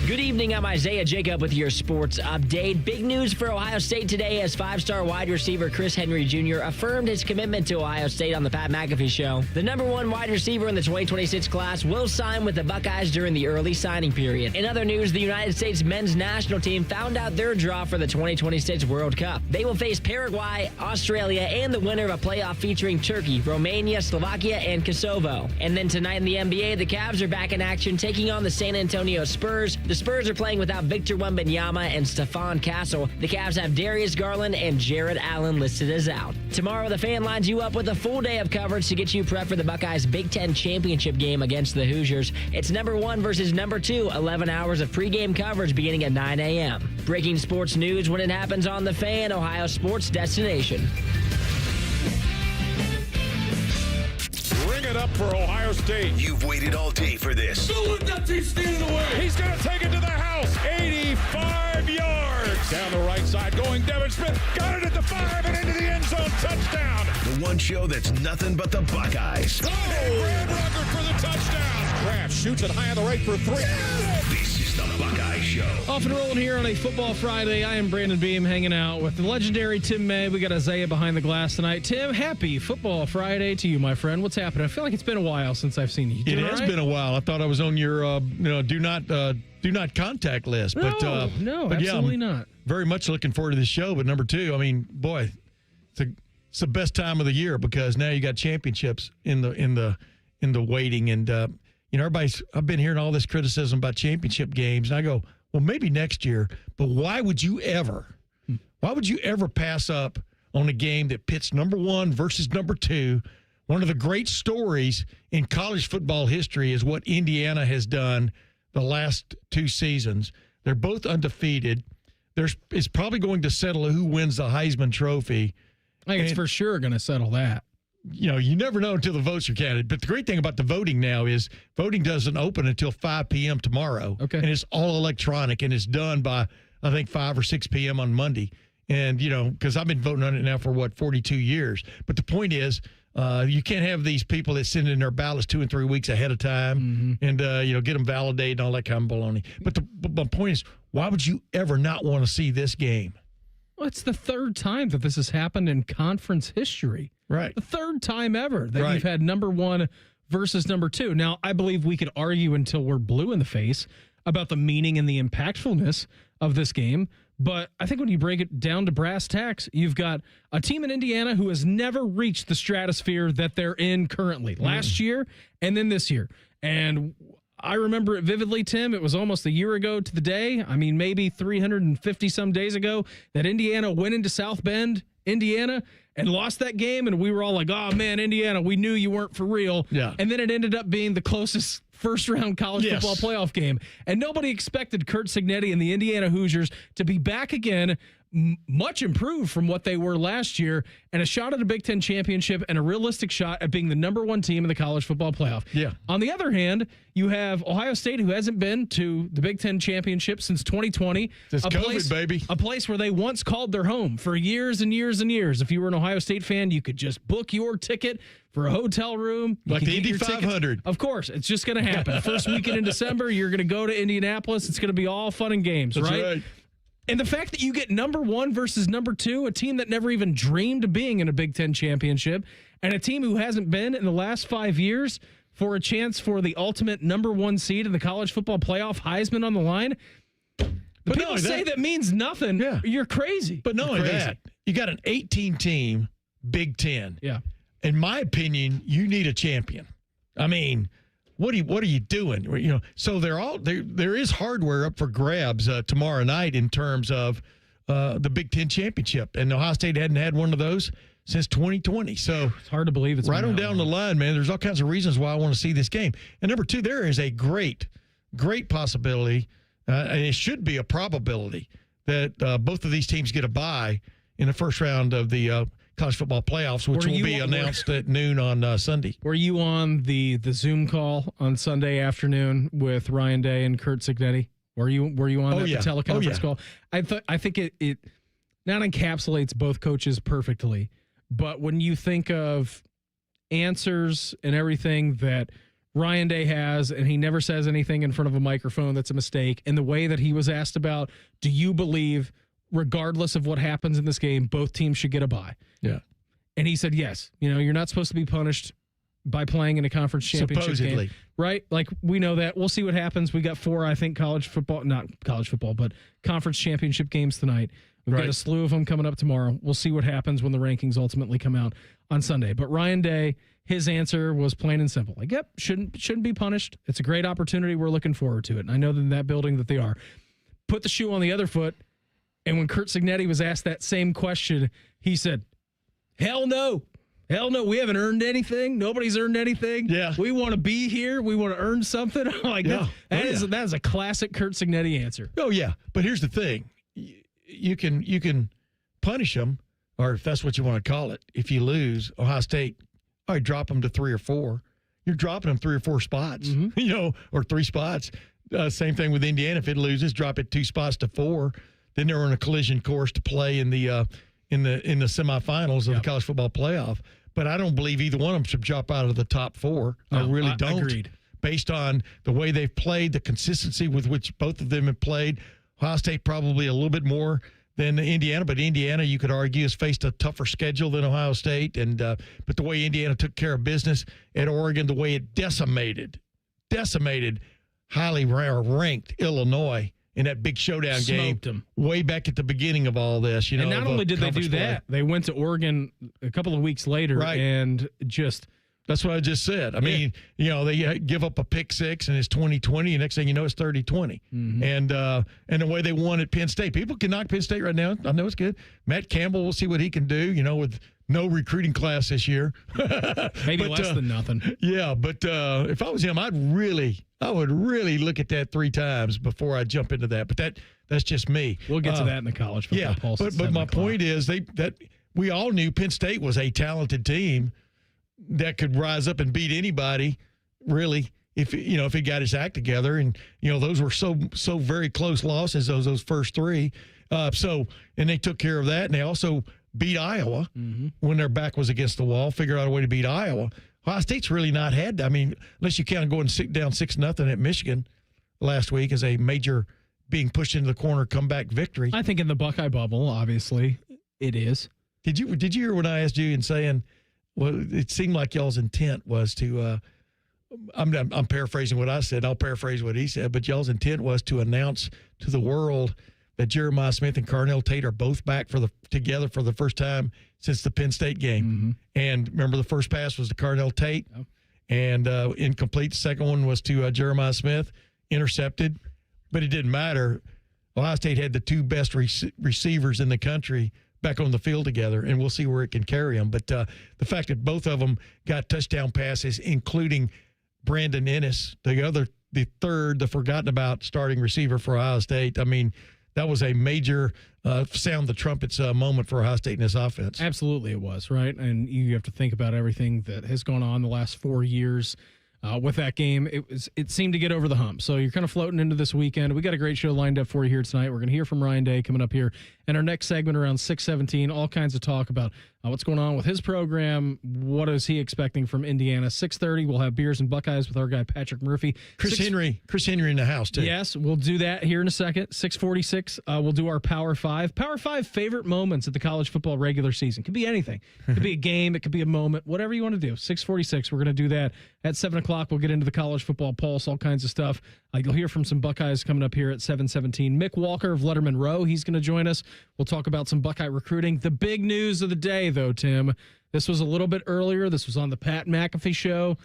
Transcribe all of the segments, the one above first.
Good evening, I'm Isaiah Jacob with your sports update. Big news for Ohio State today as five-star wide receiver Chris Henry Jr. affirmed his commitment to Ohio State on the Pat McAfee Show. The number one wide receiver in the 2026 class will sign with the Buckeyes during the early signing period. In other news, the United States men's national team found out their draw for the 2026 World Cup. They will face Paraguay, Australia, and the winner of a playoff featuring Turkey, Romania, Slovakia, and Kosovo. And then tonight in the NBA, the Cavs are back in action, taking on the San Antonio Spurs. The Spurs are playing without Victor Wembanyama and Stephon Castle. The Cavs have Darius Garland and Jarrett Allen listed as out. Tomorrow, the Fan lines you up with a full day of coverage to get you prepped for the Buckeyes' Big Ten championship game against the Hoosiers. It's number 1 versus number 2, 11 hours of pregame coverage beginning at 9 a.m. Breaking sports news when it happens on the Fan, Ohio sports destination. Bring it up for Ohio State. You've waited all day for this. Don't let that team stand in the way. He's going to take it to the house. 85 yards. Down the right side going Devin Smith. Got it at the 5 and into the end zone. Touchdown. The one show that's nothing but the Buckeyes. Oh, Brad Rucker for the touchdown. Kraft shoots it high on the right for 3. This is the Buckeye Show. Off and rolling here on a Football Friday. I am Brandon Beam hanging out with the legendary Tim May. We got Isaiah behind the glass tonight. Tim, happy Football Friday to you, my friend. What's happening? I feel like it's been a while since I've seen you. It has been a while. I thought I was on your do not contact list. No, but absolutely yeah, not. Very much looking forward to this show. But number 2, I mean, boy, it's the best time of the year because now you got championships in the waiting, and I've been hearing all this criticism about championship games, and I go, well, maybe next year, but why would you ever pass up on a game that pits number 1 versus number 2? One of the great stories in college football history is what Indiana has done the last 2 seasons. They're both undefeated. It's probably going to settle who wins the Heisman Trophy. I think it's for sure going to settle that. You never know until the votes are counted. But the great thing about the voting now is voting doesn't open until 5 p.m. tomorrow. Okay. And it's all electronic, and it's done by, I think, 5 or 6 p.m. on Monday. And, because I've been voting on it now for, 42 years. But the point is, you can't have these people that send in their ballots 2 and 3 weeks ahead of time and, get them validated and all that kind of baloney. But my point is, why would you ever not want to see this game? Well, it's the third time that this has happened in conference history. Right. The third time ever that Right. you've had number 1 versus number 2. Now, I believe we could argue until we're blue in the face about the meaning and the impactfulness of this game. But I think when you break it down to brass tacks, you've got a team in Indiana who has never reached the stratosphere that they're in currently. Last year and then this year. And I remember it vividly, Tim. It was almost a year ago to the day. I mean, maybe 350 some days ago that Indiana went into South Bend, Indiana, and lost that game. And we were all like, oh, man, Indiana, we knew you weren't for real. Yeah. And then it ended up being the closest first-round college football playoff game. And nobody expected Curt Cignetti and the Indiana Hoosiers to be back again, much improved from what they were last year, and a shot at a Big Ten championship and a realistic shot at being the number 1 team in the college football playoff. Yeah. On the other hand, you have Ohio State, who hasn't been to the Big Ten championship since 2020. Since COVID, baby. A place where they once called their home for years and years and years. If you were an Ohio State fan, you could just book your ticket for a hotel room. Like the Indy 500. Of course, it's just going to happen. First weekend in December, you're going to go to Indianapolis. It's going to be all fun and games, That's right? And the fact that you get number 1 versus number 2, a team that never even dreamed of being in a Big Ten championship, and a team who hasn't been in the last 5 years for a chance for the ultimate number 1 seed in the college football playoff, Heisman on the line. But people say that means nothing. Yeah. You're crazy. But not only that, you got an 18-team Big Ten. Yeah. In my opinion, you need a champion. I mean, what are you doing? So there is hardware up for grabs tomorrow night in terms of the Big Ten championship, and Ohio State hadn't had one of those since 2020. So it's hard to believe it's right on down the line, man. There's all kinds of reasons why I want to see this game. And number 2, there is a great possibility, and it should be a probability that both of these teams get a bye in the first round of the college football playoffs, which will be announced at noon on Sunday. Were you on the Zoom call on Sunday afternoon with Ryan Day and Curt Cignetti? Were you on the teleconference call? I think it not encapsulates both coaches perfectly, but when you think of answers and everything that Ryan Day has, and he never says anything in front of a microphone that's a mistake. And the way that he was asked about, do you believe, regardless of what happens in this game, both teams should get a bye? Yeah. And he said, yes. You're not supposed to be punished by playing in a conference championship Supposedly. game. Right? Like, we know that. We'll see what happens. We got 4, I think, not college football, but conference championship games tonight. We've got a slew of them coming up tomorrow. We'll see what happens when the rankings ultimately come out on Sunday. But Ryan Day, his answer was plain and simple. Like, yep, shouldn't be punished. It's a great opportunity. We're looking forward to it. And I know that in that building that they are. Put the shoe on the other foot. And when Curt Cignetti was asked that same question, he said, hell no. Hell no. We haven't earned anything. Nobody's earned anything. Yeah. We want to be here. We want to earn something. I'm like, that is a classic Curt Cignetti answer. Oh, yeah. But here's the thing. You can punish them, or if that's what you want to call it. If you lose, Ohio State, all right, drop them to 3 or 4. You're dropping them 3 or 4 spots, or 3 spots. Same thing with Indiana. If it loses, drop it 2 spots to 4. Then they're on a collision course to play in the semifinals of the college football playoff. But I don't believe either one of them should drop out of the top 4. I really don't. Agreed. Based on the way they've played, the consistency with which both of them have played. Ohio State probably a little bit more than Indiana, but Indiana, you could argue, has faced a tougher schedule than Ohio State. And but the way Indiana took care of business at Oregon, the way it decimated highly ranked Illinois in that big showdown Smoked game them. Way back at the beginning of all this. And not only did they do that, they went to Oregon a couple of weeks later and just... That's what I just said. I mean, they give up a pick 6 and it's 20-20, and next thing you know, it's 30-20. Mm-hmm. And the way they won at Penn State. People can knock Penn State right now. I know it's good. Matt Campbell, we'll see what he can do, with no recruiting class this year. Maybe less than nothing. Yeah, but if I was him, I would really look at that 3 times before I jump into that. But that's just me. We'll get to that in the college football pulse. But my point is that we all knew Penn State was a talented team that could rise up and beat anybody, really, if he got his act together. And those were so very close losses, those first 3. And they took care of that, and they also beat Iowa when their back was against the wall. Figured out a way to beat Iowa. Ohio State's really not had, unless you kind of go and sit down 6-0 at Michigan last week as a major being pushed into the corner comeback victory. I think in the Buckeye bubble, obviously, it is. Did you hear when I asked you and saying? Well, it seemed like y'all's intent was to I'm paraphrasing what I said. I'll paraphrase what he said. But y'all's intent was to announce to the world that Jeremiah Smith and Carnell Tate are both back together for the first time since the Penn State game. Mm-hmm. And remember, the first pass was to Carnell Tate, and incomplete. The second one was to Jeremiah Smith, intercepted. But it didn't matter. Ohio State had the 2 best receivers in the country back on the field together, and we'll see where it can carry them. But the fact that both of them got touchdown passes, including Brandon Ennis, the forgotten about starting receiver for Ohio State. That was a major sound the trumpets moment for Ohio State in this offense. Absolutely it was, right? And you have to think about everything that has gone on the last 4 years. With that game, it seemed to get over the hump. So you're kind of floating into this weekend. We got a great show lined up for you here tonight. We're going to hear from Ryan Day coming up here in our next segment around 6:17. All kinds of talk about what's going on with his program. What is he expecting from Indiana? 6:30. We'll have beers and Buckeyes with our guy Patrick Murphy. Chris Henry in the house too. Yes, we'll do that here in a second. 6:46. We'll do our Power 5. Power 5 favorite moments at the college football regular season. Could be anything. It could be a game. It could be a moment. Whatever you want to do. 6:46. We're going to do that at 7 o'clock. We'll get into the college football pulse, all kinds of stuff. You'll hear from some Buckeyes coming up here at 7:17. Mick Walker of Letterman Row, he's going to join us. We'll talk about some Buckeye recruiting. The big news of the day, though, Tim, this was a little bit earlier. This was on the Pat McAfee show.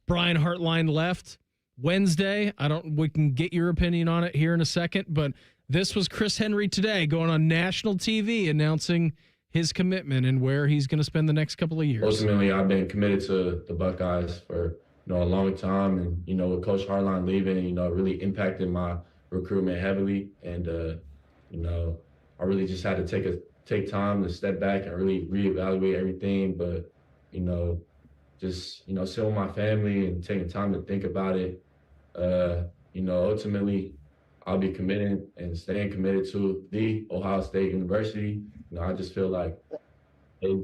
Brian Hartline left Wednesday. We can get your opinion on it here in a second, but this was Chris Henry today going on national TV announcing his commitment and where he's going to spend the next couple of years. Ultimately, I've been committed to the Buckeyes for a long time, and with Coach Hartline leaving, it really impacted my recruitment heavily, and I really just had to take time to step back and really reevaluate everything, but just sit with my family and taking time to think about it. Ultimately, I'll be committed and staying committed to the Ohio State University. I just feel like they're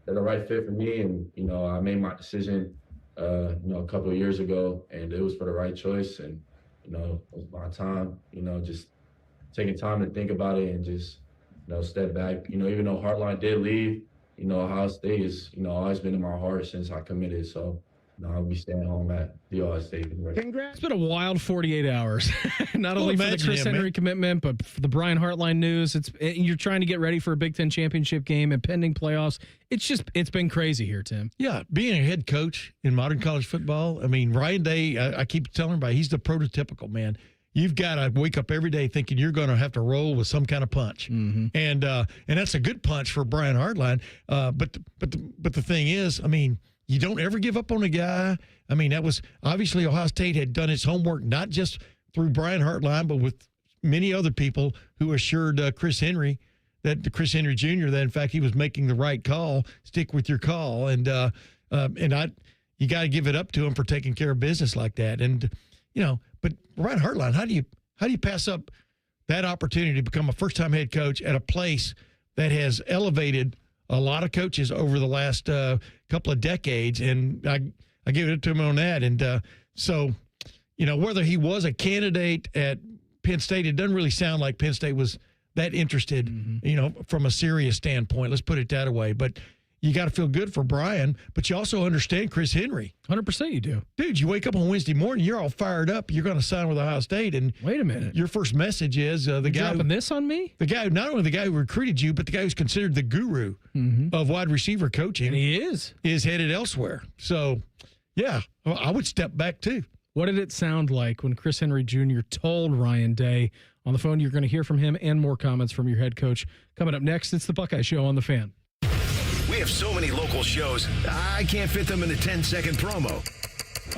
the right fit for me, and I made my decision a couple of years ago, and it was for the right choice. And, it was my time, just taking time to think about it and just, step back. Even though Heartline did leave, Ohio State is, always been in my heart since I committed. So, I'll be staying home at the Ohio State. Congrats. It's been a wild 48 hours, not only for the Chris Henry commitment, but for the Brian Hartline news. You're trying to get ready for a Big Ten championship game and pending playoffs. It's been crazy here, Tim. Yeah, being a head coach in modern college football. I mean, Ryan Day, I keep telling everybody, he's the prototypical man. You've got to wake up every day thinking you're going to have to roll with some kind of punch, and that's a good punch for Brian Hartline. But the thing is, I mean, you don't ever give up on a guy. I mean, that was obviously Ohio State had done its homework, not just through Brian Hartline, but with many other people who assured Chris Henry Jr. that in fact he was making the right call. Stick with your call, and you got to give it up to him for taking care of business like that. And but Brian Hartline, how do you pass up that opportunity to become a first-time head coach at a place that has elevated a lot of coaches over the last couple of decades? And I give it to him on that. And so, whether he was a candidate at Penn State, it doesn't really sound like Penn State was that interested, from a serious standpoint. Let's put it that way. But you got to feel good for Brian, but you also understand Chris Henry. 100% you do. Dude, you wake up on Wednesday morning, you're all fired up. You're going to sign with Ohio State. And wait a minute. Your first message is the guy dropping this on me? The guy, not only the guy who recruited you, but the guy who's considered the guru of wide receiver coaching. And he is headed elsewhere. So, yeah, I would step back too. What did it sound like when Chris Henry Jr. told Ryan Day on the phone? You're going to hear from him and more comments from your head coach. Coming up next, it's the Buckeye Show on The Fan. We have so many local shows, I can't fit them in a 10-second promo.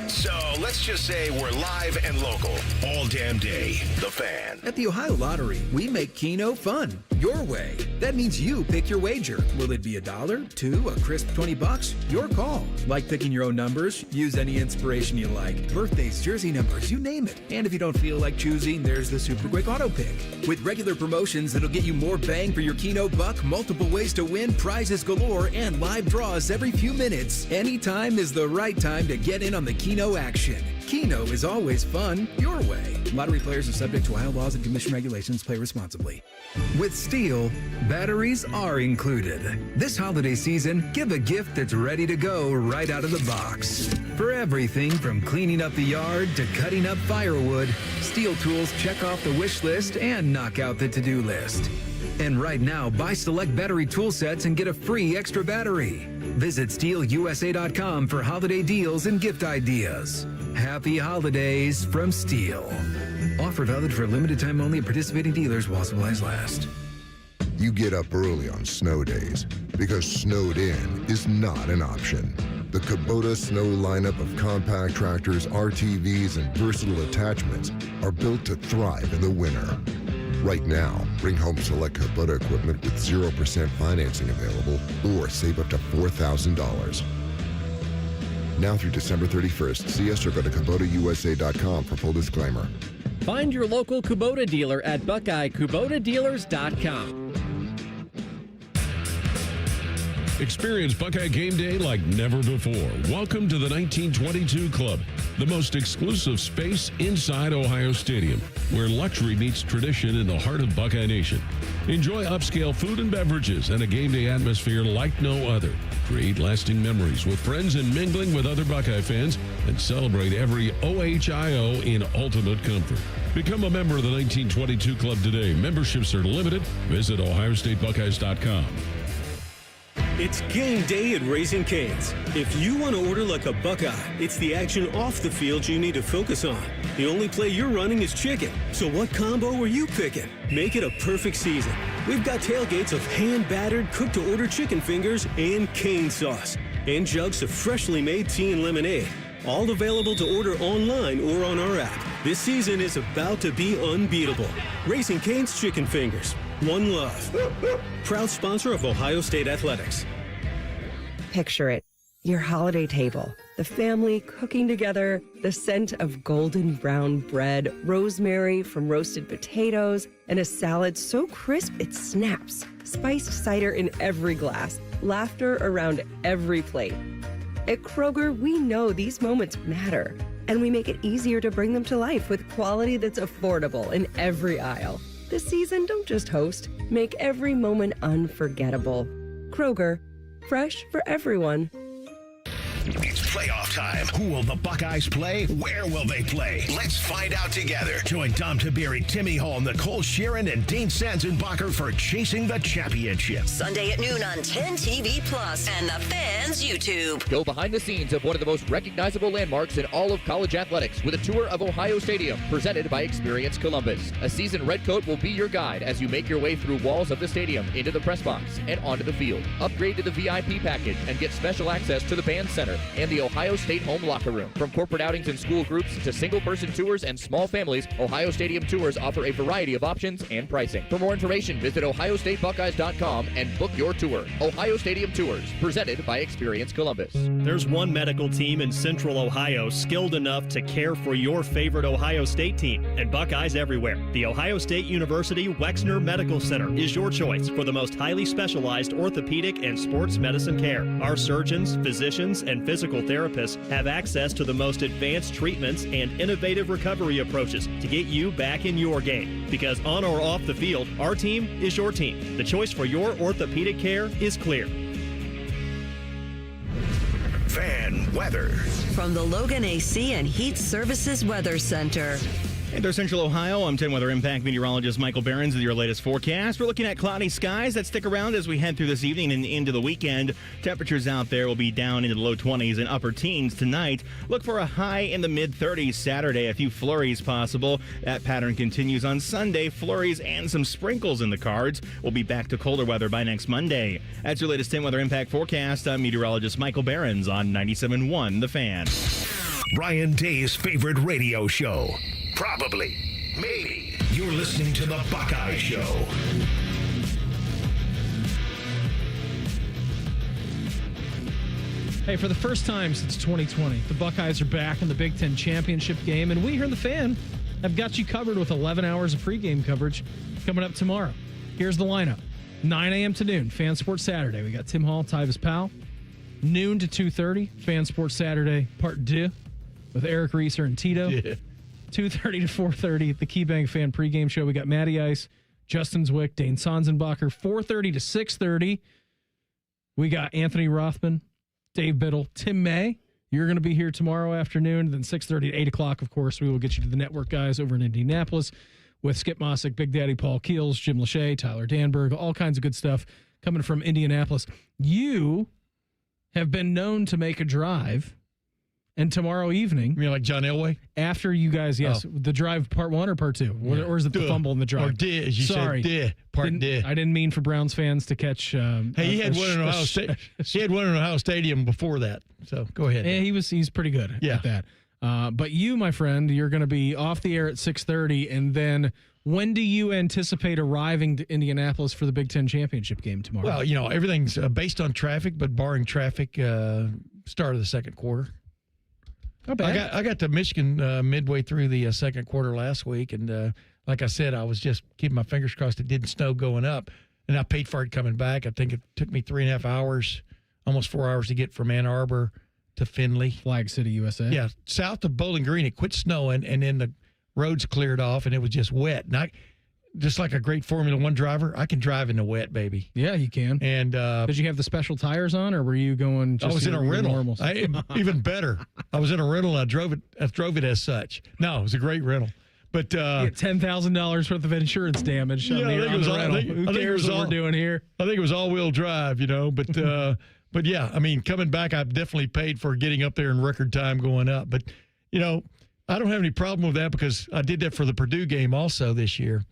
So let's just say we're live and local all damn day. The Fan. At the Ohio Lottery, we make Keno fun. Your way. That means you pick your wager. Will it be $1, $2, a crisp $20? Your call. Like picking your own numbers? Use any inspiration you like. Birthdays, jersey numbers, you name it. And if you don't feel like choosing, there's the Super Quick Auto Pick. With regular promotions that'll get you more bang for your Keno buck, multiple ways to win, prizes galore, and live draws every few minutes. Anytime is the right time to get in on the Keno action. Keno is always fun, your way. Lottery players are subject to Ohio laws and commission regulations. Play responsibly. With Steel, batteries are included. This holiday season, give a gift that's ready to go right out of the box. For everything from cleaning up the yard to cutting up firewood, Steel tools check off the wish list and knock out the to-do list. And right now, buy select battery tool sets and get a free extra battery. Visit SteelUSA.com for holiday deals and gift ideas. Happy holidays from Steel. Offer valid for a limited time only at participating dealers while supplies last. You get up early on snow days because snowed in is not an option. The Kubota Snow lineup of compact tractors, RTVs, and versatile attachments are built to thrive in the winter. Right now, bring home select Kubota equipment with 0% financing available or save up to $4,000. Now through December 31st, see us or go to KubotaUSA.com for full disclaimer. Find your local Kubota dealer at BuckeyeKubotaDealers.com. Experience Buckeye game day like never before. Welcome to the 1922 Club, the most exclusive space inside Ohio Stadium, where luxury meets tradition in the heart of Buckeye Nation. Enjoy upscale food and beverages and a game day atmosphere like no other. Create lasting memories with friends and mingling with other Buckeye fans, and celebrate every OHIO in ultimate comfort. Become a member of the 1922 Club today. Memberships are limited. Visit OhioStateBuckeyes.com. It's game day at Raising Cane's. If you want to order like a Buckeye, it's the action off the field you need to focus on. The only play you're running is chicken. So what combo are you picking? Make it a perfect season. We've got tailgates of hand-battered, cooked-to-order chicken fingers and cane sauce. And jugs of freshly made tea and lemonade. All available to order online or on our app. This season is about to be unbeatable. Raising Cane's Chicken Fingers. One love. Proud sponsor of Ohio State Athletics. Picture it. Your holiday table. The family cooking together. The scent of golden brown bread, rosemary from roasted potatoes, and a salad so crisp it snaps. Spiced cider in every glass. Laughter around every plate. At Kroger, we know these moments matter, and we make it easier to bring them to life with quality that's affordable in every aisle. This season, don't just host, make every moment unforgettable. Kroger, fresh for everyone. It's playoff time. Who will the Buckeyes play? Where will they play? Let's find out together. Join Tom Taberi, Timmy Hall, Nicole Sharon, and Dean Sanzenbacher for Chasing the Championship. Sunday at noon on 10 TV Plus and the Fans YouTube. Go behind the scenes of one of the most recognizable landmarks in all of college athletics with a tour of Ohio Stadium presented by Experience Columbus. A seasoned redcoat will be your guide as you make your way through walls of the stadium, into the press box, and onto the field. Upgrade to the VIP package and get special access to the band center and the Ohio State home locker room. From corporate outings and school groups to single-person tours and small families, Ohio Stadium Tours offer a variety of options and pricing. For more information, visit ohiostatebuckeyes.com and book your tour. Ohio Stadium Tours, presented by Experience Columbus. There's one medical team in Central Ohio skilled enough to care for your favorite Ohio State team, and Buckeyes everywhere. The Ohio State University Wexner Medical Center is your choice for the most highly specialized orthopedic and sports medicine care. Our surgeons, physicians, and physical therapists have access to the most advanced treatments and innovative recovery approaches to get you back in your game. Because on or off the field, our team is your team. The choice for your orthopedic care is clear. Fan weather. From the Logan AC and Heat Services Weather Center. Into Central Ohio, I'm 10 Weather Impact meteorologist Michael Behrens with your latest forecast. We're looking at cloudy skies that stick around as we head through this evening and into the weekend. Temperatures out there will be down into the low 20s and upper teens tonight. Look for a high in the mid-30s Saturday, a few flurries possible. That pattern continues on Sunday. Flurries and some sprinkles in the cards. We'll be back to colder weather by next Monday. That's your latest 10 Weather Impact forecast. I'm meteorologist Michael Behrens on 97.1 The Fan. Ryan Day's favorite radio show. Probably. Maybe. You're listening to The Buckeye Show. Hey, for the first time since 2020, the Buckeyes are back in the Big Ten championship game, and we here in The Fan have got you covered with 11 hours of pregame coverage coming up tomorrow. Here's the lineup. 9 a.m. to noon, Fan Sports Saturday. We got Tim Hall, Tyvis Powell. Noon to 2:30, Fan Sports Saturday Part 2 with Eric Reeser and Tito. Yeah. 2:30 to 4:30, the KeyBank Fan pregame show. We got Matty Ice, Justin Zwick, Dane Sanzenbacher. 4:30 to 6:30, we got Anthony Rothman, Dave Biddle, Tim May. You're going to be here tomorrow afternoon. Then 6:30 to 8 o'clock, of course, we will get you to the network guys over in Indianapolis with Skip Mossick, Big Daddy Paul Keels, Jim Lachey, Tyler Danberg, all kinds of good stuff coming from Indianapolis. You have been known to make a drive. And tomorrow evening, You mean like John Elway? after you guys, yes, the drive part 1 or part 2? Or is it the fumble in the drive? Or did, as you Sorry. said, part did. I didn't mean for Browns fans to catch. Hey, he had one in Ohio State. He had one in Ohio Stadium before that. So go ahead. Yeah, he's pretty good at that. But you, my friend, you're going to be off the air at 6:30, and then when do you anticipate arriving to Indianapolis for the Big Ten championship game tomorrow? Well, everything's based on traffic, but barring traffic, start of the second quarter. Not bad. I got to Michigan midway through the second quarter last week, and like I said, I was just keeping my fingers crossed it didn't snow going up, and I paid for it coming back. I think it took me 3.5 hours, almost 4 hours to get from Ann Arbor to Findlay. Flag City, USA. Yeah, south of Bowling Green, it quit snowing, and then the roads cleared off, and it was just wet. And just like a great Formula One driver, I can drive in the wet, baby. Yeah, you can. And did you have the special tires on, or were you going? Just I was in a rental. Normal? Even better, I was in a rental. And I drove it as such. No, it was a great rental. But $10,000 worth of insurance damage. Who cares what we're doing here? I think it was all-wheel drive, But but yeah, I mean, coming back, I've definitely paid for getting up there in record time going up. But I don't have any problem with that because I did that for the Purdue game also this year.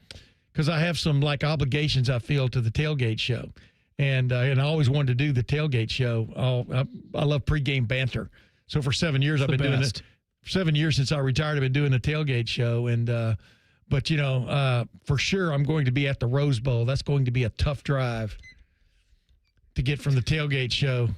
Because I have some obligations I feel to the tailgate show, and I always wanted to do the tailgate show. I love pregame banter. So for 7 years I've been doing it. 7 years since I retired, I've been doing the tailgate show, and but for sure I'm going to be at the Rose Bowl. That's going to be a tough drive to get from the tailgate show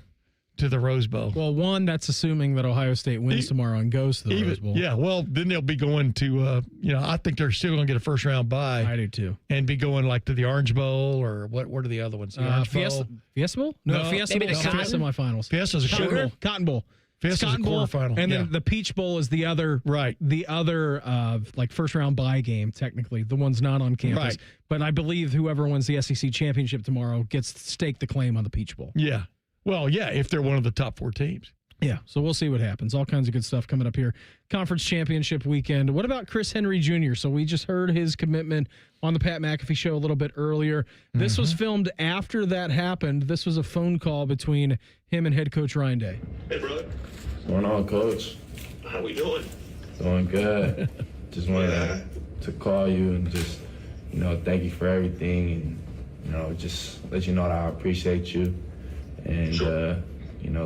to the Rose Bowl. Well, one, that's assuming that Ohio State wins tomorrow and goes to the Rose Bowl. Yeah, well, then they'll be going to, I think they're still going to get a first-round bye. I do, too. And be going, like, to the Orange Bowl, or what are the other ones? The Orange Bowl? Fiesta Bowl? No, Fiesta Bowl is the semifinals. Fiesta's a Cotton Bowl. Fiesta's a quarterfinal. And then the Peach Bowl is the other, like, first-round bye game, technically. The one's not on campus. Right. But I believe whoever wins the SEC championship tomorrow gets to stake the claim on the Peach Bowl. Yeah. Well, yeah, if they're one of the top 4 teams. Yeah, so we'll see what happens. All kinds of good stuff coming up here. Conference championship weekend. What about Chris Henry Jr.? So we just heard his commitment on the Pat McAfee show a little bit earlier. This was filmed after that happened. This was a phone call between him and head coach Ryan Day. Hey, brother. What's going on, Coach? How we doing? Doing good. Just wanted to call you and just, thank you for everything, and, just let you know that I appreciate you, and,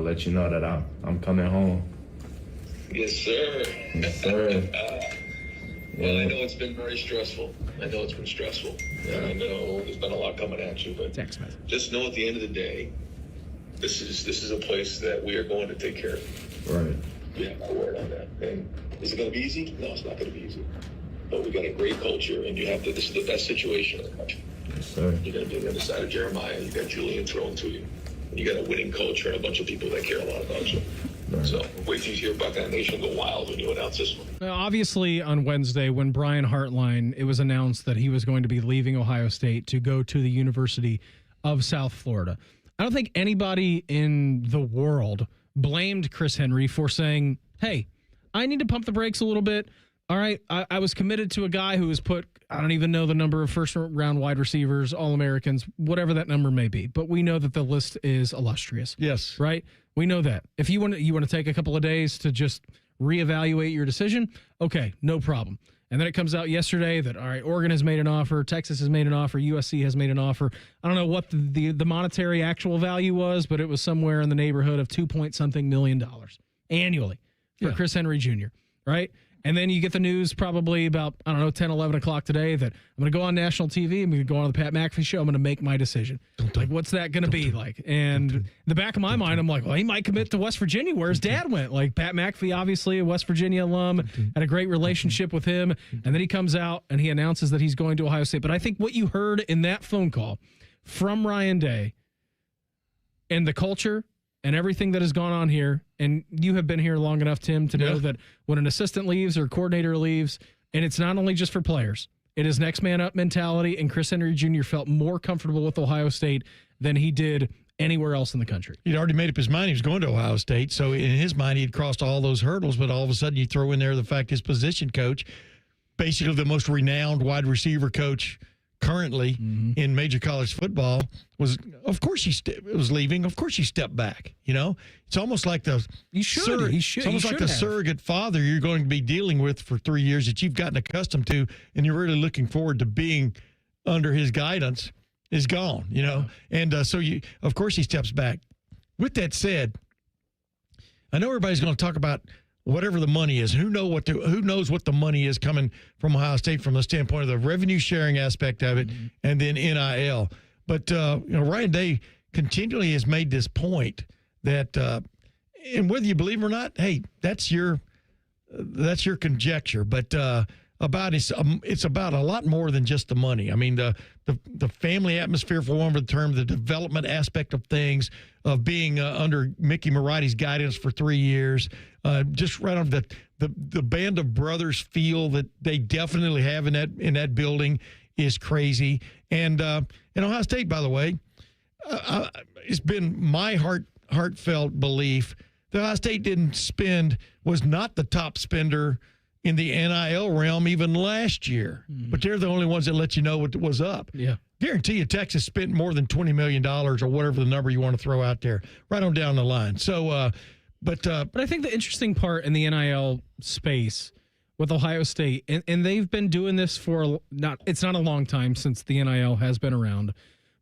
let you know that I'm coming home. Yes, sir. Yes, sir. Well, I know it's been very stressful. I know it's been stressful. Yeah. And I know there's been a lot coming at you, but just know at the end of the day, this is a place that we are going to take care of. Right. Yeah, my word on that. And is it going to be easy? No, it's not going to be easy. But we got a great culture, and this is the best situation in the country. Yes, sir. You're going to be on the other side of Jeremiah. You got Julian thrown to you. And you got a winning culture and a bunch of people that care a lot about you. Right. So wait till you hear Buckeye Nation go wild when you announce this one. Obviously, on Wednesday, when Brian Hartline, it was announced that he was going to be leaving Ohio State to go to the University of South Florida. I don't think anybody in the world blamed Chris Henry for saying, hey, I need to pump the brakes a little bit. All right, I was committed to a guy who has put, I don't even know the number of first-round wide receivers, All-Americans, whatever that number may be. But we know that the list is illustrious. Yes. Right? We know that. If you want to take a couple of days to just reevaluate your decision, okay, no problem. And then it comes out yesterday that, all right, Oregon has made an offer, Texas has made an offer, USC has made an offer. I don't know what the monetary actual value was, but it was somewhere in the neighborhood of $2-something million annually for Chris Henry Jr., right? And then you get the news probably about, 10, 11 o'clock today that I'm going to go on national TV. I'm going to go on the Pat McAfee show. I'm going to make my decision. Like, what's that going to be like? And in the back of my mind, I'm like, well, he might commit to West Virginia where his dad went. Like, Pat McAfee, obviously a West Virginia alum, had a great relationship with him. And then he comes out and he announces that he's going to Ohio State. But I think what you heard in that phone call from Ryan Day and the culture and everything that has gone on here, and you have been here long enough, Tim, to know that when an assistant leaves or coordinator leaves, and it's not only just for players, it is next man up mentality, and Chris Henry Jr. felt more comfortable with Ohio State than he did anywhere else in the country. He'd already made up his mind he was going to Ohio State, so in his mind he had crossed all those hurdles, but all of a sudden you throw in there the fact his position coach, basically the most renowned wide receiver coach currently in major college football, was, of course he was leaving. Of course he stepped back. It's almost like it's almost like the surrogate father you're going to be dealing with for 3 years that you've gotten accustomed to, and you're really looking forward to being under his guidance is gone. And so of course he steps back. With that said, I know everybody's going to talk about whatever the money is. Who knows what the money is coming from Ohio State from the standpoint of the revenue sharing aspect of it, and then NIL. But Ryan Day continually has made this point that, and whether you believe it or not, hey, that's your conjecture. But it's about a lot more than just the money. I mean, the family atmosphere, for one of the term, the development aspect of things, of being under Mickey Morati's guidance for 3 years, just right off the band of brothers feel that they definitely have in that building is crazy. And Ohio State, by the way, it's been my heartfelt belief that Ohio State was not the top spender in the NIL realm even last year. But they're the only ones that let you know what was up. Yeah. Guarantee you Texas spent more than $20 million or whatever the number you want to throw out there, right on down the line. So, but I think the interesting part in the NIL space with Ohio State, and they've been doing this for it's not a long time since the NIL has been around,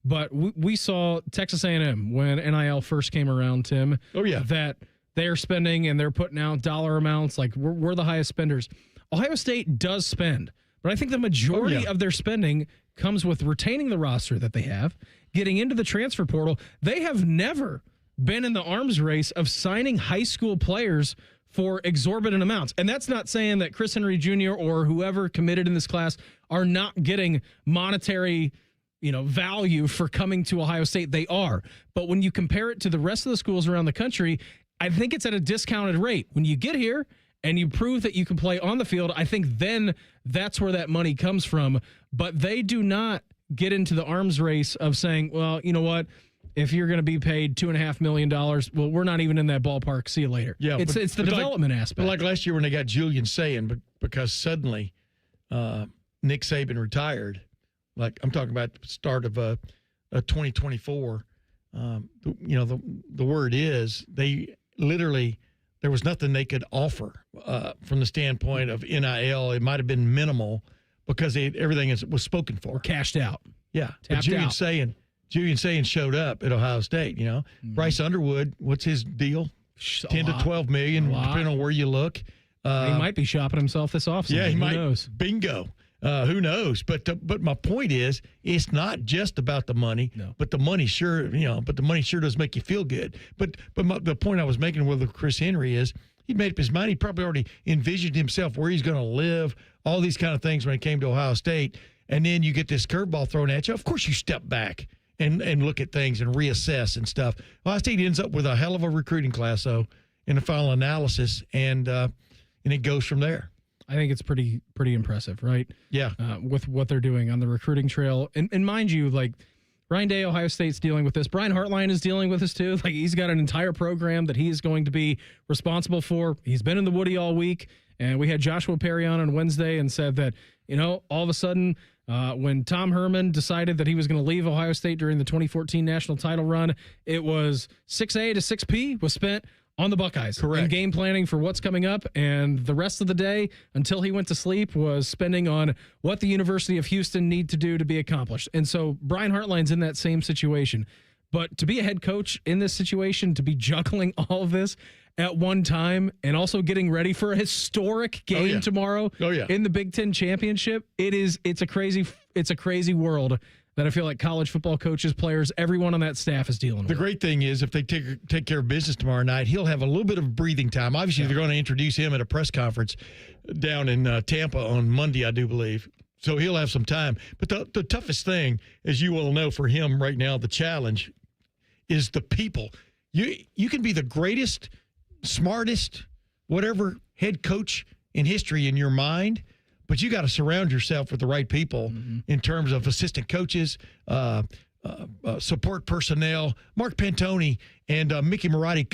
but we saw Texas A&M when NIL first came around, Tim. Oh, yeah. That they're spending and they're putting out dollar amounts like we're the highest spenders. Ohio State does spend, but I think the majority of their spending comes with retaining the roster that they have, getting into the transfer portal. They have never been in the arms race of signing high school players for exorbitant amounts. And that's not saying that Chris Henry Jr. or whoever committed in this class are not getting monetary, value for coming to Ohio State. They are. But when you compare it to the rest of the schools around the country, I think it's at a discounted rate. When you get here and you prove that you can play on the field, I think then that's where that money comes from. But they do not get into the arms race of saying, well, you know what? If you're going to be paid $2.5 million, well, we're not even in that ballpark. See you later. Yeah, it's the development aspect. But like last year when they got Julian Sayin, because suddenly Nick Saban retired. Like I'm talking about the start of 2024. The word is they literally there was nothing they could offer from the standpoint of NIL. It might have been minimal because everything was spoken for, cashed out. Yeah, but Julian Sayin showed up at Ohio State, Bryce Underwood, what's his deal? 10 to 12 million, depending on where you look. He might be shopping himself this offseason. Yeah, he might. Knows? Bingo. Who knows? But my point is, it's not just about the money, but the money sure, but the money sure does make you feel good. But the point I was making with Chris Henry is he'd made up his mind. He probably already envisioned himself where he's going to live, all these kind of things when it came to Ohio State. And then you get this curveball thrown at you. Of course you step back and look at things and reassess and stuff. Ohio State ends up with a hell of a recruiting class, though, in the final analysis, and it goes from there. I think it's pretty impressive, right? Yeah. With what they're doing on the recruiting trail. And mind you, like, Ryan Day, Ohio State's dealing with this. Brian Hartline is dealing with this, too. Like, he's got an entire program that he's going to be responsible for. He's been in the Woody all week, and we had Joshua Perry on Wednesday and said that, all of a sudden – when Tom Herman decided that he was going to leave Ohio State during the 2014 national title run, it was 6A to 6P was spent on the Buckeyes. Correct. And game planning for what's coming up. And the rest of the day, until he went to sleep, was spending on what the University of Houston need to do to be accomplished. And so Brian Hartline's in that same situation. But to be a head coach in this situation, to be juggling all of this at one time and also getting ready for a historic game tomorrow in the Big Ten championship, it's a crazy world that I feel like college football coaches, players, everyone on that staff is dealing with. The great thing is if they take care of business tomorrow night, he'll have a little bit of breathing time. Obviously, they're going to introduce him at a press conference down in Tampa on Monday, I do believe. So he'll have some time. But the toughest thing, as you will know for him right now, the challenge is the people. You can be the greatest, smartest, whatever head coach in history in your mind, but you got to surround yourself with the right people in terms of assistant coaches, support personnel. Mark Pantoni and Mickey Marotti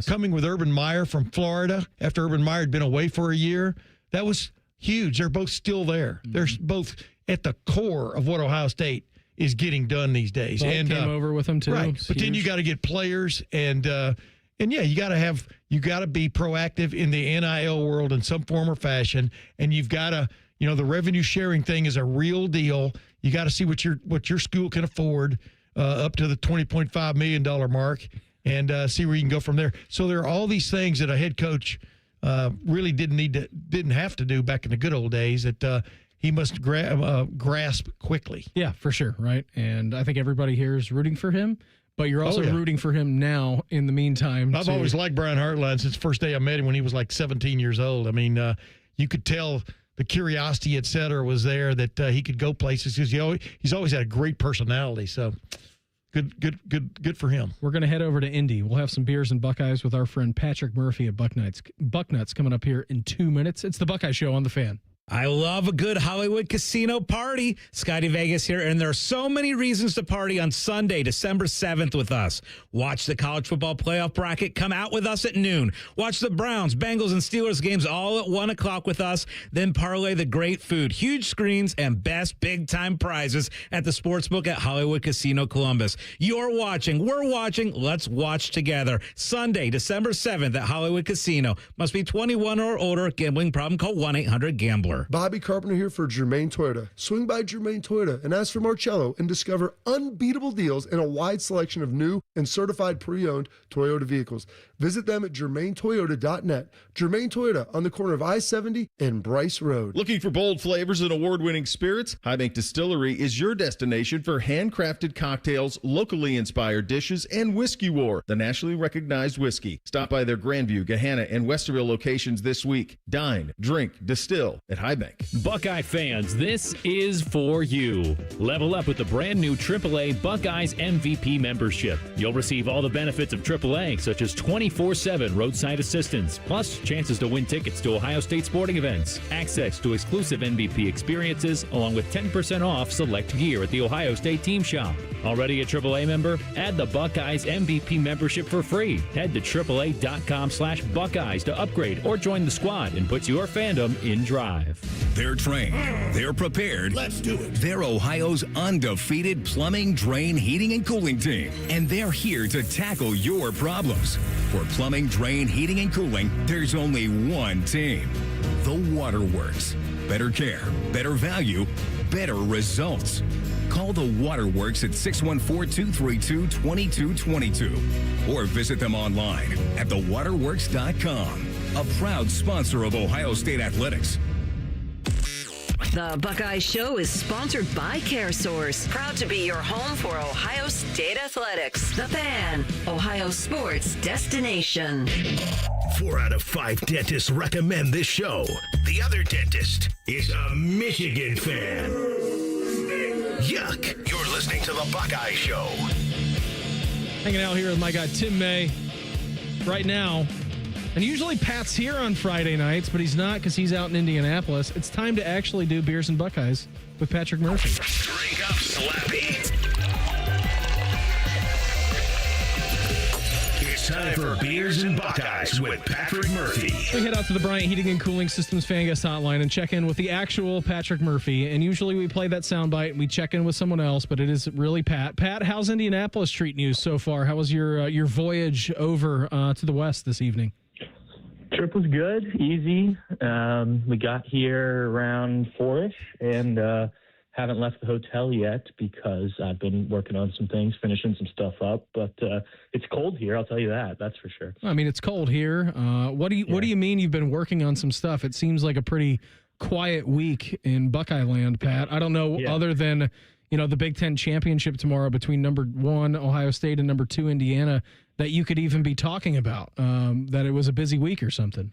coming with Urban Meyer from Florida after Urban Meyer had been away for a year. That was huge. They're both still there. They're both at the core of what Ohio State is getting done these days. And came over with them too. Right. But then you got to get players and you got to be proactive in the NIL world in some form or fashion. And you've got to, the revenue sharing thing is a real deal. You got to see what your school can afford up to the $20.5 million mark and see where you can go from there. So there are all these things that a head coach really didn't have to do back in the good old days that he must grasp quickly. Yeah, for sure. Right. And I think everybody here is rooting for him. But you're also rooting for him now in the meantime. I've always liked Brian Hartline since the first day I met him when he was like 17 years old. I mean, you could tell the curiosity, et cetera, was there that he could go places because he's always had a great personality. So good for him. We're going to head over to Indy. We'll have some beers and Buckeyes with our friend Patrick Murphy at Bucknuts coming up here in 2 minutes. It's the Buckeye Show on The Fan. I love a good Hollywood casino party. Scotty Vegas here, and there are so many reasons to party on Sunday, December 7th with us. Watch the college football playoff bracket come out with us at noon. Watch the Browns, Bengals, and Steelers games all at 1 o'clock with us. Then parlay the great food, huge screens, and best big-time prizes at the Sportsbook at Hollywood Casino Columbus. You're watching. We're watching. Let's watch together. Sunday, December 7th at Hollywood Casino. Must be 21 or older. Gambling problem? Call 1-800-GAMBLER. dealer. Bobby Carpenter here for Germain Toyota. Swing by Germain Toyota and ask for Marcello and discover unbeatable deals and a wide selection of new and certified pre-owned Toyota vehicles. Visit them at germaintoyota.net. Germain Toyota on the corner of I-70 and Bryce Road. Looking for bold flavors and award-winning spirits? High Bank Distillery is your destination for handcrafted cocktails, locally inspired dishes, and Whiskey War, the nationally recognized whiskey. Stop by their Grandview, Gahanna, and Westerville locations this week. Dine, drink, distill at High Bank. Buckeye fans, this is for you. Level up with the brand new AAA Buckeyes MVP membership. You'll receive all the benefits of AAA, such as 24/7 roadside assistance, plus chances to win tickets to Ohio State sporting events, access to exclusive MVP experiences, along with 10% off select gear at the Ohio State Team Shop. Already a AAA member? Add the Buckeyes MVP membership for free. Head to AAA.com/Buckeyes to upgrade or join the squad and put your fandom in drive. They're trained. They're prepared. Let's do it. They're Ohio's undefeated plumbing, drain, heating, and cooling team. And they're here to tackle your problems. For plumbing, drain, heating, and cooling, there's only one team. The Waterworks. Better care, better value, better results. Call the Waterworks at 614-232-2222 or visit them online at thewaterworks.com. A proud sponsor of Ohio State Athletics. The Buckeye Show is sponsored by CareSource, proud to be your home for Ohio State Athletics. The Fan, Ohio sports destination. 4 out of 5 dentists recommend this show. The other dentist is a Michigan fan. Yuck. You're listening to the Buckeye Show. Hanging out here with my guy Tim May right now. And usually Pat's here on Friday nights, but he's not because he's out in Indianapolis. It's time to actually do Beers and Buckeyes with Patrick Murphy. Drink up, Slappy. It's time for Beers and Buckeyes with Patrick Murphy. We head out to the Bryant Heating and Cooling Systems fan guest hotline and check in with the actual Patrick Murphy. And usually we play that soundbite and we check in with someone else, but it is really Pat. Pat, how's Indianapolis treating you so far? How was your voyage over to the West this evening? Trip was good, easy. We got here around 4-ish and haven't left the hotel yet because I've been working on some things, finishing some stuff up. But it's cold here, I'll tell you that. That's for sure. I mean, it's cold here. What do you mean you've been working on some stuff? It seems like a pretty quiet week in Buckeye land, Pat. I don't know, other than the Big Ten championship tomorrow between number 1 Ohio State and number 2 Indiana, that you could even be talking about, that it was a busy week or something.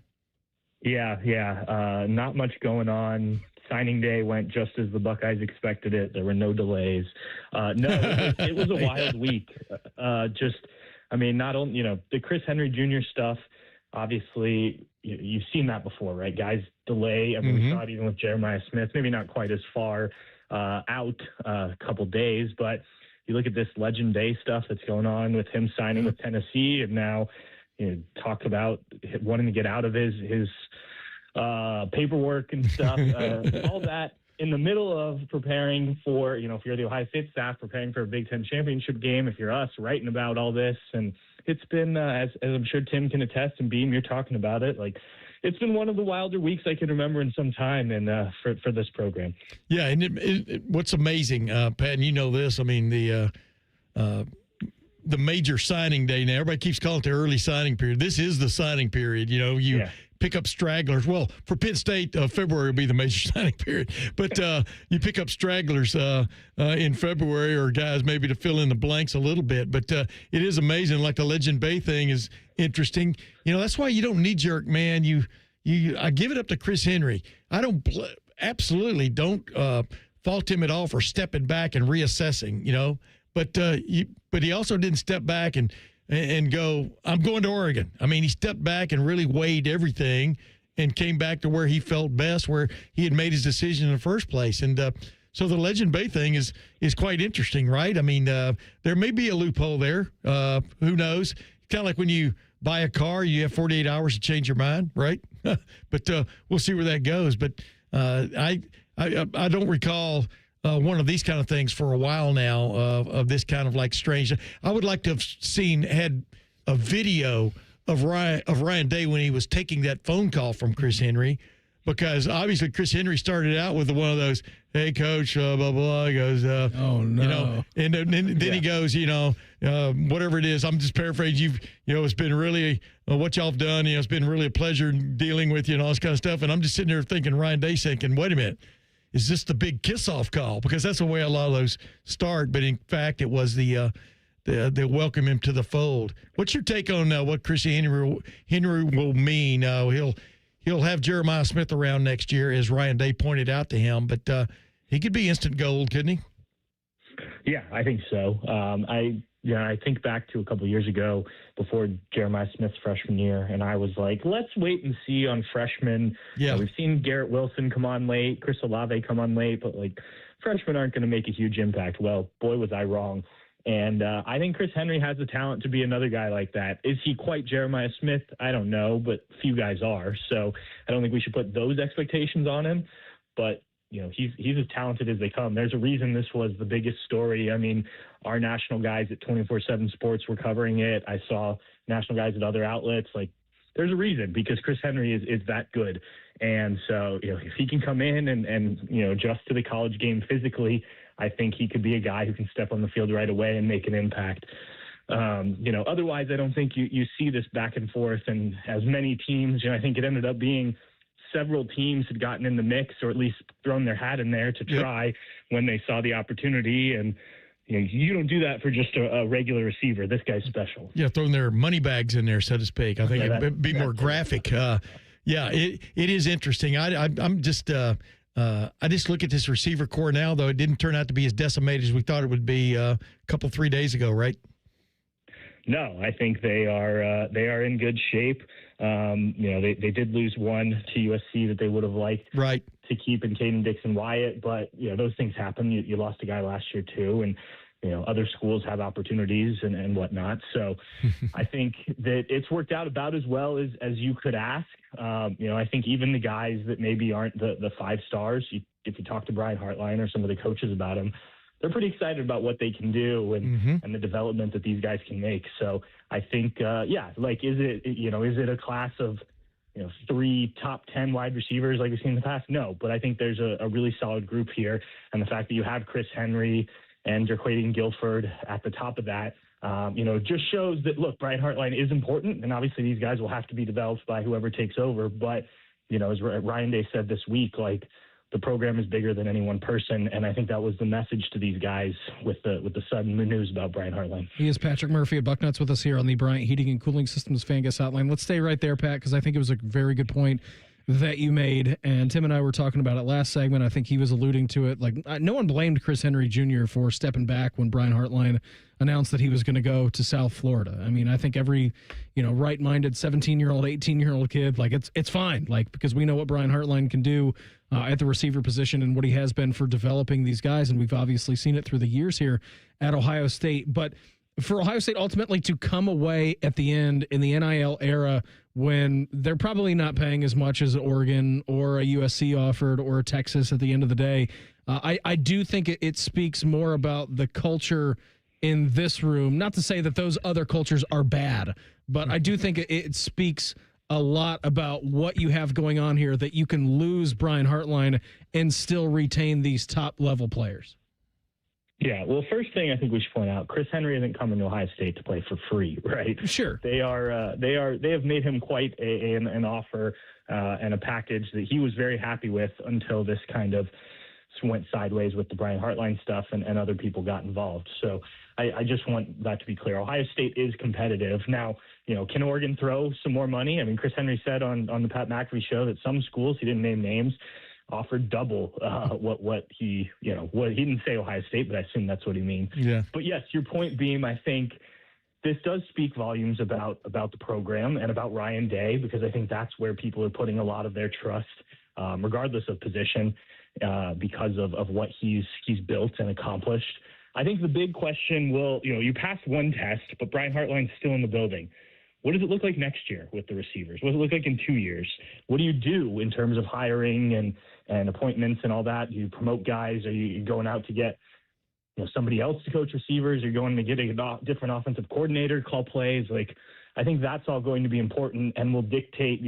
Yeah. Not much going on. Signing day went just as the Buckeyes expected it. There were no delays. It was a wild week. Not only, the Chris Henry Jr. stuff, obviously, you've seen that before, right? Guys delay. I mean, we saw it even with Jeremiah Smith, maybe not quite as far out a couple days, but you look at this Legend Day stuff that's going on with him signing with Tennessee, and now talk about wanting to get out of his paperwork and stuff. All that in the middle of preparing for, if you're the Ohio State staff, preparing for a Big Ten championship game. If you're us, writing about all this, and it's been as I'm sure Tim can attest, and Beam, you're talking about it, like. It's been one of the wilder weeks I can remember in some time, and for this program. Yeah, and what's amazing, Pat, and you know this. I mean, the major signing day now. Everybody keeps calling it the early signing period. This is the signing period. You pick up stragglers. Well, for Penn State, February will be the major signing period. But you pick up stragglers in February, or guys maybe to fill in the blanks a little bit. But it is amazing. Like the Legend Bay thing is interesting. That's why you don't knee-jerk, man. I give it up to Chris Henry. I absolutely don't fault him at all for stepping back and reassessing, But he also didn't step back and go, I'm going to Oregon. I mean, he stepped back and really weighed everything and came back to where he felt best, where he had made his decision in the first place. And so the Legend Bay thing is quite interesting, right? I mean, there may be a loophole there. Who knows? Kind of like when you buy a car, you have 48 hours to change your mind, right? But we'll see where that goes. But I don't recall one of these kind of things for a while now of this kind of like strange. I would like to have had a video of Ryan Day when he was taking that phone call from Chris Henry, because obviously Chris Henry started out with one of those, hey, coach, blah, blah, blah. He goes, oh, no. You know, and then he goes, you know, whatever it is, I'm just paraphrasing. It's been really what y'all have done. You know, it's been really a pleasure dealing with you and all this kind of stuff. And I'm just sitting there thinking, Ryan Day thinking, wait a minute, is this the big kiss-off call? Because that's the way a lot of those start. But in fact, it was the welcome him to the fold. What's your take on what Chris Henry will mean? He'll have Jeremiah Smith around next year, as Ryan Day pointed out to him. But he could be instant gold, couldn't he? Yeah, I think so. I think back to a couple of years ago before Jeremiah Smith's freshman year, and I was like, let's wait and see on freshmen. Yeah. We've seen Garrett Wilson come on late, Chris Olave come on late, but like freshmen aren't going to make a huge impact. Well, boy, was I wrong. And I think Chris Henry has the talent to be another guy like that. Is he quite Jeremiah Smith? I don't know, but few guys are. So I don't think we should put those expectations on him. But he's as talented as they come. There's a reason this was the biggest story. I mean, our national guys at 24/7 Sports were covering it. I saw national guys at other outlets. Like, there's a reason, because Chris Henry is that good. And so, if he can come in and adjust to the college game physically, I think he could be a guy who can step on the field right away and make an impact. Otherwise, I don't think you see this back and forth and as many teams. I think it ended up being several teams had gotten in the mix, or at least thrown their hat in there to try when they saw the opportunity. And you don't do that for just a regular receiver. This guy's special. Yeah, throwing their money bags in there, so to speak. I think it'd be more graphic. It is interesting. I'm just I just look at this receiver core now, though it didn't turn out to be as decimated as we thought it would be a 3 days ago, right? No, I think they are in good shape. They did lose one to USC that they would have liked to keep in Caden Dixon-Wyatt, but those things happen. You lost a guy last year too, and other schools have opportunities and whatnot. So I think that it's worked out about as well as you could ask. I think even the guys that maybe aren't the 5 stars, if you talk to Brian Hartline or some of the coaches about him, they're pretty excited about what they can do and the development that these guys can make. So I think, is it a class of 3 top 10 wide receivers like we've seen in the past? No, but I think there's a really solid group here. And the fact that you have Chris Henry and Jaquaden Guilford at the top of that, just shows that, look, Brian Hartline is important. And obviously these guys will have to be developed by whoever takes over. But, as Ryan Day said this week, like, the program is bigger than any one person, and I think that was the message to these guys with the sudden news about Brian Hartline. He is Patrick Murphy at Bucknuts with us here on the Bryant Heating and Cooling Systems Fan Guest Hotline. Let's stay right there, Pat, because I think it was a very good point that you made, and Tim and I were talking about it last segment. I think he was alluding to it. Like, no one blamed Chris Henry Jr. for stepping back when Brian Hartline announced that he was going to go to South Florida. I mean, I think every, right-minded 17-year-old, 18-year-old kid, like, it's fine, like, because we know what Brian Hartline can do at the receiver position and what he has been for developing these guys, and we've obviously seen it through the years here at Ohio State. But for Ohio State ultimately to come away at the end in the NIL era when they're probably not paying as much as Oregon or a USC offered or a Texas at the end of the day, I do think it speaks more about the culture in this room. Not to say that those other cultures are bad, but I do think it speaks a lot about what you have going on here, that you can lose Brian Hartline and still retain these top level players. Yeah, well, first thing I think we should point out, Chris Henry isn't coming to Ohio State to play for free, right? Sure. They have made him quite an offer and a package that he was very happy with until this kind of went sideways with the Brian Hartline stuff and other people got involved. So I just want that to be clear. Ohio State is competitive. Now, can Oregon throw some more money? I mean, Chris Henry said on the Pat McAfee show that some schools, he didn't name names, offered double what he didn't say Ohio State, but I assume that's what he means. Yeah. But yes, your point being, I think this does speak volumes about the program and about Ryan Day, because I think that's where people are putting a lot of their trust, regardless of position, because of what he's built and accomplished. I think the big question you passed one test, but Brian Hartline's still in the building. What does it look like next year with the receivers? What does it look like in 2 years? What do you do in terms of hiring and appointments and all that? Do you promote guys? Are you going out to get somebody else to coach receivers? Are you going to get a different offensive coordinator to call plays? Like, I think that's all going to be important and will dictate,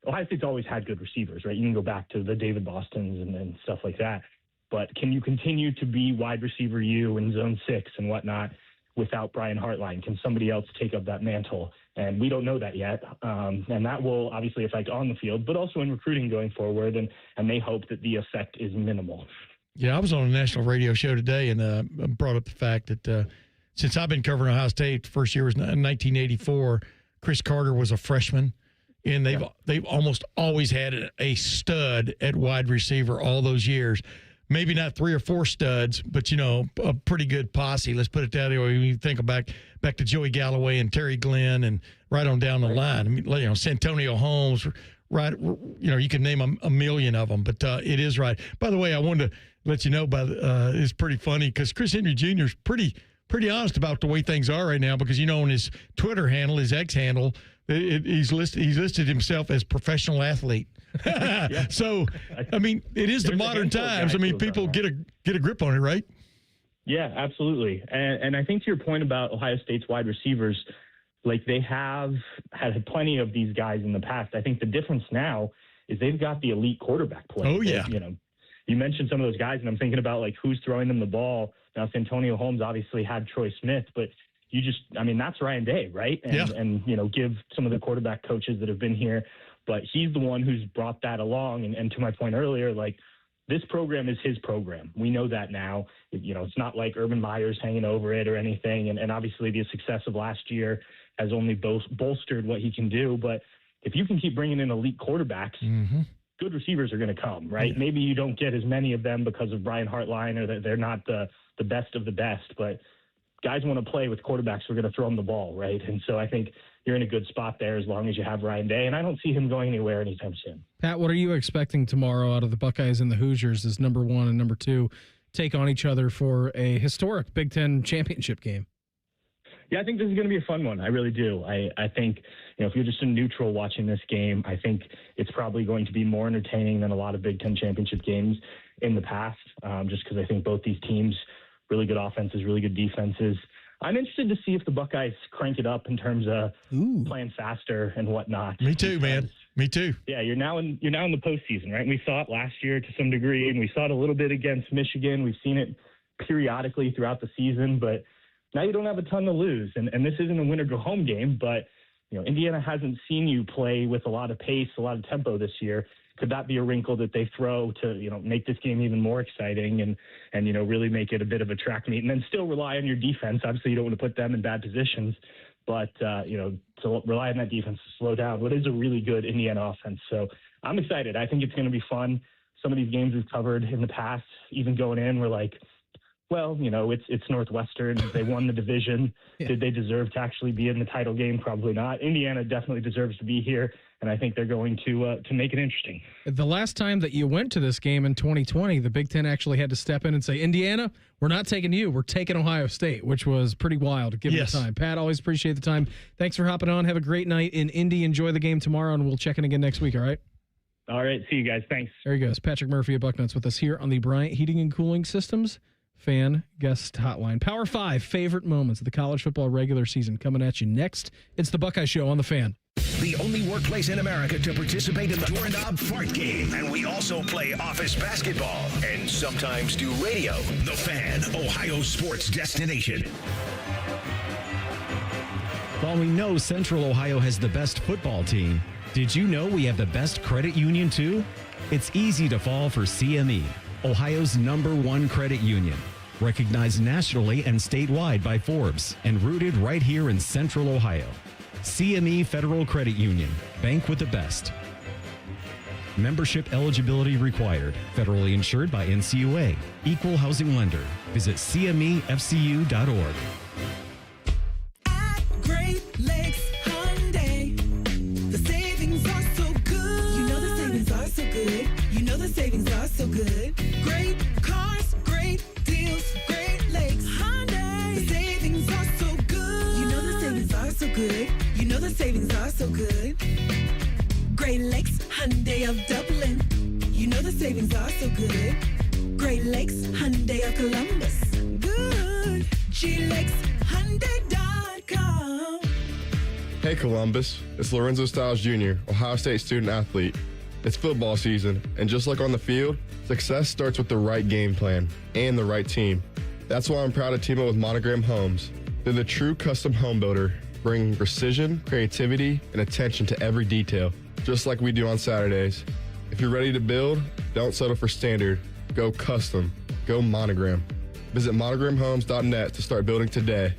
Ohio State's always had good receivers, right? You can go back to the David Bostons and stuff like that. But can you continue to be wide receiver you in zone 6 and whatnot without Brian Hartline? Can somebody else take up that mantle? And we don't know that yet. And that will obviously affect on the field, but also in recruiting going forward. And they hope that the effect is minimal. Yeah, I was on a national radio show today and brought up the fact that since I've been covering Ohio State, the first year was 1984. Chris Carter was a freshman, and they've almost always had a stud at wide receiver all those years. Maybe not 3 or 4 studs, but, a pretty good posse. Let's put it that way. When you think back to Joey Galloway and Terry Glenn and right on down the line. I mean, Santonio Holmes, right? You can name a million of them, but it is right. By the way, I wanted to let you know it's pretty funny because Chris Henry Jr. is pretty honest about the way things are right now because, on his Twitter handle, his X handle, he's listed himself as professional athlete. So, I mean, it is the modern times. I mean, people get a grip on it, right? Yeah, absolutely. And I think to your point about Ohio State's wide receivers, like they have had plenty of these guys in the past. I think the difference now is they've got the elite quarterback play. Oh, yeah. You mentioned some of those guys, and I'm thinking about like who's throwing them the ball. Now, Santonio Holmes obviously had Troy Smith, but that's Ryan Day, right? And give some of the quarterback coaches that have been here. But he's the one who's brought that along. And to my point earlier, like this program is his program. We know that now. It's not like Urban Meyer's hanging over it or anything. And obviously the success of last year has only bolstered what he can do. But if you can keep bringing in elite quarterbacks, good receivers are going to come, right? Yeah. Maybe you don't get as many of them because of Brian Hartline or that they're not the best of the best. But guys want to play with quarterbacks who are going to throw them the ball, right? And so I think you're in a good spot there as long as you have Ryan Day, and I don't see him going anywhere anytime soon. Pat, what are you expecting tomorrow out of the Buckeyes and the Hoosiers as number 1 and number 2 take on each other for a historic Big Ten championship game? Yeah, I think this is going to be a fun one. I really do. I think, if you're just a neutral watching this game, I think it's probably going to be more entertaining than a lot of Big Ten championship games in the past, just because I think both these teams, really good offenses, really good defenses. I'm interested to see if the Buckeyes crank it up in terms of playing faster and whatnot. Me too, man. Me too. Yeah, you're now in the postseason, right? And we saw it last year to some degree, and we saw it a little bit against Michigan. We've seen it periodically throughout the season, but now you don't have a ton to lose. And this isn't a win-or-go-home game, but Indiana hasn't seen you play with a lot of pace, a lot of tempo this year. Could that be a wrinkle that they throw to, make this game even more exciting and really make it a bit of a track meet and then still rely on your defense? Obviously, you don't want to put them in bad positions, but, to rely on that defense to slow down what is a really good Indiana offense. So I'm excited. I think it's going to be fun. Some of these games we've covered in the past, even going in, we're like, well, it's Northwestern. They won the division. Yeah. Did they deserve to actually be in the title game? Probably not. Indiana definitely deserves to be here, and I think they're going to make it interesting. The last time that you went to this game in 2020, the Big Ten actually had to step in and say, Indiana, we're not taking you. We're taking Ohio State, which was pretty wild given the time. Pat, always appreciate the time. Thanks for hopping on. Have a great night in Indy. Enjoy the game tomorrow, and we'll check in again next week, all right? All right. See you guys. Thanks. There he goes. Patrick Murphy of Bucknuts with us here on the Bryant Heating and Cooling Systems Fan Guest Hotline. Power 5 favorite moments of the college football regular season coming at you next. It's the Buckeye Show on The Fan. The only workplace in America to participate in the Doorknob Fart Game. And we also play office basketball and sometimes do radio. The Fan, Ohio sports destination. While we know Central Ohio has the best football team, did you know we have the best credit union too? It's easy to fall for CME, Ohio's #1 credit union, recognized nationally and statewide by Forbes and rooted right here in Central Ohio. CME Federal Credit Union, bank with the best. Membership eligibility required. Federally insured by NCUA. Equal housing lender. Visit CMEFCU.org. At Great Lakes Hyundai, the savings are so good. You know the savings are so good. You know the savings are so good. Great cars, great deals, Great Lakes Hyundai. The savings are so good. You know the savings are so good. You know the savings are so good. Great Lakes Hyundai of Dublin. You know the savings are so good. Great Lakes Hyundai of Columbus. Good. GLakesHyundai.com. Hey Columbus, it's Lorenzo Stiles Jr., Ohio State student athlete. It's football season, and just like on the field, success starts with the right game plan and the right team. That's why I'm proud to team up with Monogram Homes. They're the true custom home builder, bringing precision, creativity, and attention to every detail, just like we do on Saturdays. If you're ready to build, don't settle for standard. Go custom. Go Monogram. Visit monogramhomes.net to start building today.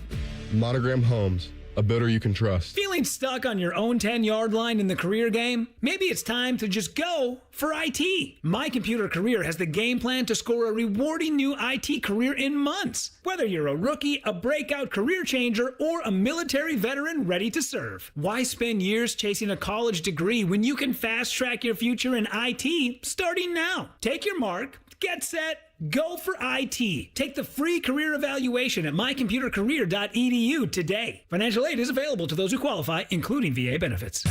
Monogram Homes, a builder you can trust. Feeling stuck on your own 10-yard line in the career game? Maybe it's time to just go for IT. My Computer Career has the game plan to score a rewarding new IT career in months. Whether you're a rookie, a breakout career changer, or a military veteran ready to serve. Why spend years chasing a college degree when you can fast-track your future in IT starting now? Take your mark, get set, go for IT. Take the free career evaluation at mycomputercareer.edu today. Financial aid is available to those who qualify, including VA benefits.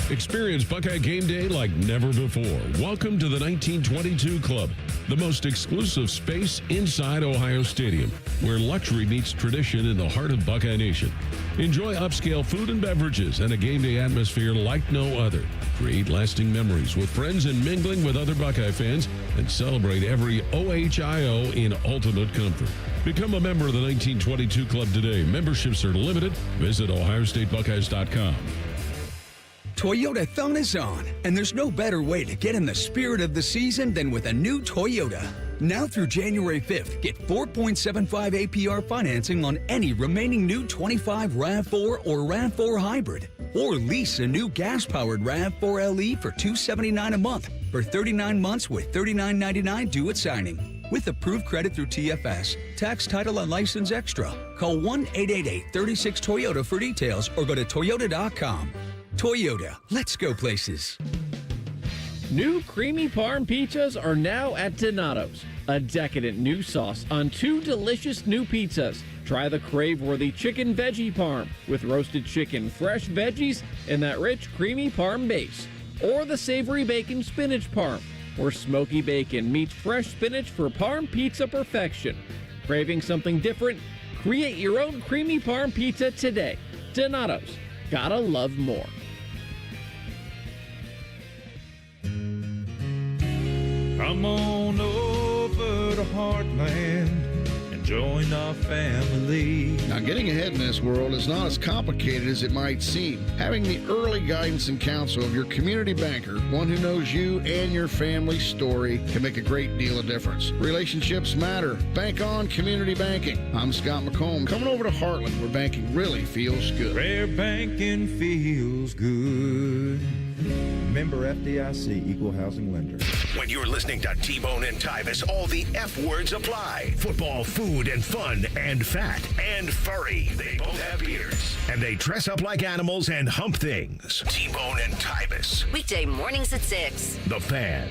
Experience Buckeye game day like never before. Welcome to the 1922 Club, the most exclusive space inside Ohio Stadium, where luxury meets tradition in the heart of Buckeye Nation. Enjoy upscale food and beverages and a game day atmosphere like no other. Create lasting memories with friends and mingling with other Buckeye fans, and celebrate every OHIO in ultimate comfort. Become a member of the 1922 Club today. Memberships are limited. Visit OhioStateBuckeyes.com. Toyota-thon is on, and there's no better way to get in the spirit of the season than with a new Toyota. Now through January 5th, get 4.75 APR financing on any remaining new 25 RAV4 or RAV4 Hybrid. Or lease a new gas-powered RAV4 LE for $279 a month for 39 months with $39.99 due at signing. With approved credit through TFS, tax, title, and license extra. Call 1-888-36-TOYOTA for details or go to toyota.com. Toyota, let's go places. New creamy parm pizzas are now at Donato's. A decadent new sauce on 2 delicious new pizzas. Try the crave-worthy chicken veggie parm with roasted chicken, fresh veggies, and that rich creamy parm base. Or the savory bacon spinach parm, where smoky bacon meets fresh spinach for parm pizza perfection. Craving something different? Create your own creamy parm pizza today. Donato's. Gotta love more. Come on over to Heartland and join our family. Now, getting ahead in this world is not as complicated as it might seem. Having the early guidance and counsel of your community banker, one who knows you and your family's story, can make a great deal of difference. Relationships matter. Bank on community banking. I'm Scott McComb, coming over to Heartland, where banking really feels good. Where banking feels good. Member FDIC, Equal Housing Lender. When you're listening to T-Bone and Tyvis, all the F words apply. Football, food, and fun, and fat, and furry. They both have ears. And they dress up like animals and hump things. T-Bone and Tyvis. Weekday mornings at 6. The Fan.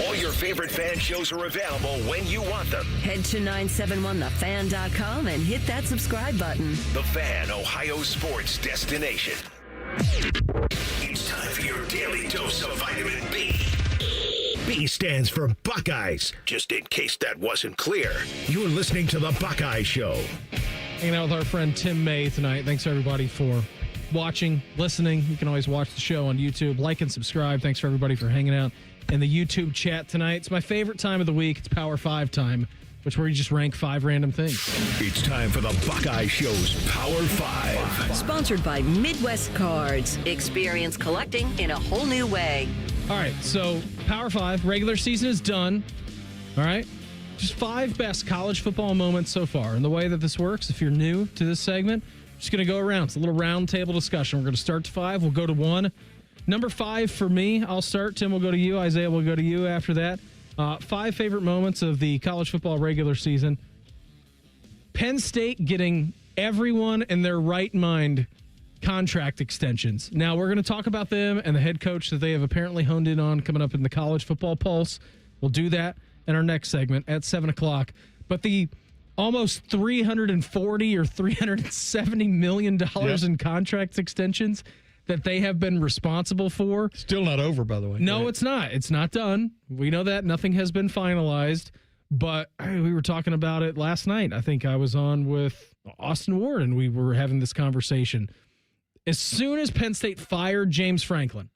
All your favorite fan shows are available when you want them. Head to 971thefan.com and hit that subscribe button. The Fan, Ohio sports destination. It's time for your daily dose of vitamin B. B stands for Buckeyes, just in case that wasn't clear. You're listening to The Buckeye Show. Hanging out with our friend Tim May tonight. Thanks, everybody, for watching, listening. You can always watch the show on YouTube. Like and subscribe. Thanks for everybody for hanging out in the YouTube chat tonight. It's my favorite time of the week. It's Power 5 time, which is where you just rank 5 random things. It's time for the Buckeye Show's Power 5. Sponsored by Midwest Cards. Experience collecting in a whole new way. All right, so Power 5, regular season is done. All right, just 5 best college football moments so far. And the way that this works, if you're new to this segment, I'm just going to go around. It's a little round table discussion. We're going to start to 5. We'll go to 1. Number 5 for me, I'll start. Tim will go to you. Isaiah will go to you after that. 5 favorite moments of the college football regular season. Penn State getting everyone in their right mind contract extensions. Now, we're going to talk about them and the head coach that they have apparently honed in on coming up in the College Football Pulse. We'll do that in our next segment at 7 o'clock. But the almost $340 or $370 million in contract extensions that they have been responsible for. Still not over, by the way. No, it's not. It's not done. We know that. Nothing has been finalized. But we were talking about it last night. I think I was on with Austin Ward, and we were having this conversation. As soon as Penn State fired James Franklin,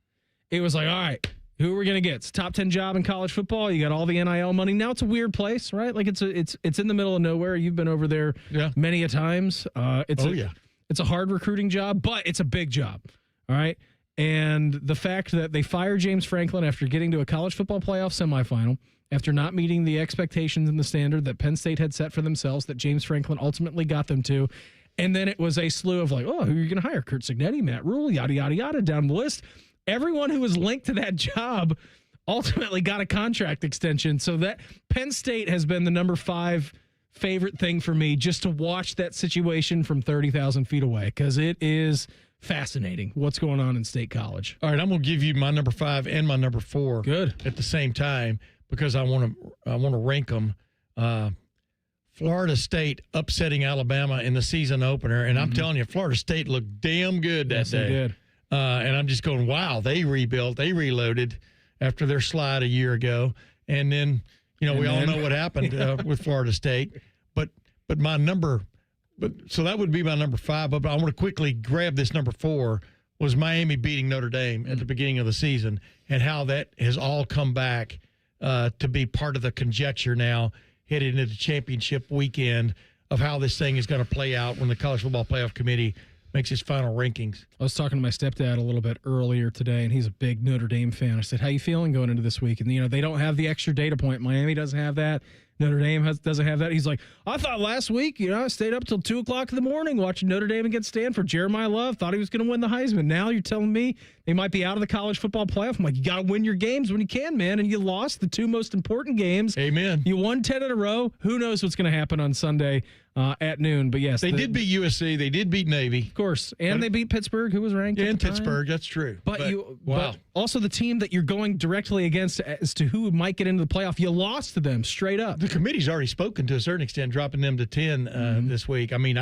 it was like, all right, who are we going to get? It's a top 10 job in college football. You got all the NIL money. Now it's a weird place, right? Like it's in the middle of nowhere. You've been over there many a times. It's a hard recruiting job, but it's a big job. All right. And the fact that they fired James Franklin after getting to a college football playoff semifinal, after not meeting the expectations and the standard that Penn State had set for themselves, that James Franklin ultimately got them to. And then it was a slew of like, oh, who are you going to hire? Kurt Cignetti, Matt Rule, yada, yada, yada, down the list. Everyone who was linked to that job ultimately got a contract extension. So that Penn State has been the number 5 favorite thing for me, just to watch that situation from 30,000 feet away, because it is fascinating what's going on in State College. All right, I'm going to give you my number 5 and my number 4 good at the same time, because I want to rank them. Florida State upsetting Alabama in the season opener, and I'm telling you, Florida State looked damn good that day. They did. And I'm just going, wow, they rebuilt, they reloaded after their slide a year ago. And then, we all know what happened with Florida State. But so that would be my number 5. But I want to quickly grab this number 4, was Miami beating Notre Dame at the beginning of the season, and how that has all come back to be part of the conjecture now headed into the championship weekend of how this thing is going to play out when the College Football Playoff Committee makes its final rankings. I was talking to my stepdad a little bit earlier today, and he's a big Notre Dame fan. I said, how you feeling going into this week? And, they don't have the extra data point. Miami doesn't have that. Notre Dame doesn't have that. He's like, I thought last week, I stayed up till 2 o'clock in the morning watching Notre Dame against Stanford. Jeremiah Love thought he was going to win the Heisman. Now you're telling me they might be out of the college football playoff. I'm like, you got to win your games when you can, man. And you lost the 2 most important games. Amen. You won 10 in a row. Who knows what's going to happen on Sunday at noon? But yes, they did beat USC. They did beat Navy, of course, and they beat Pittsburgh, who was ranked. And Pittsburgh, that's true. But also the team that you're going directly against as to who might get into the playoff, you lost to them straight up. The committee's already spoken to a certain extent, dropping them to 10 this week. I mean,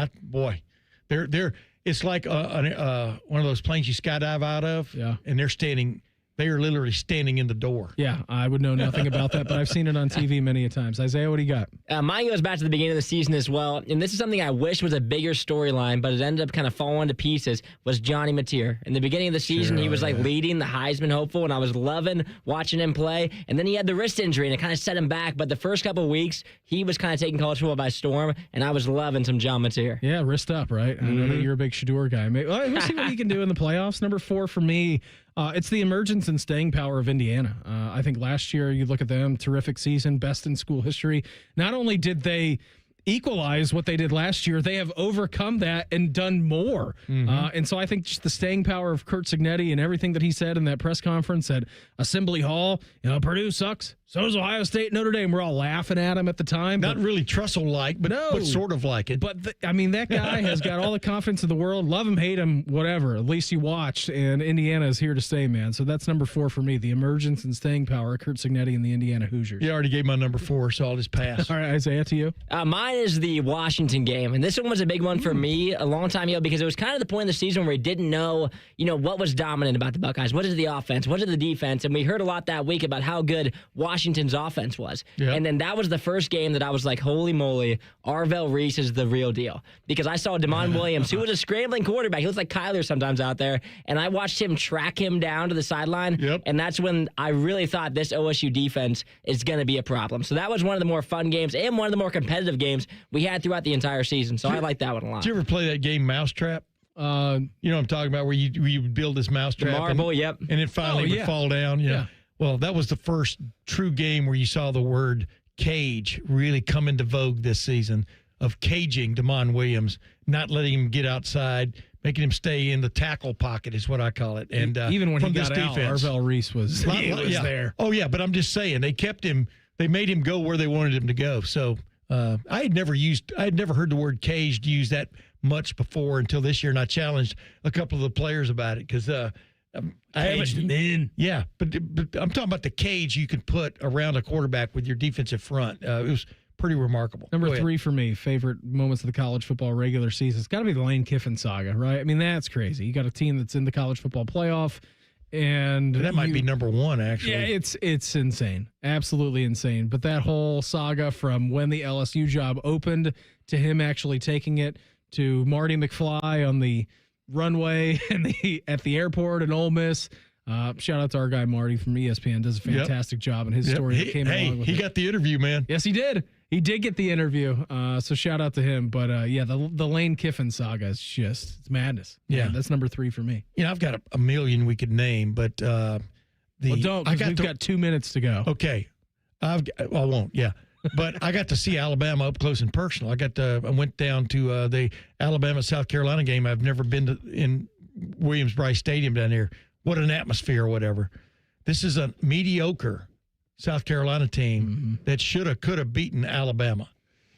they're it's like one of those planes you skydive out of, and they are literally standing in the door. Yeah, I would know nothing about that, but I've seen it on TV many a times. Isaiah, what do you got? Mine goes back to the beginning of the season as well, and this is something I wish was a bigger storyline, but it ended up kind of falling to pieces, was Johnny Mateer. In the beginning of the season, he was leading the Heisman hopeful, and I was loving watching him play, and then he had the wrist injury, and it kind of set him back, but the first couple of weeks, he was kind of taking college football by storm, and I was loving some John Mateer. Yeah, wrist up, right? I know that you're a big Shador guy. We'll see what he can do in the playoffs. Number 4 for me, it's the emergence and staying power of Indiana. I think last year, you look at them, terrific season, best in school history. Not only did they equalize what they did last year, they have overcome that and done more. And so I think just the staying power of Kurt Cignetti and everything that he said in that press conference at Assembly Hall, Purdue sucks. So does Ohio State, Notre Dame. We're all laughing at him at the time. Not really Trussell-like, but sort of like it. But, that guy has got all the confidence in the world. Love him, hate him, whatever. At least you watched, and Indiana is here to stay, man. So that's number 4 for me, the emergence and staying power of Kurt Cignetti and the Indiana Hoosiers. You already gave my number 4, so I'll just pass. All right, Isaiah, to you. Mine is the Washington game, and this one was a big one for me a long time ago because it was kind of the point in the season where we didn't know, what was dominant about the Buckeyes. What is the offense? What is the defense? And we heard a lot that week about how good Washington's offense was. Yep. And then that was the first game that I was like, holy moly, Arvell Reese is the real deal. Because I saw Damon Williams, who was a scrambling quarterback. He looks like Kyler sometimes out there. And I watched him track him down to the sideline. Yep. And that's when I really thought this OSU defense is going to be a problem. So that was one of the more fun games and one of the more competitive games we had throughout the entire season. So I like that one a lot. Did you ever play that game Mousetrap? You know what I'm talking about, where you would build this mousetrap. The marble, yep. And it finally would fall down. Yeah. Well, that was the first true game where you saw the word cage really come into vogue this season, of caging Damon Williams, not letting him get outside, making him stay in the tackle pocket is what I call it. And even when from he got this out, defense, Arvell Reese was there. Oh, yeah, but I'm just saying, they kept him, they made him go where they wanted him to go. So I had never heard the word caged used that much before until this year, and I challenged a couple of the players about it because Caged him in. Yeah, but I'm talking about the cage you can put around a quarterback with your defensive front. It was pretty remarkable. Number 3 for me, favorite moments of the college football regular season. It's got to be the Lane Kiffin saga, right? I mean, that's crazy. You got a team that's in the college football playoff, and that might be number 1, actually. Yeah, it's insane, absolutely insane. But that whole saga from when the LSU job opened to him actually taking it to Marty McFly on the runway and at the airport in Ole Miss. Shout out to our guy Marty from ESPN. Does a fantastic job in his story that came along with he it. got the interview, man. Yes, he did. He did get the interview. So shout out to him. But the Lane Kiffin saga is it's madness. Yeah. That's number 3 for me. I've got a million we could name, but we've got 2 minutes to go. Okay. I won't. Yeah. But I got to see Alabama up close and personal. I went down to the Alabama-South Carolina game. I've never been to in Williams-Brice Stadium down here. What an atmosphere or whatever. This is a mediocre South Carolina team that could have beaten Alabama.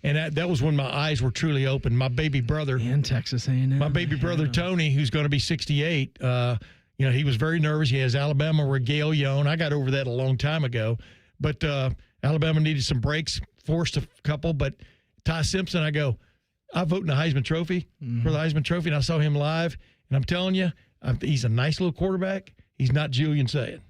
And that was when my eyes were truly open. My baby brother. And Texas A&M. My baby brother, Tony, who's going to be 68, he was very nervous. He has Alabama regalia on. I got over that a long time ago. But Alabama needed some breaks, forced a couple. But Ty Simpson, I vote in the Heisman Trophy for the Heisman Trophy, and I saw him live. And I'm telling you, he's a nice little quarterback. He's not Julian Saying.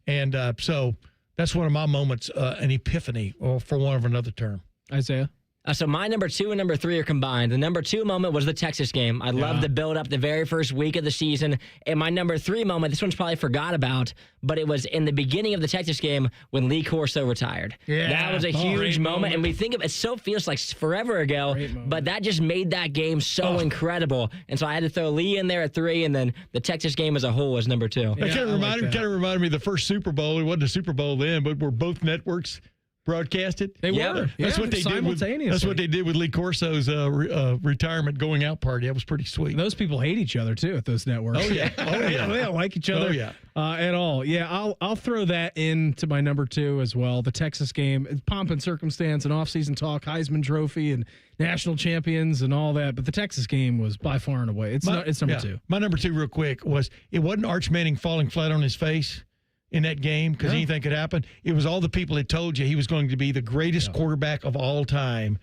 And so that's one of my moments, an epiphany, or for one of another term. Isaiah? So my number 2 and number 3 are combined. The number 2 moment was the Texas game. I loved the build up the very first week of the season. And my number 3 moment, this one's probably forgot about, but it was in the beginning of the Texas game when Lee Corso retired. Yeah, that was a huge moment. And we think of it feels like forever ago, but that just made that game so incredible. And so I had to throw Lee in there at 3, and then the Texas game as a whole was number 2. That kind of reminded me of the first Super Bowl. It wasn't a Super Bowl then, but were both networks broadcasted? They were. That's what they did with Lee Corso's retirement going out party. That was pretty sweet. And those people hate each other too at those networks. Oh yeah. They don't like each other. Oh yeah. At all. Yeah, I'll throw that into my number 2 as well. The Texas game, pomp and circumstance and off-season talk, Heisman Trophy and national champions and all that. But the Texas game was by far and away. It's number 2. My number 2, real quick, it wasn't Arch Manning falling flat on his face in that game because anything could happen. It was all the people that told you he was going to be the greatest quarterback of all time,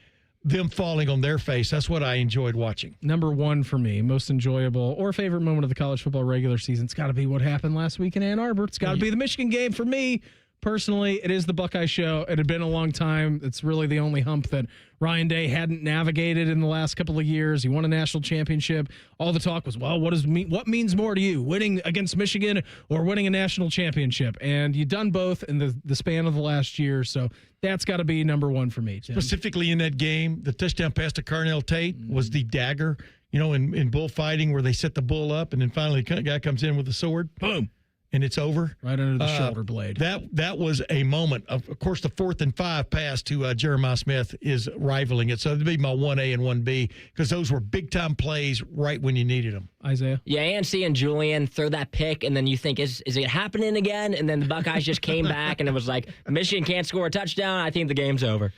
them falling on their face. That's what I enjoyed watching. Number 1 for me, most enjoyable or favorite moment of the college football regular season. It's got to be what happened last week in Ann Arbor. It's got to be the Michigan game for me. Personally, it is the Buckeye show. It had been a long time. It's really the only hump that Ryan Day hadn't navigated in the last couple of years. He won a national championship. All the talk was, well, what means more to you, winning against Michigan or winning a national championship? And you've done both in the span of the last year, so that's got to be number 1 for me, Tim. Specifically in that game, the touchdown pass to Carnell Tate was the dagger, in bullfighting where they set the bull up, and then finally the guy comes in with a sword. Boom. And it's over. Right under the shoulder blade. That was a moment. Of course, the 4th and 5 pass to Jeremiah Smith is rivaling it. So it'd be my 1A and 1B because those were big-time plays right when you needed them. Isaiah? Yeah, and seeing Julian throw that pick, and then you think, is it happening again? And then the Buckeyes just came back, and it was like, Michigan can't score a touchdown. I think the game's over.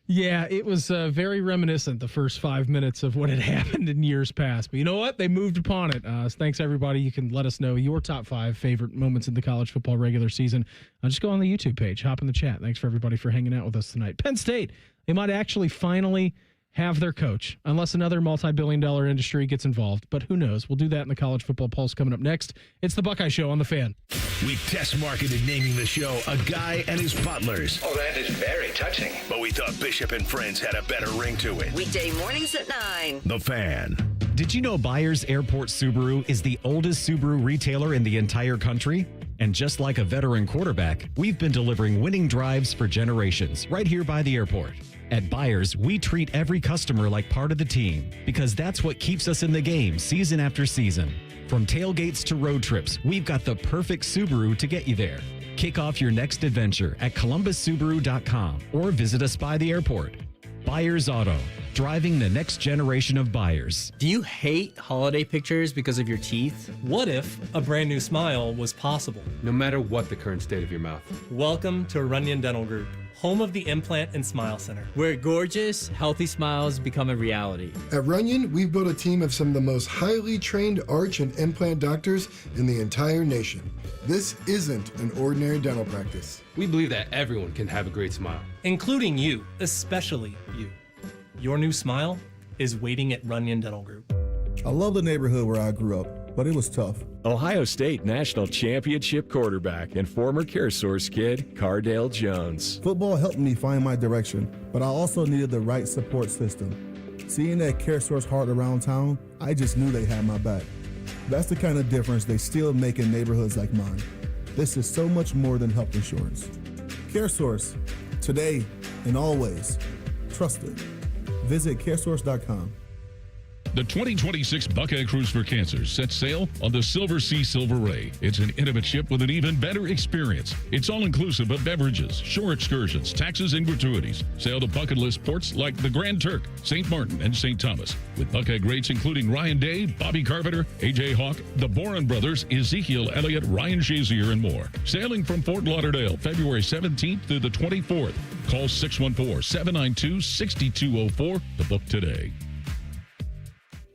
Yeah, it was very reminiscent, the first 5 minutes of what had happened in years past. But you know what? They moved upon it. Thanks, everybody. You can let us know your top 5 favorite moments in the college football regular season. Just go on the YouTube page. Hop in the chat. Thanks for everybody for hanging out with us tonight. Penn State, they might actually finally have their coach, unless another multi-billion-dollar industry gets involved. But who knows? We'll do that in the College Football Pulse coming up next. It's the Buckeye Show on The Fan. We test marketed naming the show A Guy and His Butlers. Oh, that is very touching. But we thought Bishop and Friends had a better ring to it. Weekday mornings at 9. The Fan. Did you know Byers Airport Subaru is the oldest Subaru retailer in the entire country? And just like a veteran quarterback, we've been delivering winning drives for generations right here by the airport. At Byers, we treat every customer like part of the team because that's what keeps us in the game season after season. From tailgates to road trips, we've got the perfect Subaru to get you there. Kick off your next adventure at columbussubaru.com or visit us by the airport. Byers Auto, driving the next generation of buyers. Do you hate holiday pictures because of your teeth? What if a brand new smile was possible? No matter what the current state of your mouth. Welcome to Runyon Dental Group, home of the Implant and Smile Center, where gorgeous, healthy smiles become a reality. At Runyon, we've built a team of some of the most highly trained arch and implant doctors in the entire nation. This isn't an ordinary dental practice. We believe that everyone can have a great smile. Including you, especially you. Your new smile is waiting at Runyon Dental Group. I love the neighborhood where I grew up, but it was tough. Ohio State National Championship quarterback and former CareSource kid, Cardale Jones. Football helped me find my direction, but I also needed the right support system. Seeing that CareSource heart around town, I just knew they had my back. That's the kind of difference they still make in neighborhoods like mine. This is so much more than health insurance. CareSource, today and always. Trusted. Visit caresource.com. The 2026 Buckeye Cruise for Cancer sets sail on the Silver Sea Silver Ray. It's an intimate ship with an even better experience. It's all-inclusive of beverages, shore excursions, taxes, and gratuities. Sail to bucket list ports like the Grand Turk, St. Martin, and St. Thomas. With Buckeye greats including Ryan Day, Bobby Carpenter, A.J. Hawk, the Boren Brothers, Ezekiel Elliott, Ryan Shazier, and more. Sailing from Fort Lauderdale, February 17th through the 24th. Call 614-792-6204 to book today.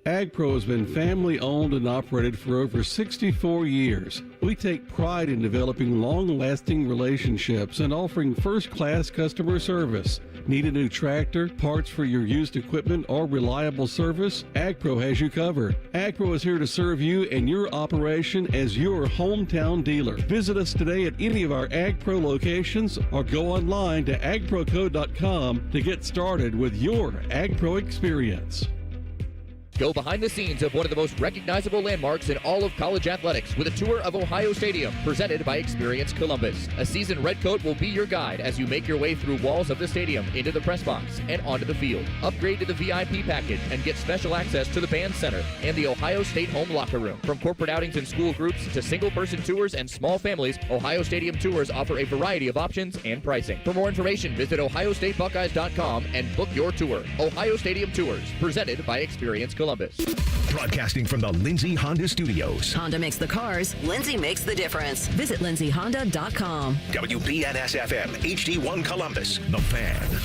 AgPro has been family owned and operated for over 64 years. We take pride in developing long-lasting relationships and offering first-class customer service. Need a new tractor, parts for your used equipment, or reliable service? AgPro has you covered. AgPro is here to serve you and your operation as your hometown dealer. Visit us today at any of our AgPro locations or go online to agproco.com to get started with your AgPro experience. Go behind the scenes of one of the most recognizable landmarks in all of college athletics with a tour of Ohio Stadium presented by Experience Columbus. A seasoned redcoat will be your guide as you make your way through walls of the stadium, into the press box, and onto the field. Upgrade to the VIP package and get special access to the band center and the Ohio State home locker room. From corporate outings and school groups to single-person tours and small families, Ohio Stadium tours offer a variety of options and pricing. For more information, visit ohiostatebuckeyes.com and book your tour. Ohio Stadium Tours, presented by Experience Columbus. Broadcasting from the Lindsay Honda Studios. Honda makes the cars, Lindsay makes the difference. Visit lindsayhonda.com. WBNS-FM, HD1 Columbus, The Fan.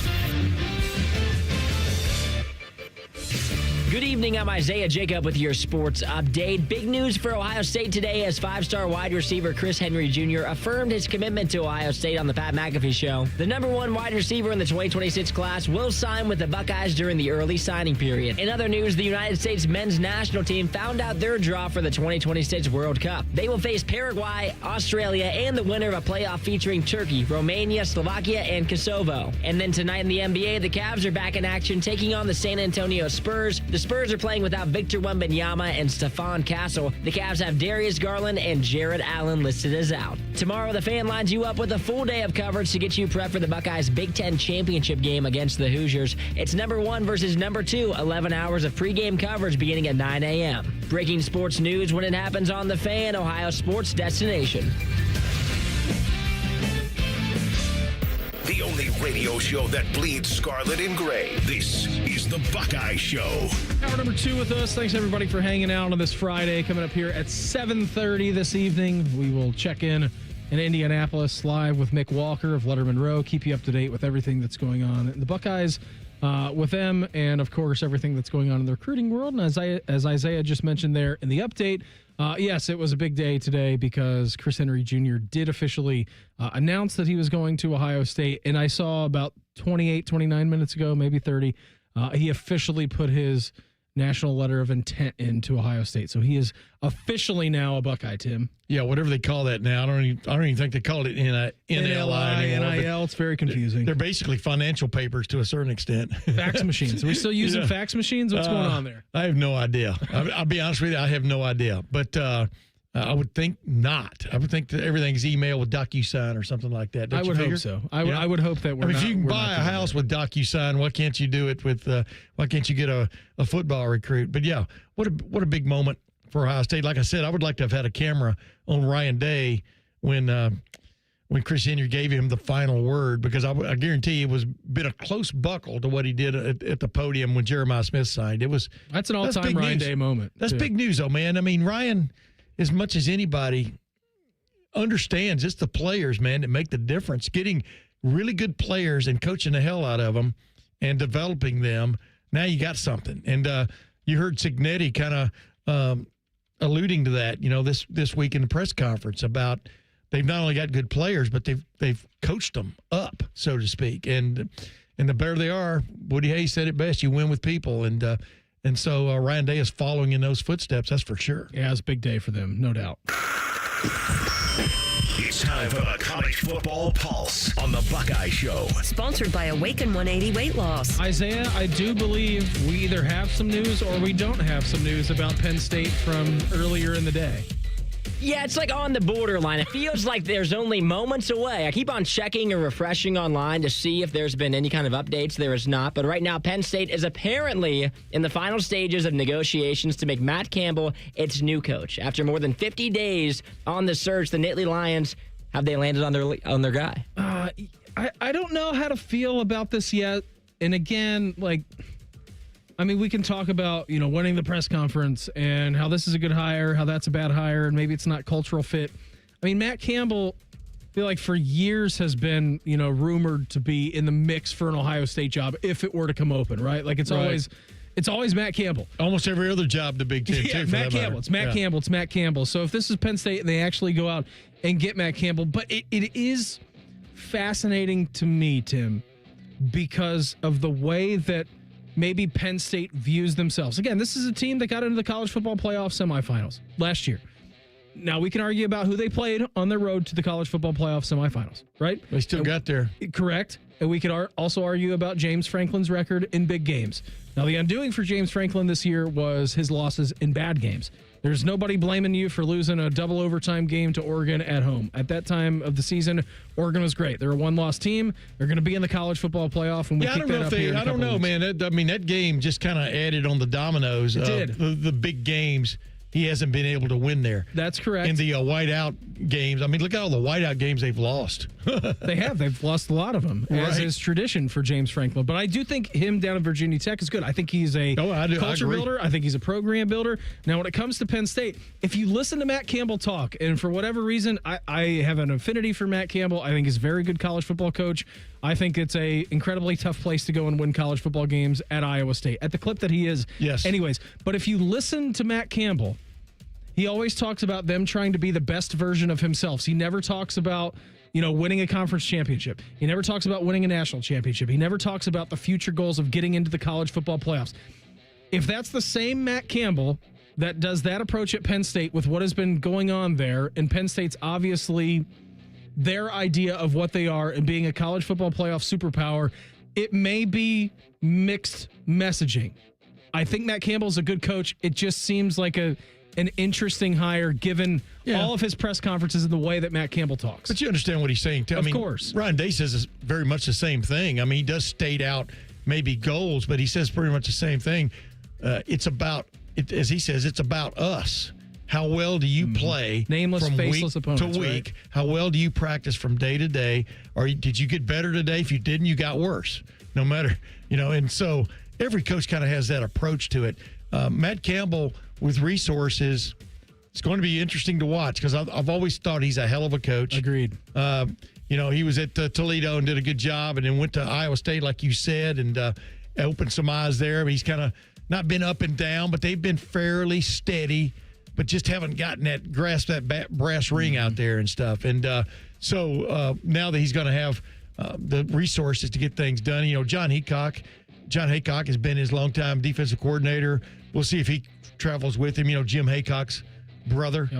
Good evening, I'm Isaiah Jacob with your sports update. Big news for Ohio State today as five-star wide receiver Chris Henry Jr. affirmed his commitment to Ohio State on the Pat McAfee Show. The number one wide receiver in the 2026 class will sign with the Buckeyes during the early signing period. In other news, the United States men's national team found out their draw for the 2026 World Cup. They will face Paraguay, Australia, and the winner of a playoff featuring Turkey, Romania, Slovakia, and Kosovo. And then tonight in the NBA, the Cavs are back in action, taking on the San Antonio Spurs. The Spurs are playing without Victor Wembanyama and Stephon Castle. The Cavs have Darius Garland and Jared Allen listed as out. Tomorrow, the Fan lines you up with a full day of coverage to get you prepped for the Buckeyes' Big Ten championship game against the Hoosiers. It's number 1 versus number 2, 11 hours of pregame coverage beginning at 9 a.m. Breaking sports news when it happens on the Fan, Ohio sports destination. The only radio show that bleeds scarlet and gray. This is the Buckeye Show. Hour number 2 with us. Thanks, everybody, for hanging out on this Friday. Coming up here at 7:30 this evening, we will check in Indianapolis live with Mick Walker of Letterman Row. Keep you up to date with everything that's going on in the Buckeyes with them, and, of course, everything that's going on in the recruiting world. And as Isaiah just mentioned there in the update, yes, it was a big day today because Chris Henry Jr. did officially announce that he was going to Ohio State. And I saw about 29 minutes ago, maybe 30, he officially put his national letter of intent into Ohio State. So he is officially now a Buckeye, Tim. Yeah, whatever they call that now. I don't even think they call it NIL anymore. NIL, it's very confusing. They're basically financial papers to a certain extent. Fax machines. Are we still using fax machines? What's going on there? I have no idea. I'll be honest with you, I have no idea. But I would think not. I would think that everything's email with DocuSign or something like that. I would hope so. I would hope that we're if not. you can buy a house with DocuSign, why can't you do it with? Why can't you get a football recruit? But yeah, what a big moment for Ohio State. Like I said, I would like to have had a camera on Ryan Day when Chris Henry gave him the final word, because I guarantee it was been a close buckle to what he did at the podium when Jeremiah Smith signed. That's an all-time Ryan Day moment. That's big news, though, man. I mean, Ryan, as much as anybody, understands it's the players, man, that make the difference. Getting really good players and coaching the hell out of them and developing them. Now you got something. And you heard Cignetti kind of alluding to that, this week in the press conference about they've not only got good players, but they've coached them up, so to speak. And the better they are, Woody Hayes said it best: you win with people. And so Ryan Day is following in those footsteps. That's for sure. Yeah, it's a big day for them, no doubt. It's time for the College Football Pulse on the Buckeye Show. Sponsored by Awaken 180 Weight Loss. Isaiah, I do believe we either have some news or we don't have some news about Penn State from earlier in the day. Yeah, it's like on the borderline. It feels like there's only moments away. I keep on checking and refreshing online to see if there's been any kind of updates. There is not. But right now, Penn State is apparently in the final stages of negotiations to make Matt Campbell its new coach. After more than 50 days on the search, the Nittany Lions, have they landed on their guy? I don't know how to feel about this yet. And again, we can talk about, winning the press conference and how this is a good hire, how that's a bad hire, and maybe it's not cultural fit. I mean, Matt Campbell, I feel like for years has been, rumored to be in the mix for an Ohio State job if it were to come open, right? Like it's always Matt Campbell. Almost every other job in the Big Ten, too. Matt Campbell. It's Matt Campbell. It's Matt Campbell. So if this is Penn State and they actually go out and get Matt Campbell, but it is fascinating to me, Tim, because of the way that maybe Penn State views themselves. Again, this is a team that got into the college football playoff semifinals last year. Now, we can argue about who they played on their road to the college football playoff semifinals, right? They still got there. Correct. And we could also argue about James Franklin's record in big games. Now, the undoing for James Franklin this year was his losses in bad games. There's nobody blaming you for losing a double overtime game to Oregon at home. At that time of the season, Oregon was great. They're a one-loss team. They're going to be in the college football playoff. And I don't know, man. That game just kind of added on the dominoes. It did. The big games. He hasn't been able to win there. That's correct. In the whiteout games. I mean, look at all the whiteout games they've lost. They have. They've lost a lot of them, as is tradition for James Franklin. But I do think him down at Virginia Tech is good. I think he's a culture builder. I think he's a program builder. Now, when it comes to Penn State, if you listen to Matt Campbell talk, and for whatever reason, I have an affinity for Matt Campbell. I think he's a very good college football coach. I think it's a incredibly tough place to go and win college football games at Iowa State, at the clip that he is. Yes. Anyways, but if you listen to Matt Campbell, he always talks about them trying to be the best version of himself. He never talks about, winning a conference championship. He never talks about winning a national championship. He never talks about the future goals of getting into the college football playoffs. If that's the same Matt Campbell that does that approach at Penn State with what has been going on there, and Penn State's obviously their idea of what they are and being a college football playoff superpower, it may be mixed messaging. I think Matt Campbell's a good coach. It just seems like an interesting hire given all of his press conferences and the way that Matt Campbell talks. But you understand what he's saying, too. Of course. Ryan Day says very much the same thing. I mean, he does state out maybe goals, but he says pretty much the same thing. It's about, as he says, it's about us. How well do you play nameless, from faceless week opponents, to week? Right? How well do you practice from day to day? Or did you get better today? If you didn't, you got worse. No matter, and so every coach kind of has that approach to it. Matt Campbell with resources, it's going to be interesting to watch because I've always thought he's a hell of a coach. Agreed. He was at Toledo and did a good job, and then went to Iowa State, like you said, and opened some eyes there. But he's kind of not been up and down, but they've been fairly steady, but just haven't gotten grasped that brass ring out there and stuff. And so now that he's going to have the resources to get things done, John Haycock has been his longtime defensive coordinator. We'll see if he travels with him. Jim Haycock's brother,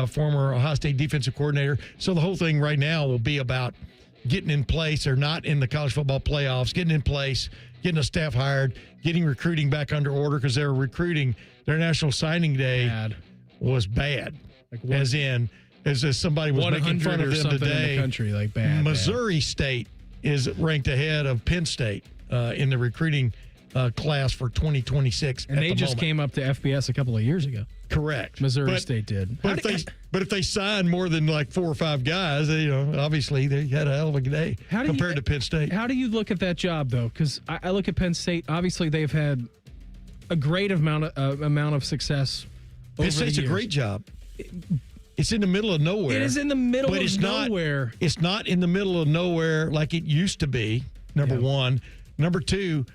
former Ohio State defensive coordinator. So the whole thing right now will be about getting in place. They're not in the college football playoffs, getting in place, getting a staff hired, getting recruiting back under order because they're recruiting. Their national signing day was bad. As somebody was making fun of them today. In the country, bad. Missouri State is ranked ahead of Penn State in the recruiting class for 2026. And they just came up to FBS a couple of years ago. Correct. Missouri State did. But if they sign more than 4 or 5 guys, obviously they had a hell of a day compared to Penn State. How do you look at that job, though? Because I look at Penn State. Obviously, they've had a great amount of success over Penn State's the years. A great job. It's in the middle of nowhere. It is in the middle of nowhere. It's not in the middle of nowhere like it used to be, number one. Number two,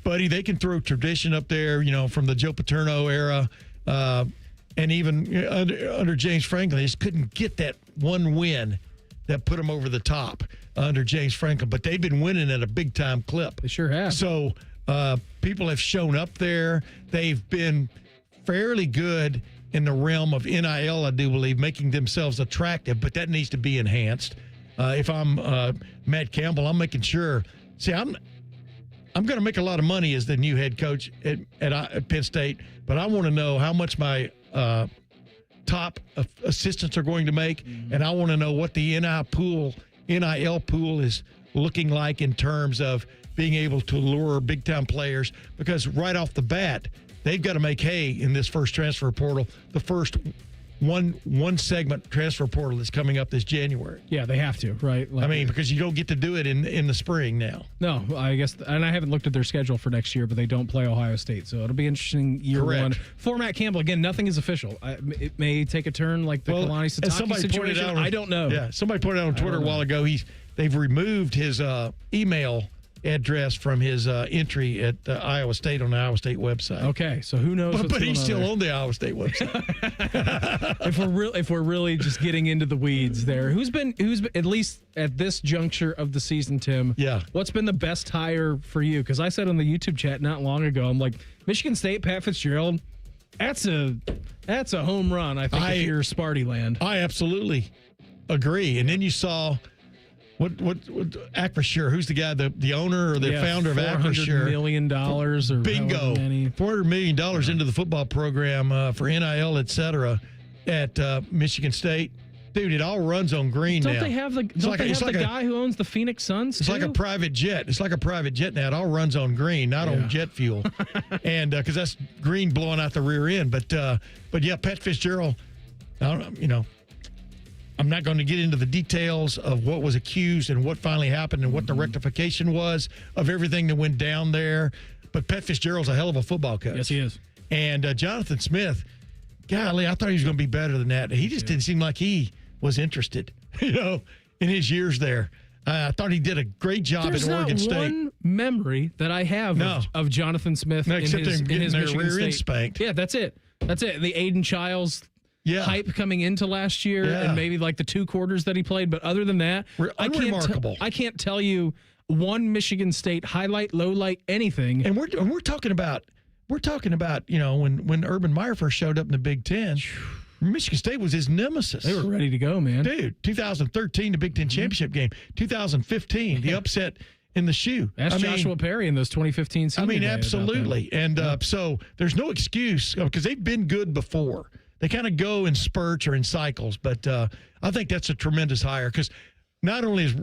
buddy, they can throw tradition up there, from the Joe Paterno era, and even under James Franklin. They just couldn't get that one win that put them over the top under James Franklin. But they've been winning at a big-time clip. They sure have. So people have shown up there. They've been fairly good in the realm of NIL, I do believe, making themselves attractive, but that needs to be enhanced. If I'm Matt Campbell, I'm making sure. See, I'm going to make a lot of money as the new head coach at Penn State, but I want to know how much my top assistants are going to make, and I want to know what the NIL pool is looking like in terms of being able to lure big-time players, because right off the bat, they've got to make hay in this first transfer portal, the first one segment transfer portal that's coming up this January. Yeah, they have to, right? I mean, because you don't get to do it in the spring now. No, I guess, and I haven't looked at their schedule for next year, but they don't play Ohio State, so it'll be interesting year one. For Matt Campbell, again, nothing is official. It may take a turn like the Kalani Sitake situation. I don't know. Yeah, somebody pointed out on Twitter a while ago, they've removed his email address from his entry at Iowa State on the Iowa State website. Okay, so who knows? But he's still on the Iowa State website. if we're really just getting into the weeds there, who's been at least at this juncture of the season, Tim? Yeah, what's been the best hire for you? Because I said on the YouTube chat not long ago, I'm like, Michigan State, Pat Fitzgerald. That's a home run. I think if you're Sparty land. I absolutely agree. And then you saw. What Acrisure? Who's the guy, the owner or the founder of Acrisure? $400 million or bingo, $400 million into the football program for NIL, et cetera, at Michigan State. Dude, it all runs on green now. Don't they have the guy who owns the Phoenix Suns? It's like a private jet. It's like a private jet now. It all runs on green, not on jet fuel, and because that's green blowing out the rear end. But yeah, Pat Fitzgerald. I'm not going to get into the details of what was accused and what finally happened and what the rectification was of everything that went down there. But Pat Fitzgerald's a hell of a football coach. Yes, he is. And Jonathan Smith, golly, I thought he was going to be better than that. He just didn't seem like he was interested, in his years there. I thought he did a great job at Oregon State. There's not one memory that I have of Jonathan Smith in his Michigan State. Spanked. Yeah, that's it. That's it. The Aiden Childs hype coming into last year and maybe like the 2 quarters that he played. But other than that, unremarkable. I can't tell you one Michigan State highlight, low light, anything. And we're talking about when Urban Meyer first showed up in the Big Ten, Michigan State was his nemesis. They were ready to go, man. Dude, 2013, the Big Ten championship game. 2015, the upset in the shoe. That's Joshua Perry in those 2015 seasons. Absolutely. And so there's no excuse because they've been good before. They kind of go in spurts or in cycles, but I think that's a tremendous hire because not only has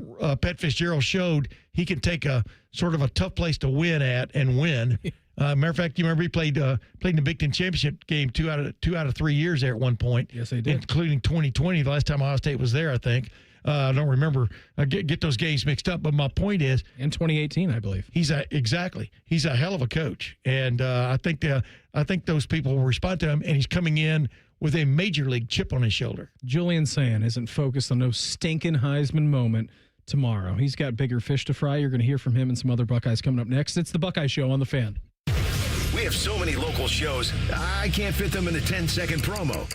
Pat Fitzgerald showed he can take a sort of a tough place to win at and win. Matter of fact, you remember he played in the Big Ten championship game 2 out of 3 years there at one point. Yes, they did, including 2020, the last time Ohio State was there. I think I don't remember. I get those games mixed up, but my point is, in 2018, I believe he's a hell of a coach, and I think those people will respond to him, and he's coming in with a major league chip on his shoulder. Julian Sand isn't focused on no stinking Heisman moment tomorrow. He's got bigger fish to fry. You're going to hear from him and some other Buckeyes coming up next. It's the Buckeye Show on The Fan. We have so many local shows, I can't fit them in a 10-second promo.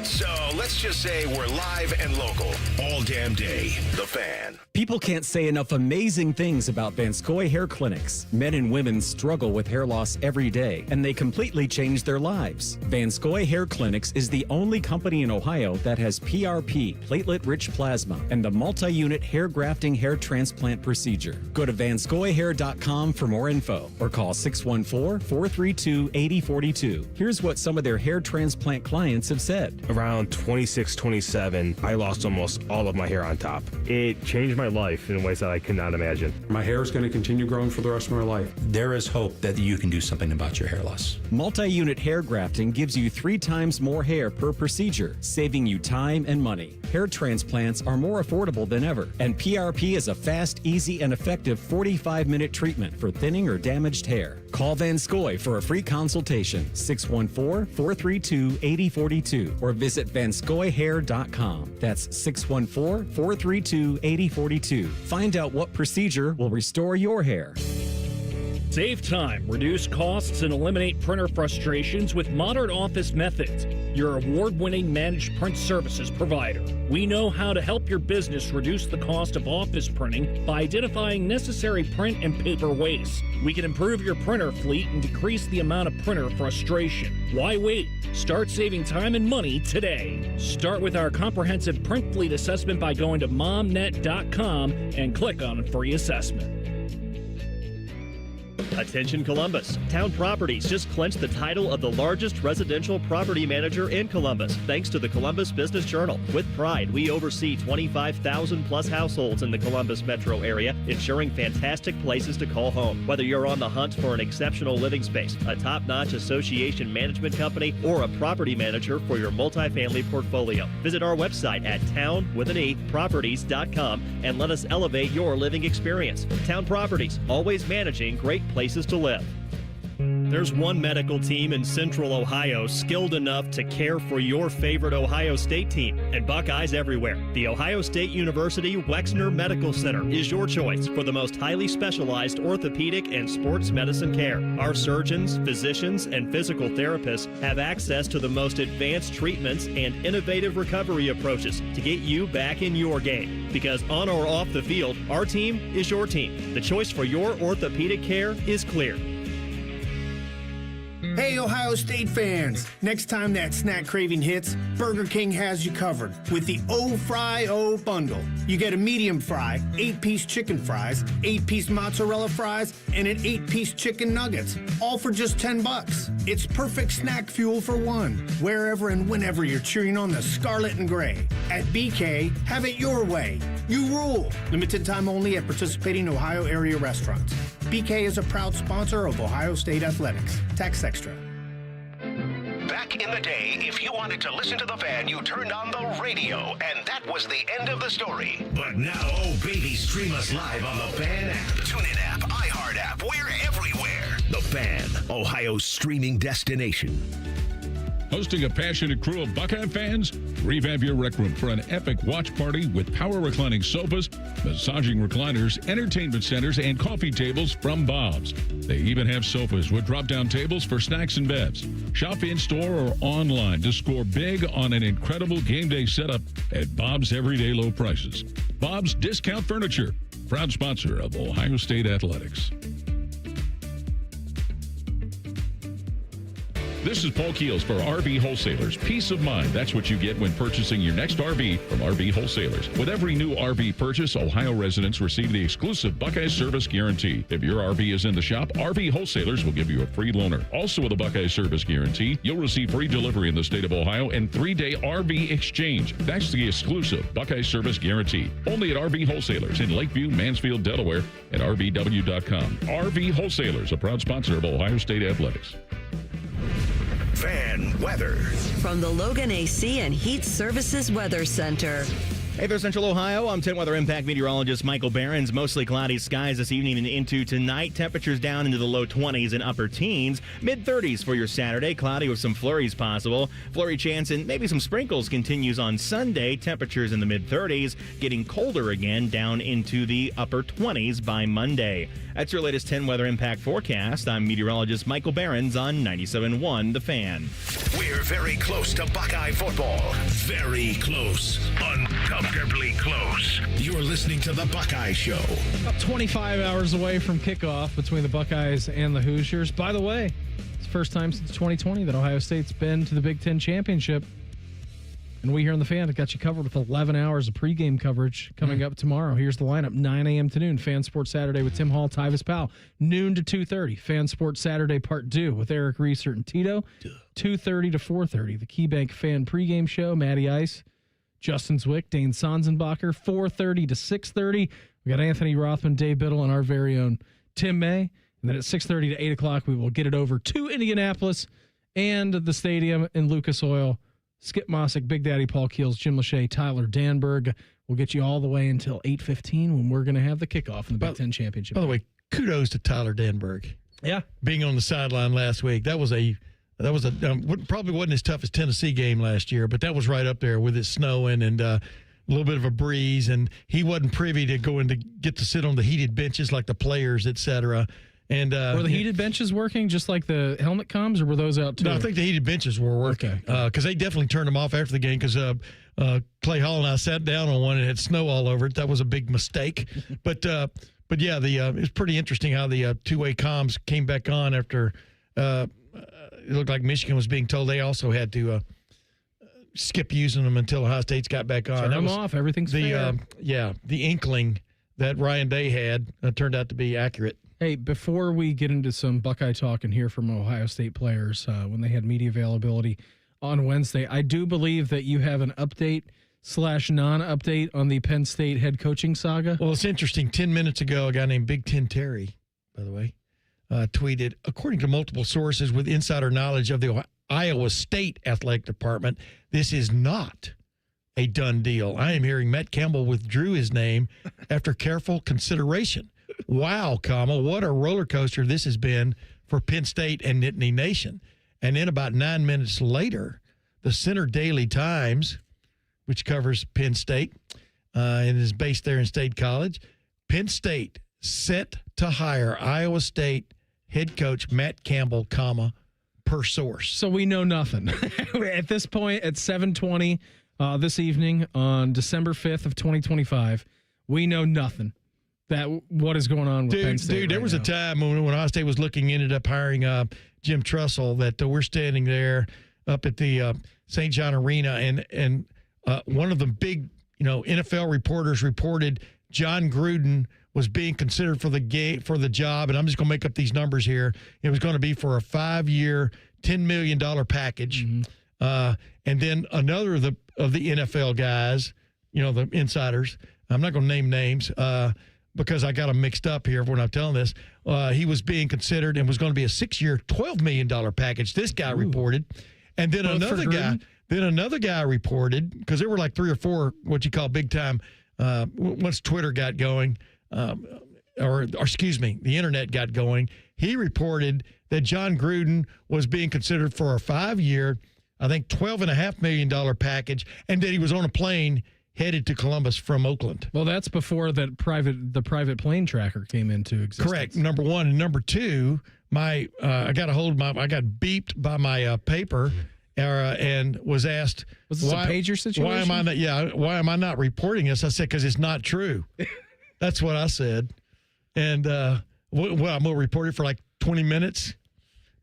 So let's just say we're live and local all damn day. The Fan. People can't say enough amazing things about Vanscoy Hair Clinics. Men and women struggle with hair loss every day, and they completely change their lives. Vanscoy Hair Clinics is the only company in Ohio that has PRP, platelet-rich plasma, and the multi-unit hair grafting hair transplant procedure. Go to vanscoyhair.com for more info, or call 614-432-8042. Here's what some of their hair transplant clients have said. Around 26, 27, I lost almost all of my hair on top. It changed my life in ways that I could not imagine. My hair is going to continue growing for the rest of my life. There is hope that you can do something about your hair loss. Multi-unit hair grafting gives you 3 times more hair per procedure, saving you time and money. Hair transplants are more affordable than ever, and PRP is a fast, easy, and effective 45-minute treatment for thinning or damaged hair. Call Vanscoy for a free consultation, 614-432-8042, or visit vanscoyhair.com. That's 614-432-8042. Find out what procedure will restore your hair. Save time, reduce costs, and eliminate printer frustrations with modern office methods. your award-winning managed print services provider. We know how to help your business reduce the cost of office printing by identifying necessary print and paper waste. We can improve your printer fleet and decrease the amount of printer frustration. Why wait? Start saving time and money today. Start with our comprehensive print fleet assessment by going to momnet.com and click on Free Assessment. Attention Columbus. Town Properties just clinched the title of the largest residential property manager in Columbus, thanks to the Columbus Business Journal. With pride, we oversee 25,000 plus households in the Columbus metro area, ensuring fantastic places to call home. Whether you're on the hunt for an exceptional living space, a top-notch association management company, or a property manager for your multifamily portfolio, visit our website at town.properties.com and let us elevate your living experience. Town Properties, always managing great places to live. There's one medical team in Central Ohio skilled enough to care for your favorite Ohio State team, and Buckeyes everywhere. The Ohio State University Wexner Medical Center is your choice for the most highly specialized orthopedic and sports medicine care. Our surgeons, physicians, and physical therapists have access to the most advanced treatments and innovative recovery approaches to get you back in your game. Because on or off the field, our team is your team. The choice for your orthopedic care is clear. Hey, Ohio State fans! Next time that snack craving hits, Burger King has you covered with the O-Fry-O bundle. You get a medium fry, 8-piece chicken fries, 8-piece mozzarella fries, and an 8-piece chicken nuggets, all for just $10. It's perfect snack fuel for one, wherever and whenever you're cheering on the scarlet and gray. At BK, have it your way. You rule! Limited time only at participating Ohio area restaurants. BK is a proud sponsor of Ohio State Athletics. Tax extra. Back in the day, if you wanted to listen to the Fan, you turned on the radio, and that was the end of the story. But now, oh baby, stream us live on the Fan app, TuneIn app, iHeart app, we're everywhere. The Fan, Ohio's streaming destination. Hosting a passionate crew of Buckeye fans? Revamp your rec room for an epic watch party with power reclining sofas, massaging recliners, entertainment centers, and coffee tables from Bob's. They even have sofas with drop-down tables for snacks and bevs. Shop in-store or online to score big on an incredible game day setup at Bob's everyday low prices. Bob's Discount Furniture, proud sponsor of Ohio State Athletics. This is Paul Keels for RV Wholesalers. Peace of mind. That's what you get when purchasing your next RV from RV Wholesalers. With every new RV purchase, Ohio residents receive the exclusive Buckeye Service Guarantee. If your RV is in the shop, RV Wholesalers will give you a free loaner. Also with a Buckeye Service Guarantee, you'll receive free delivery in the state of Ohio and 3-day RV exchange. That's the exclusive Buckeye Service Guarantee. Only at RV Wholesalers in Lakeview, Mansfield, Delaware, and RVW.com. RV Wholesalers, a proud sponsor of Ohio State Athletics. Fan weather. From the Logan AC and Heat Services Weather Center. Hey there, Central Ohio. I'm 10 Weather Impact meteorologist Michael Behrens. Mostly cloudy skies this evening and into tonight. Temperatures down into the low 20s and upper teens. Mid-30s for your Saturday. Cloudy with some flurries possible. Flurry chance and maybe some sprinkles continues on Sunday. Temperatures in the mid-30s. Getting colder again down into the upper 20s by Monday. That's your latest 10 Weather Impact forecast. I'm meteorologist Michael Behrens on 97.1 The Fan. We're very close to Buckeye football. Very close. Uncomfortably close. You're listening to The Buckeye Show. About 25 hours away from kickoff between the Buckeyes and the Hoosiers. By the way, it's the first time since 2020 that Ohio State's been to the Big Ten Championship. And we here on The Fan have got you covered with 11 hours of pregame coverage coming up tomorrow. Here's the lineup, 9 a.m. to noon. Fan Sports Saturday with Tim Hall, Tyvis Powell. Noon to 2:30. Fan Sports Saturday Part 2 with Eric Reesert and Tito. 2:30 to 4:30. The KeyBank Fan pregame show, Matty Ice, Justin Zwick, Dane Sonsenbacher. 4:30 to 6:30. We got Anthony Rothman, Dave Biddle, and our very own Tim May. And then at 6:30 to 8 o'clock, we will get it over to Indianapolis and the stadium in Lucas Oil. Skip Mossick, Big Daddy Paul Keels, Jim Lachey, Tyler Danberg. We'll get you all the way until 8:15 when we're going to have the kickoff in the Big Ten Championship. By the way, kudos to Tyler Danberg. Yeah, being on the sideline last week. That was probably wasn't as tough as Tennessee game last year, but that was right up there with it snowing and a little bit of a breeze, and he wasn't privy to going to get to sit on the heated benches like the players, etc. And were the heated benches working just like the helmet comms, or were those out too? No, I think the heated benches were working because they definitely turned them off after the game because Clay Hall and I sat down on one and it had snow all over it. That was a big mistake. But yeah, it was pretty interesting how the two-way comms came back on after it looked like Michigan was being told they also had to skip using them until Ohio State's got back on. Turn them off. Everything's fair. The inkling that Ryan Day had turned out to be accurate. Hey, before we get into some Buckeye talk and hear from Ohio State players when they had media availability on Wednesday, I do believe that you have an update/non-update on the Penn State head coaching saga. Well, it's interesting. 10 minutes ago, a guy named Big Ten Terry, by the way, tweeted, according to multiple sources with insider knowledge of the Iowa State athletic department, this is not a done deal. I am hearing Matt Campbell withdrew his name after careful consideration. Wow, what a roller coaster this has been for Penn State and Nittany Nation. And then about 9 minutes later, the Center Daily Times, which covers Penn State and is based there in State College, Penn State set to hire Iowa State head coach Matt Campbell, per source. So we know nothing. At this point, at 7:20 this evening on December 5th of 2025, we know nothing. What is going on with Penn State there was a time when Ohio State was ended up hiring Jim Trussell, that we're standing there up at the St. John Arena, and one of the big NFL reporters reported John Gruden was being considered for the job, and I'm just going to make up these numbers here. It was going to be for a 5-year, $10 million package, and then another of the NFL guys, the insiders. I'm not going to name names. Because I got them mixed up here when I'm telling this. He was being considered and was going to be a 6-year, $12 million package. This guy reported. And then another guy reported, because there were like 3 or 4 what you call big time, once Twitter got going, or excuse me, the internet got going, he reported that John Gruden was being considered for a 5-year, I think $12.5 million package, and that he was on a plane headed to Columbus from Oakland. Well, that's before the private plane tracker came into existence. Correct. Number one. And number two, I got beeped by my paper and was asked, was this a pager situation? Why am I not reporting this? I said, because it's not true. That's what I said. And I'm going to report it for like 20 minutes.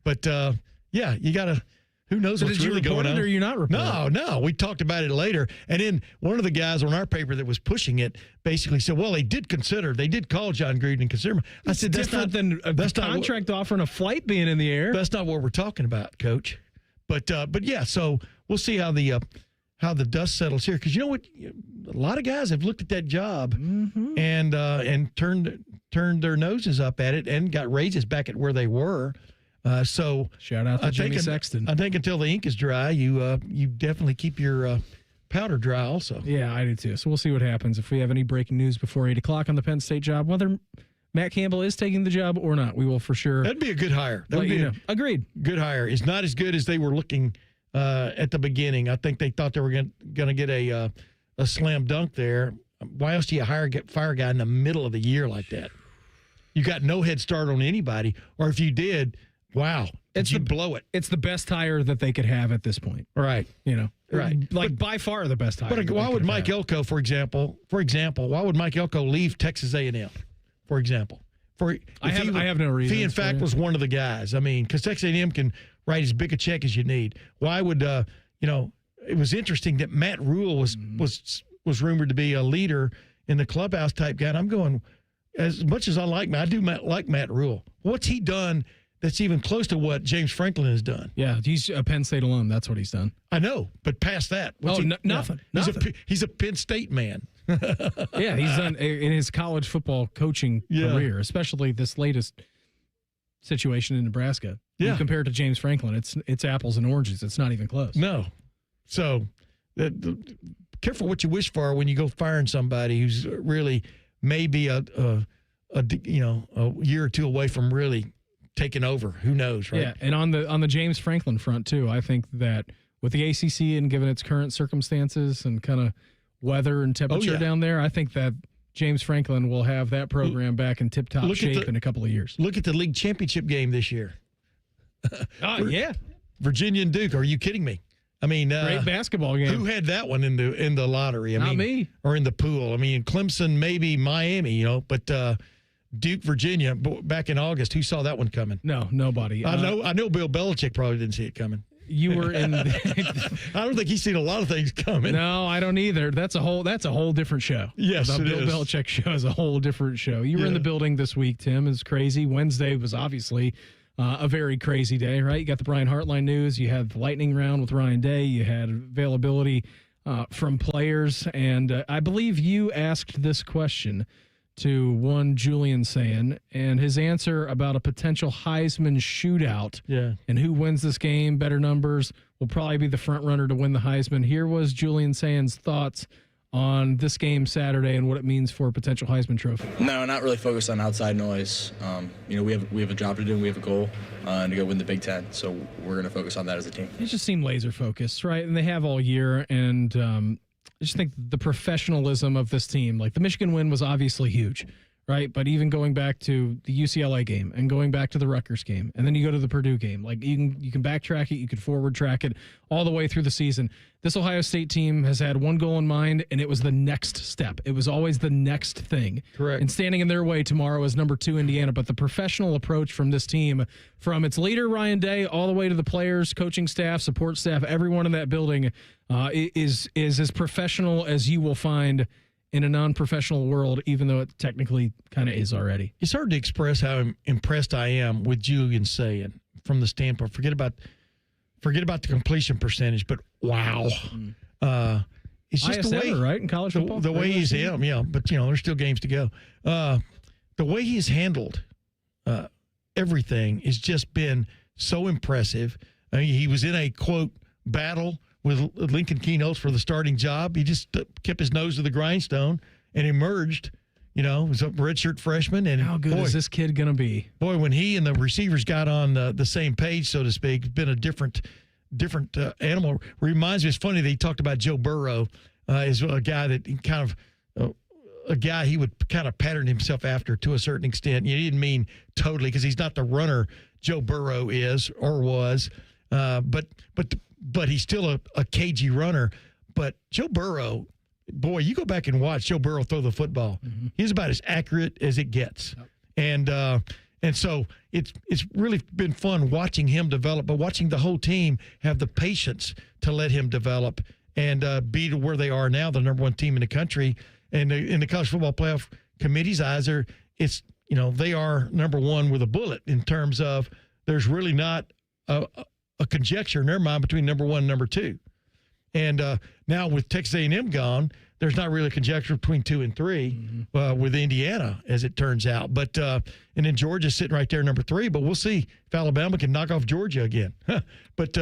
But you got to. Who knows what's really going on? Or you not report it? No. We talked about it later. And then one of the guys on our paper that was pushing it basically said, well, they did call John Gruden and consider him. I said, that's different than a contract offer and a flight being in the air. That's not what we're talking about, Coach. But yeah, so we'll see how the dust settles here. Because you know what? A lot of guys have looked at that job and turned their noses up at it and got raises back at where they were. So shout out to Jimmy Sexton. I think until the ink is dry, you definitely keep your powder dry also. Yeah, I do too. So we'll see what happens if we have any breaking news before 8 o'clock on the Penn State job, whether Matt Campbell is taking the job or not. We will for sure. That'd be a good hire. Agreed. Good hire. It's not as good as they were looking at the beginning. I think they thought they were going to get a slam dunk there. Why else do you fire a guy in the middle of the year like that? You got no head start on anybody, or if you did. Wow. You blow it. It's the best hire that they could have at this point. Right. Right. Like by far the best hire. But why would Mike Elko, for example, why would Mike Elko leave Texas A&M, for example? I have no reason. He, in fact, was one of the guys. I mean, because Texas A&M can write as big a check as you need. Why would, it was interesting that Matt Rule was rumored to be a leader in the clubhouse type guy. And I'm going, as much as I like Matt Rule. What's he done that's even close to what James Franklin has done? Yeah, he's a Penn State alum. That's what he's done. I know, but past that. Nothing. He's a Penn State man. Yeah, he's done in his college football coaching career, especially this latest situation in Nebraska. Yeah. Compared to James Franklin, it's apples and oranges. It's not even close. No. So careful what you wish for when you go firing somebody who's really maybe a year or two away from really taking over. Who knows, right? Yeah, and on the James Franklin front too, I think that with the ACC and given its current circumstances and kind of weather and temperature down there, I think that James Franklin will have that program back in tip-top shape in a couple of years. Look at the league championship game this year. Yeah. Virginia and Duke. Are you kidding me? I mean, great basketball game. Who had that one in the lottery? Not me. Or in the pool. I mean, Clemson, maybe Miami, but Duke, Virginia, back in August, who saw that one coming? No, nobody. I know Bill Belichick probably didn't see it coming. You were in. I don't think he's seen a lot of things coming. No, I don't either. That's a whole different show. Yes, the it Bill is. Belichick show is a whole different show. You were in the building this week, Tim. It's crazy. Wednesday was obviously a very crazy day, right? You got the Brian Hartline news. You had the lightning round with Ryan Day. You had availability from players, and I believe you asked this question to one Julian Sayin, and his answer about a potential Heisman shootout and who wins this game, better numbers, will probably be the front runner to win the Heisman. Here was Julian Sayin's thoughts on this game Saturday and what it means for a potential Heisman Trophy. No, not really focused on outside noise. We have a job to do and we have a goal to go win the Big Ten, so we're going to focus on that as a team. It just seemed laser focused, right? And they have all year, and I just think the professionalism of this team, like the Michigan win was obviously huge, right? But even going back to the UCLA game and going back to the Rutgers game, and then you go to the Purdue game, like you can backtrack it, you can forward track it all the way through the season. This Ohio State team has had one goal in mind, and it was the next step. It was always the next thing. Correct. And standing in their way tomorrow is number 2 Indiana. But the professional approach from this team, from its leader Ryan Day all the way to the players, coaching staff, support staff, everyone in that building is as professional as you will find in a non-professional world, even though it technically kind of is already. It's hard to express how impressed I am with Julian Sayin from the standpoint. Forget about the completion percentage, but wow. It's just highest the way, ever, right, in college football? The way he's but there's still games to go. The way he's handled everything has just been so impressive. I mean, he was in a, quote, battle with Lincoln Keynotes for the starting job. He just kept his nose to the grindstone and emerged. Was a redshirt freshman. And how good is this kid going to be? Boy, when he and the receivers got on the same page, so to speak, it's been a different animal. Reminds me, it's funny that he talked about Joe Burrow as a guy that he would kind of pattern himself after to a certain extent. He didn't mean totally, because he's not the runner Joe Burrow is or was, but he's still a cagey runner. But Joe Burrow, boy, you go back and watch Joe Burrow throw the football. Mm-hmm. He's about as accurate as it gets. Yep. And so it's really been fun watching him develop, but watching the whole team have the patience to let him develop and be to where they are now, the number 1 team in the country. And in the College Football Playoff Committee's eyes, they are number 1 with a bullet in terms of there's really not a conjecture in their mind between number 1 and number 2. And now with Texas A&M gone, there's not really a conjecture between 2 and 3 with Indiana, as it turns out. But and then Georgia's sitting right there, number 3. But we'll see if Alabama can knock off Georgia again. But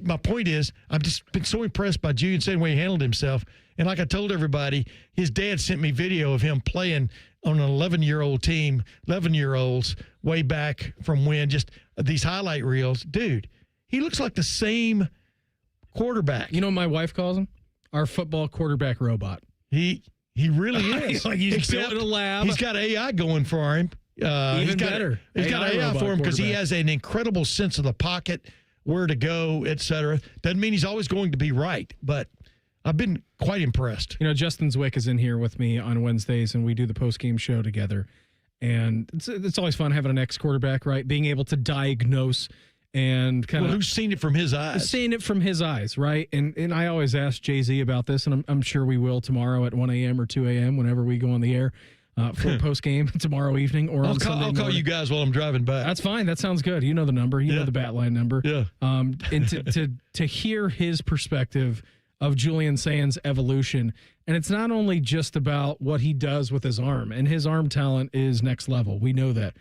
my point is, I've just been so impressed by Julian Sayin, the way he handled himself. And like I told everybody, his dad sent me video of him playing on an 11-year-old team, 11-year-olds, way back from when, just these highlight reels. Dude, he looks like the same quarterback. You know what my wife calls him? Our football quarterback robot. He really is. Like he's built in a lab. He's got AI going for him. Even better. He's got AI for him because he has an incredible sense of the pocket, where to go, et cetera. Doesn't mean he's always going to be right, but I've been quite impressed. Justin Zwick is in here with me on Wednesdays, and we do the post-game show together. And it's always fun having an ex-quarterback, right? Being able to diagnose and kind of... who's seen it from his eyes? Seeing it from his eyes, right? And I always ask Jay-Z about this, and I'm sure we will tomorrow at 1 a.m. or 2 a.m. whenever we go on the air for post-game tomorrow evening or on Sunday morning. I'll call you guys while I'm driving back. That's fine. That sounds good. You know the number. You know the bat line number. Yeah. And to hear his perspective of Julian Sayin's evolution, and it's not only just about what he does with his arm, and his arm talent is next level. We know that.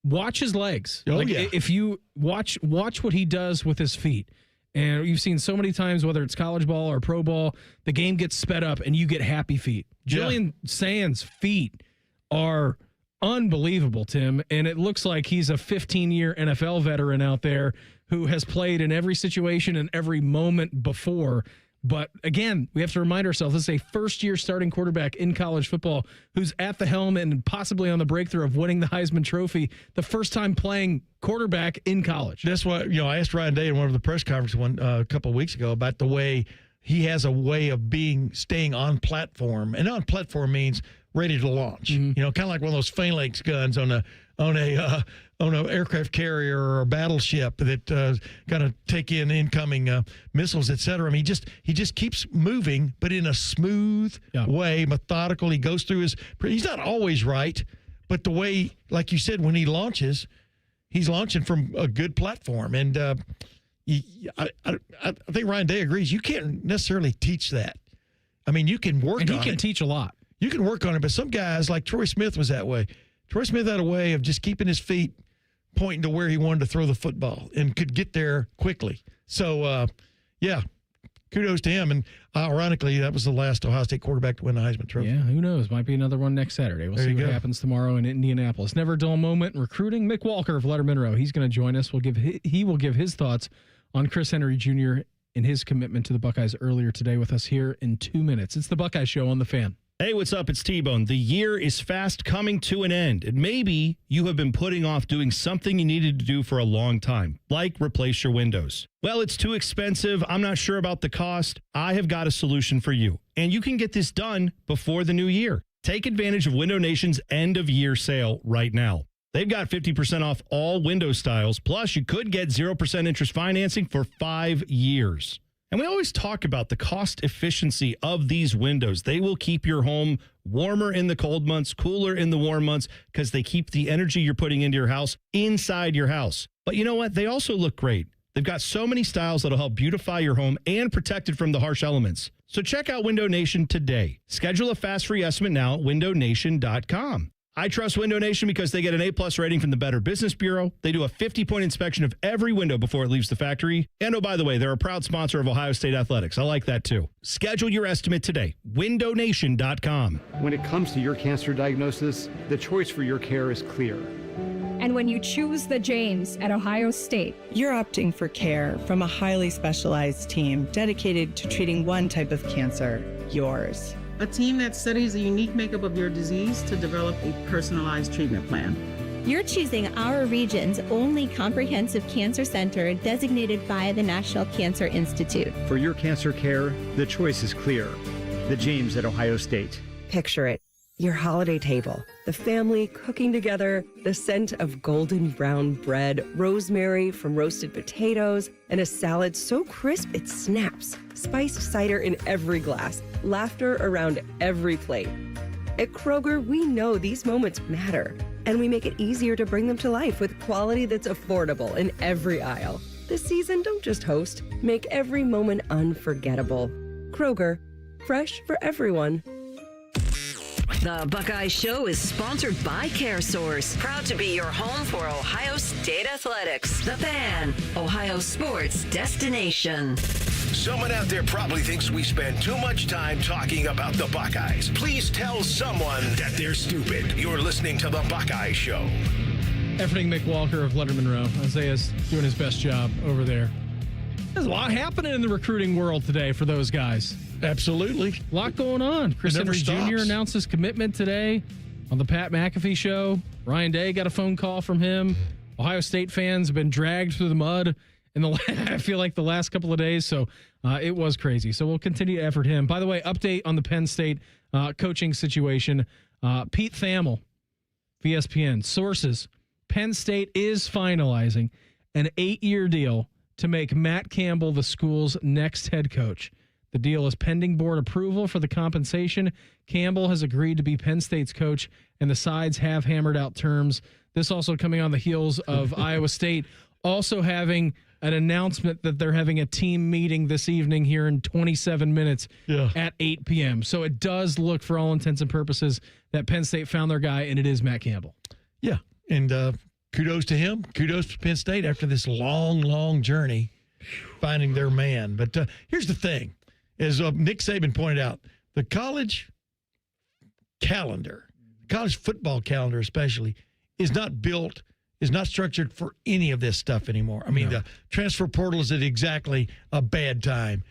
Watch his legs. If you watch what he does with his feet, and you've seen so many times, whether it's college ball or pro ball, the game gets sped up and you get happy feet. Julian Sayin's feet are unbelievable, Tim, and it looks like he's a 15-year NFL veteran out there who has played in every situation and every moment before. But again, we have to remind ourselves this is a first-year starting quarterback in college football who's at the helm and possibly on the breakthrough of winning the Heisman Trophy, the first time playing quarterback in college. That's why, I asked Ryan Day in one of the press conferences a couple of weeks ago about the way he has a way of staying on platform. And on platform means ready to launch. Kind of like one of those phalanx guns on an aircraft carrier or a battleship that got to take in incoming missiles, et cetera. I mean, he just keeps moving, but in a smooth way, methodical. He goes through he's not always right, but the way, like you said, when he launches, he's launching from a good platform. And I think Ryan Day agrees. You can't necessarily teach that. I mean, you can work on it. And he can teach a lot. You can work on it, but some guys, like Troy Smith was that way. Troy Smith had a way of just keeping his feet pointing to where he wanted to throw the football and could get there quickly. So, kudos to him. And ironically, that was the last Ohio State quarterback to win the Heisman Trophy. Yeah, who knows? Might be another one next Saturday. We'll see what happens tomorrow in Indianapolis. Never a dull moment in recruiting. Mick Walker of Letterman Row. He's going to join us. He will give his thoughts on Chris Henry Jr. and his commitment to the Buckeyes earlier today with us here in 2 minutes. It's the Buckeye Show on The Fan. Hey, what's up? It's T-Bone. The year is fast coming to an end, and maybe you have been putting off doing something you needed to do for a long time, like replace your windows. Well, it's too expensive. I'm not sure about the cost. I have got a solution for you, and you can get this done before the new year. Take advantage of Window Nation's end-of-year sale right now. They've got 50% off all window styles, plus you could get 0% interest financing for 5 years. And we always talk about the cost efficiency of these windows. They will keep your home warmer in the cold months, cooler in the warm months, because they keep the energy you're putting into your house inside your house. But you know what? They also look great. They've got so many styles that'll help beautify your home and protect it from the harsh elements. So check out Window Nation today. Schedule a fast free estimate now at windownation.com. I trust Window Nation because they get an A+ rating from the Better Business Bureau. They do a 50-point inspection of every window before it leaves the factory. And oh, by the way, they're a proud sponsor of Ohio State Athletics. I like that too. Schedule your estimate today. windownation.com. When it comes to your cancer diagnosis, the choice for your care is clear. And when you choose the James at Ohio State, you're opting for care from a highly specialized team dedicated to treating one type of cancer, yours. A team that studies the unique makeup of your disease to develop a personalized treatment plan. You're choosing our region's only comprehensive cancer center designated by the National Cancer Institute. For your cancer care, the choice is clear. The James at Ohio State. Picture it. Your holiday table, the family cooking together, the scent of golden brown bread, rosemary from roasted potatoes, and a salad so crisp it snaps, spiced cider in every glass, laughter around every plate. At Kroger, we know these moments matter, and we make it easier to bring them to life with quality that's affordable in every aisle. This season, don't just host, make every moment unforgettable. Kroger, fresh for everyone. The Buckeye Show is sponsored by CareSource, proud to be your home for Ohio State Athletics. The Fan, Ohio sports destination. Someone out there probably thinks we spend too much time talking about the Buckeyes. Please tell someone that they're stupid. You're listening to the Buckeye Show. Efforting Mick Walker of Letterman Row. Isaiah's doing his best job over there. There's a lot happening in the recruiting world today for those guys. Absolutely. A lot going on. Chris Henry Jr. announced his commitment today on the Pat McAfee Show. Ryan Day got a phone call from him. Ohio State fans have been dragged through the mud I feel like the last couple of days. So it was crazy. So we'll continue to effort him. By the way, update on the Penn State coaching situation. Pete Thamel, ESPN. Sources, Penn State is finalizing an 8-year deal to make Matt Campbell the school's next head coach. The deal is pending board approval for the compensation. Campbell has agreed to be Penn State's coach, and the sides have hammered out terms. This also coming on the heels of Iowa State also having an announcement that they're having a team meeting this evening here in 27 minutes at 8 p.m. So it does look, for all intents and purposes, that Penn State found their guy, and it is Matt Campbell. Yeah, and kudos to him. Kudos to Penn State after this long, long journey finding their man. But here's the thing. As Nick Saban pointed out, the college calendar, college football calendar especially, is not structured for any of this stuff anymore. I mean, the transfer portal is at exactly a bad time.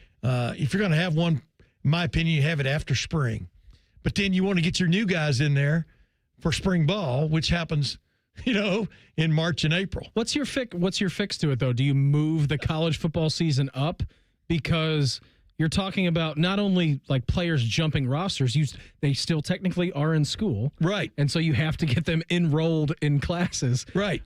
If you're going to have one, in my opinion, you have it after spring. But then you want to get your new guys in there for spring ball, which happens, in March and April. What's your fix to it, though? Do you move the college football season up? Because you're talking about not only like players jumping rosters, they still technically are in school. Right. And so you have to get them enrolled in classes. Right.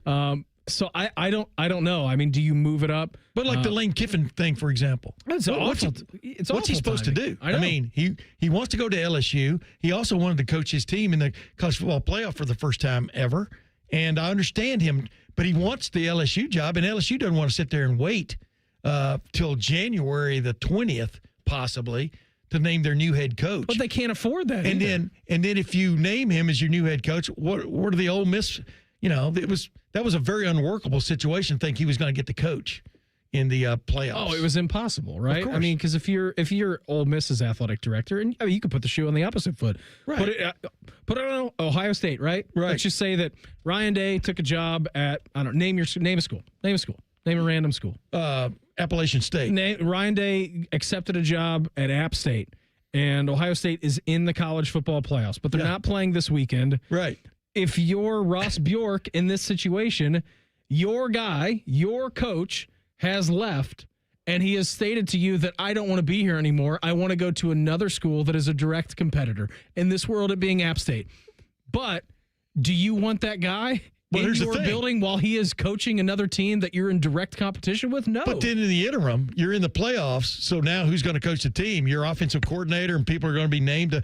So I don't know. I mean, do you move it up? But like the Lane Kiffin thing, for example. What's he supposed to do? I mean, he wants to go to LSU. He also wanted to coach his team in the college football playoff for the first time ever. And I understand him, but he wants the LSU job, and LSU doesn't want to sit there and wait till January the 20th, possibly, to name their new head coach. But they can't afford that. And then if you name him as your new head coach, what are the Ole Miss? That was a very unworkable situation. Think he was going to get the coach in the playoffs. Oh, it was impossible, right? I mean, because if you're Ole Miss's athletic director, and you could put the shoe on the opposite foot, right? Put it on Ohio State, right? Let's just say that Ryan Day took a job at name a school, name a random school, Appalachian State. Ryan Day accepted a job at App State, and Ohio State is in the college football playoffs, but they're not playing this weekend, right? If you're Ross Bjork in this situation, your guy, your coach, has left, and he has stated to you that I don't want to be here anymore. I want to go to another school that is a direct competitor. In this world, it being App State. But do you want that guy in your building while he is coaching another team that you're in direct competition with? No. But then in the interim, you're in the playoffs, so now who's going to coach the team? Your offensive coordinator, and people are going to be named.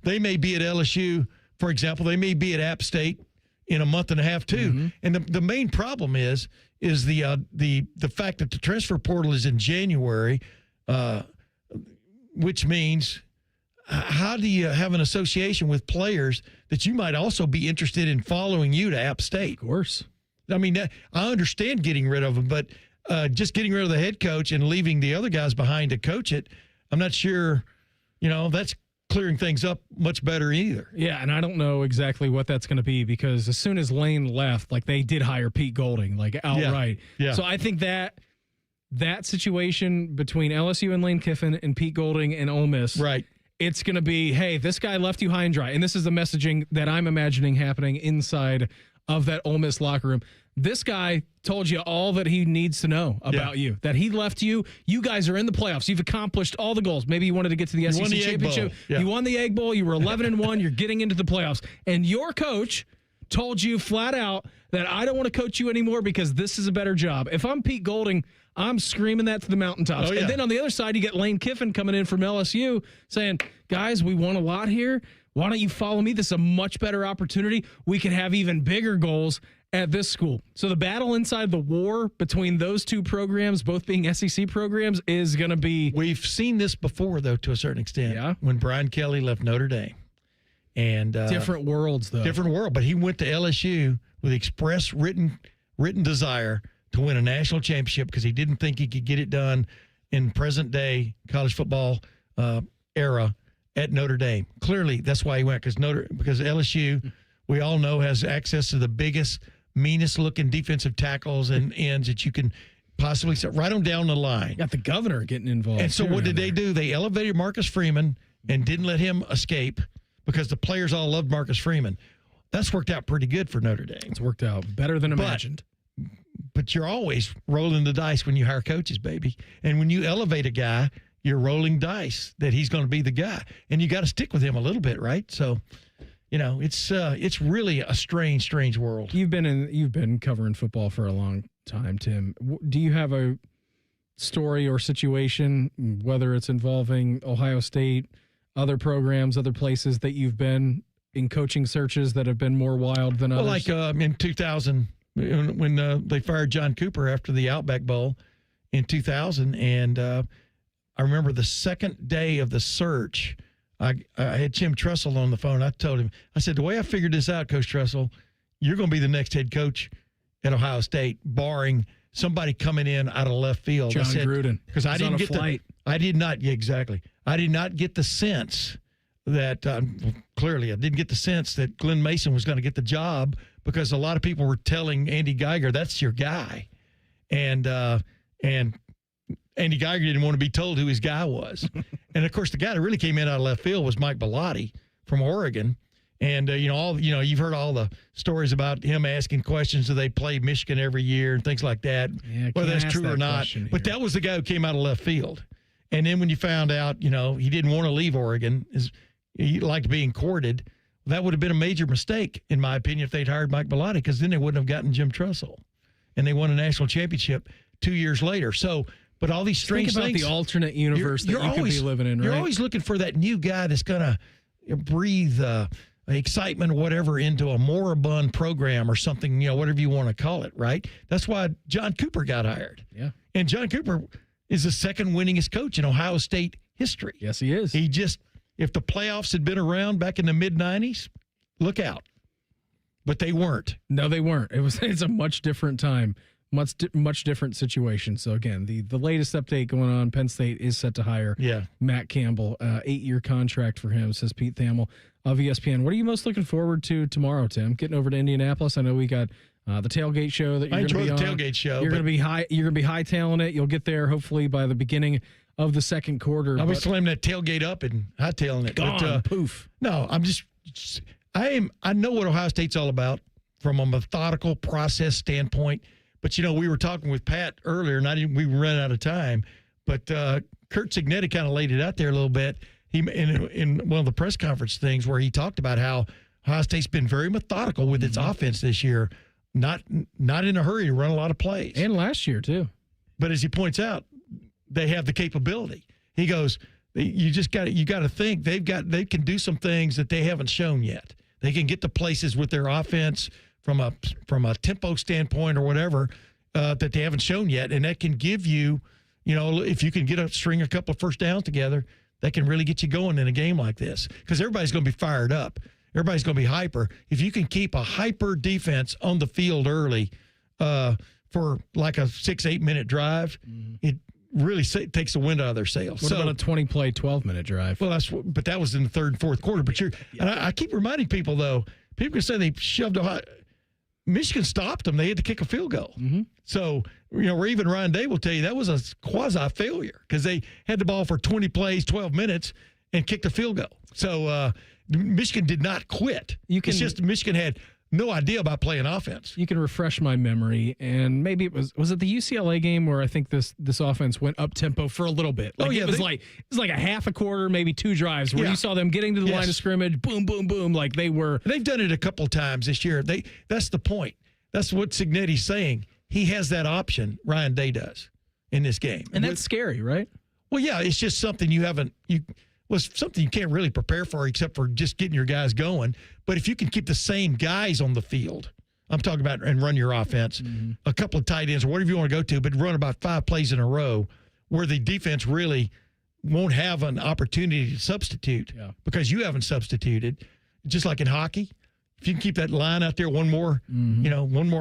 They may be at LSU, for example. They may be at App State in a month and a half too. Mm-hmm. And the main problem is the fact that the transfer portal is in January, which means how do you have an association with players that you might also be interested in following you to App State? Of course. I mean, I understand getting rid of them, but just getting rid of the head coach and leaving the other guys behind to coach it, I'm not sure, that's clearing things up much better either. Yeah, and I don't know exactly what that's going to be, because as soon as Lane left, they did hire Pete Golding, outright. Yeah. So I think that situation between LSU and Lane Kiffin and Pete Golding and Ole Miss, right? It's going to be, hey, this guy left you high and dry. And this is the messaging that I'm imagining happening inside of that Ole Miss locker room. This guy told you all that he needs to know about you, that he left you. You guys are in the playoffs. You've accomplished all the goals. Maybe you wanted to get to the SEC championship. Yeah. You won the Egg Bowl. You were 11-1. You're getting into the playoffs. And your coach told you flat out that I don't want to coach you anymore because this is a better job. If I'm Pete Golding, I'm screaming that to the mountaintops. Oh, yeah. And then on the other side, you get Lane Kiffin coming in from LSU saying, guys, we won a lot here. Why don't you follow me? This is a much better opportunity. We can have even bigger goals at this school. So the battle inside the war between those two programs, both being SEC programs, is going to be... We've seen this before, though, to a certain extent. Yeah. When Brian Kelly left Notre Dame. And different worlds, though. Different world. But he went to LSU with express written desire to win a national championship because he didn't think he could get it done in present-day college football era at Notre Dame. Clearly, that's why he went, because LSU, we all know, has access to the biggest, meanest-looking defensive tackles and ends that you can possibly set right on down the line. Got the governor getting involved. And so what did they do? They elevated Marcus Freeman and didn't let him escape because the players all loved Marcus Freeman. That's worked out pretty good for Notre Dame. It's worked out better than imagined. But you're always rolling the dice when you hire coaches, baby. And when you elevate a guy, you're rolling dice that he's going to be the guy. And you got to stick with him a little bit, right? So, it's really a strange world. You've been covering football for a long time, Tim. Do you have a story or situation, whether it's involving Ohio State, other programs, other places that you've been in coaching searches that have been more wild than others? Well, like in 2000, when they fired John Cooper after the Outback Bowl in 2000, and I remember the second day of the search, I had Jim Tressel on the phone. I told him, I said, the way I figured this out, Coach Tressel, you're going to be the next head coach at Ohio State, barring somebody coming in out of left field. John Gruden. Because I didn't get I did not get the sense that clearly I didn't get the sense that Glenn Mason was going to get the job, because a lot of people were telling Andy Geiger, that's your guy. And Andy Geiger didn't want to be told who his guy was. And, of course, the guy that really came in out of left field was Mike Bellotti from Oregon. And, you've heard all the stories about him asking questions. Do they play Michigan every year and things like that, whether that's true or not. But that was the guy who came out of left field. And then when you found out, he didn't want to leave Oregon, he liked being courted, that would have been a major mistake, in my opinion, if they'd hired Mike Bellotti, because then they wouldn't have gotten Jim Tressel. And they won a national championship 2 years later. So, but all these strange Think about things. the alternate universe that you could be living in, right? You're always looking for that new guy that's going to breathe excitement or whatever into a moribund program or something, whatever you want to call it, right? That's why John Cooper got hired. Yeah. And John Cooper is the second winningest coach in Ohio State history. Yes, he is. He just, if the playoffs had been around back in the mid-'90s, look out. But they weren't. No, they weren't. It's a much different time, much different situation. So, again, the latest update going on, Penn State is set to hire Matt Campbell, 8-year contract for him, says Pete Thamel of ESPN. What are you most looking forward to tomorrow, Tim? Getting over to Indianapolis? I know we got the tailgate show that you're going to be on. I enjoy the tailgate show. You're going to be hightailing it. You'll get there hopefully by the beginning of the second quarter. I'll be slamming that tailgate up and hightailing it. Gone, poof. No, I know what Ohio State's all about from a methodical process standpoint. But, we were talking with Pat earlier, and we ran out of time. But Kurt Cignetti kind of laid it out there a little bit. He in one of the press conference things where he talked about how Ohio State's been very methodical with its offense this year, not in a hurry to run a lot of plays. And last year, too. But as he points out, they have the capability. He goes, you got to think they can do some things that they haven't shown yet. They can get to places with their offense from a tempo standpoint or whatever that they haven't shown yet, and that can give you, if you can string a couple of first downs together, that can really get you going in a game like this, because everybody's going to be fired up. Everybody's going to be hyper. If you can keep a hyper defense on the field early for like a 6-8 minute drive, it really takes the wind out of their sails. What about a 20-play, 12-minute drive? Well, but that was in the third and fourth quarter. But and I keep reminding people, though, people can say they shoved Ohio. Michigan stopped them. They had to kick a field goal. Mm-hmm. So, where even Ryan Day will tell you that was a quasi-failure because they had the ball for 20 plays, 12 minutes, and kicked a field goal. So, Michigan did not quit. It's just Michigan had no idea about playing offense. You can refresh my memory, and maybe it was it the UCLA game where I think this offense went up tempo for a little bit. It was like a half a quarter, maybe 2 drives where you saw them getting to the line of scrimmage, boom, boom, boom, like they were. They've done it a couple of times this year. That's the point. That's what Cignetti's saying. He has that option. Ryan Day does in this game, and that's scary, right? Well, yeah, it's just something something you can't really prepare for except for just getting your guys going. But if you can keep the same guys on the field, I'm talking about, and run your offense, a couple of tight ends or whatever you want to go to, but run about 5 plays in a row where the defense really won't have an opportunity to substitute because you haven't substituted. Just like in hockey, if you can keep that line out there one more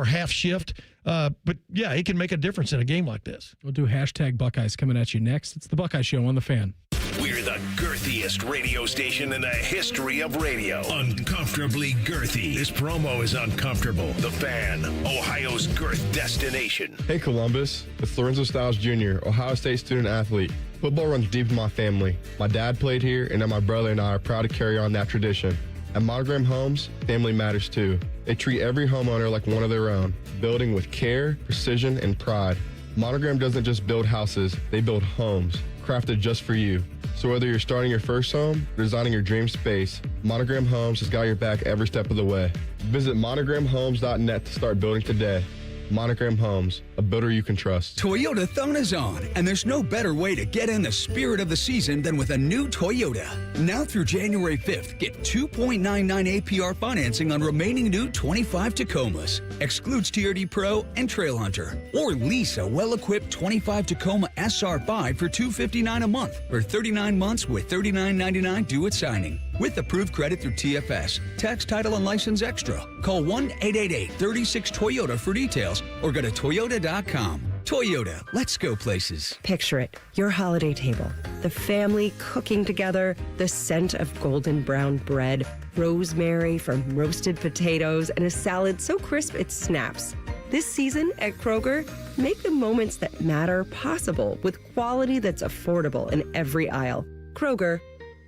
half shift. But yeah, it can make a difference in a game like this. We'll do #Buckeyes coming at you next. It's the Buckeye Show on The Fan. We're the girthiest radio station in the history of radio. Uncomfortably girthy. This promo is uncomfortable. The Fan, Ohio's girth destination. Hey Columbus, it's Lorenzo Stiles Jr., Ohio State student athlete. Football runs deep in my family. My dad played here, and now my brother and I are proud to carry on that tradition. At Monogram Homes, family matters too. They treat every homeowner like one of their own, building with care, precision, and pride. Monogram doesn't just build houses, they build homes, crafted just for you. So whether you're starting your first home or designing your dream space, Monogram Homes has got your back every step of the way. Visit monogramhomes.net to start building today. Monogram Homes, a builder you can trust. Toyota Thon is on, and there's no better way to get in the spirit of the season than with a new Toyota. Now through January 5th, get 2.99 APR financing on remaining new 25 Tacomas. Excludes TRD Pro and Trail Hunter. Or lease a well-equipped 25 Tacoma SR5 for $259 a month for 39 months with $39.99 due at signing. With approved credit through TFS, tax, title, and license extra. Call 1-888-36-TOYOTA for details or go to Toyota.com. Toyota, let's go places. Picture it, your holiday table, the family cooking together, the scent of golden brown bread, rosemary from roasted potatoes, and a salad so crisp it snaps. This season at Kroger, Make the moments that matter possible with quality that's affordable in every aisle. Kroger,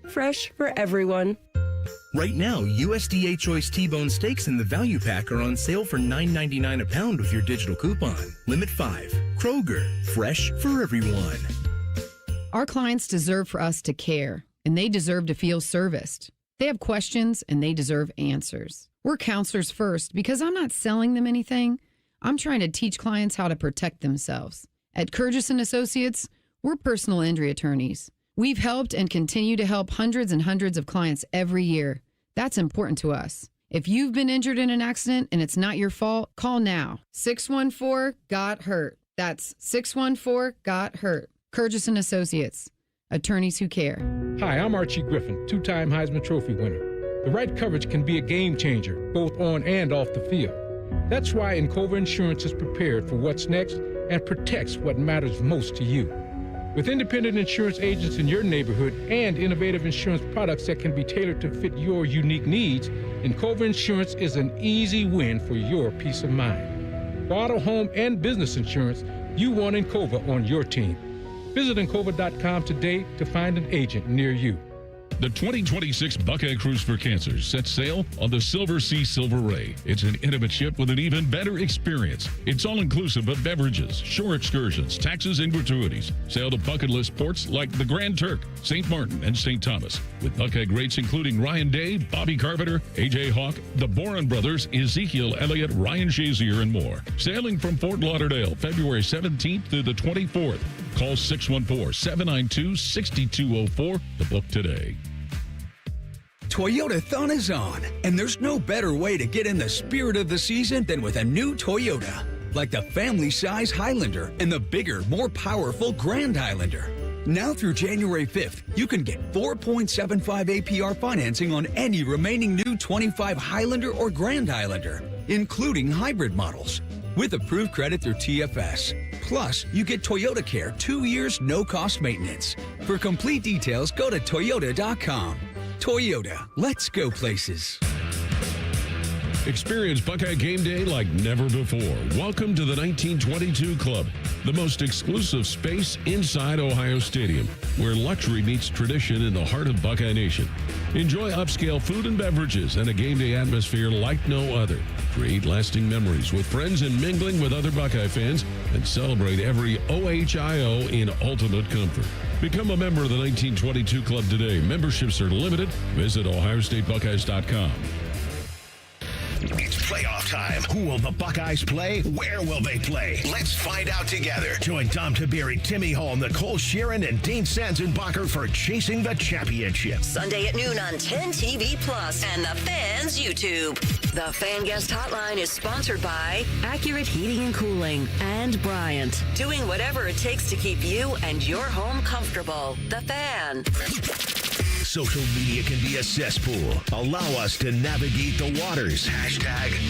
fresh for everyone. Right now, USDA Choice T-Bone Steaks in the value pack are on sale for $9.99 a pound with your digital coupon. Limit 5. Kroger, fresh for everyone. Our clients deserve for us to care, and they deserve to feel serviced. They have questions, and they deserve answers. We're counselors first because I'm not selling them anything. I'm trying to teach clients how to protect themselves. At Curtis & Associates, we're personal injury attorneys. We've helped and continue to help hundreds and hundreds of clients every year. That's important to us. If you've been injured in an accident and it's not your fault, call now. 614-GOT-HURT. That's 614-GOT-HURT. Curtis & Associates, attorneys who care. Hi, I'm Archie Griffin, two-time Heisman Trophy winner. The right coverage can be a game changer, both on and off the field. That's why Encova Insurance is prepared for what's next and protects what matters most to you. With independent insurance agents in your neighborhood and innovative insurance products that can be tailored to fit your unique needs, Encova Insurance is an easy win for your peace of mind. For auto, home, and business insurance, you want Encova on your team. Visit Encova.com today to find an agent near you. The 2026 Buckeye Cruise for Cancer sets sail on the Silver Sea Silver Ray. It's an intimate ship with an even better experience. It's all-inclusive of beverages, shore excursions, taxes, and gratuities. Sail to bucket list ports like the Grand Turk, St. Martin, and St. Thomas. With Buckeye greats including Ryan Day, Bobby Carpenter, A.J. Hawk, the Boren Brothers, Ezekiel Elliott, Ryan Shazier, and more. Sailing from Fort Lauderdale, February 17th through the 24th. Call 614-792-6204 to book today. Toyotathon is on, and there's no better way to get in the spirit of the season than with a new Toyota. Like the family-size Highlander and the bigger, more powerful Grand Highlander. Now through January 5th, you can get 4.75 APR financing on any remaining new 25 Highlander or Grand Highlander, including hybrid models, with approved credit through TFS. Plus, you get Toyota Care 2 years, no-cost maintenance. For complete details, go to Toyota.com. Toyota, let's go places. Experience Buckeye game day like never before. Welcome to the 1922 Club, the most exclusive space inside Ohio Stadium, where luxury meets tradition in the heart of Buckeye Nation. Enjoy upscale food and beverages and a game day atmosphere like no other. Create lasting memories with friends and mingling with other Buckeye fans, and celebrate every OHIO in ultimate comfort. Become a member of the 1922 Club today. Memberships are limited. Visit OhioStateBuckeyes.com. It's playoff time. Who will the Buckeyes play? Where will they play? Let's find out together. Join Dom Taberi, Timmy Hall, Nicole Sheeran, and Dean Sanzenbacher for Chasing the Championship. Sunday at noon on 10 TV Plus and the Fan's YouTube. The Fan Guest Hotline is sponsored by Accurate Heating and Cooling and Bryant. Doing whatever it takes to keep you and your home comfortable. The Fan. Social media can be a cesspool. Allow us to navigate the waters.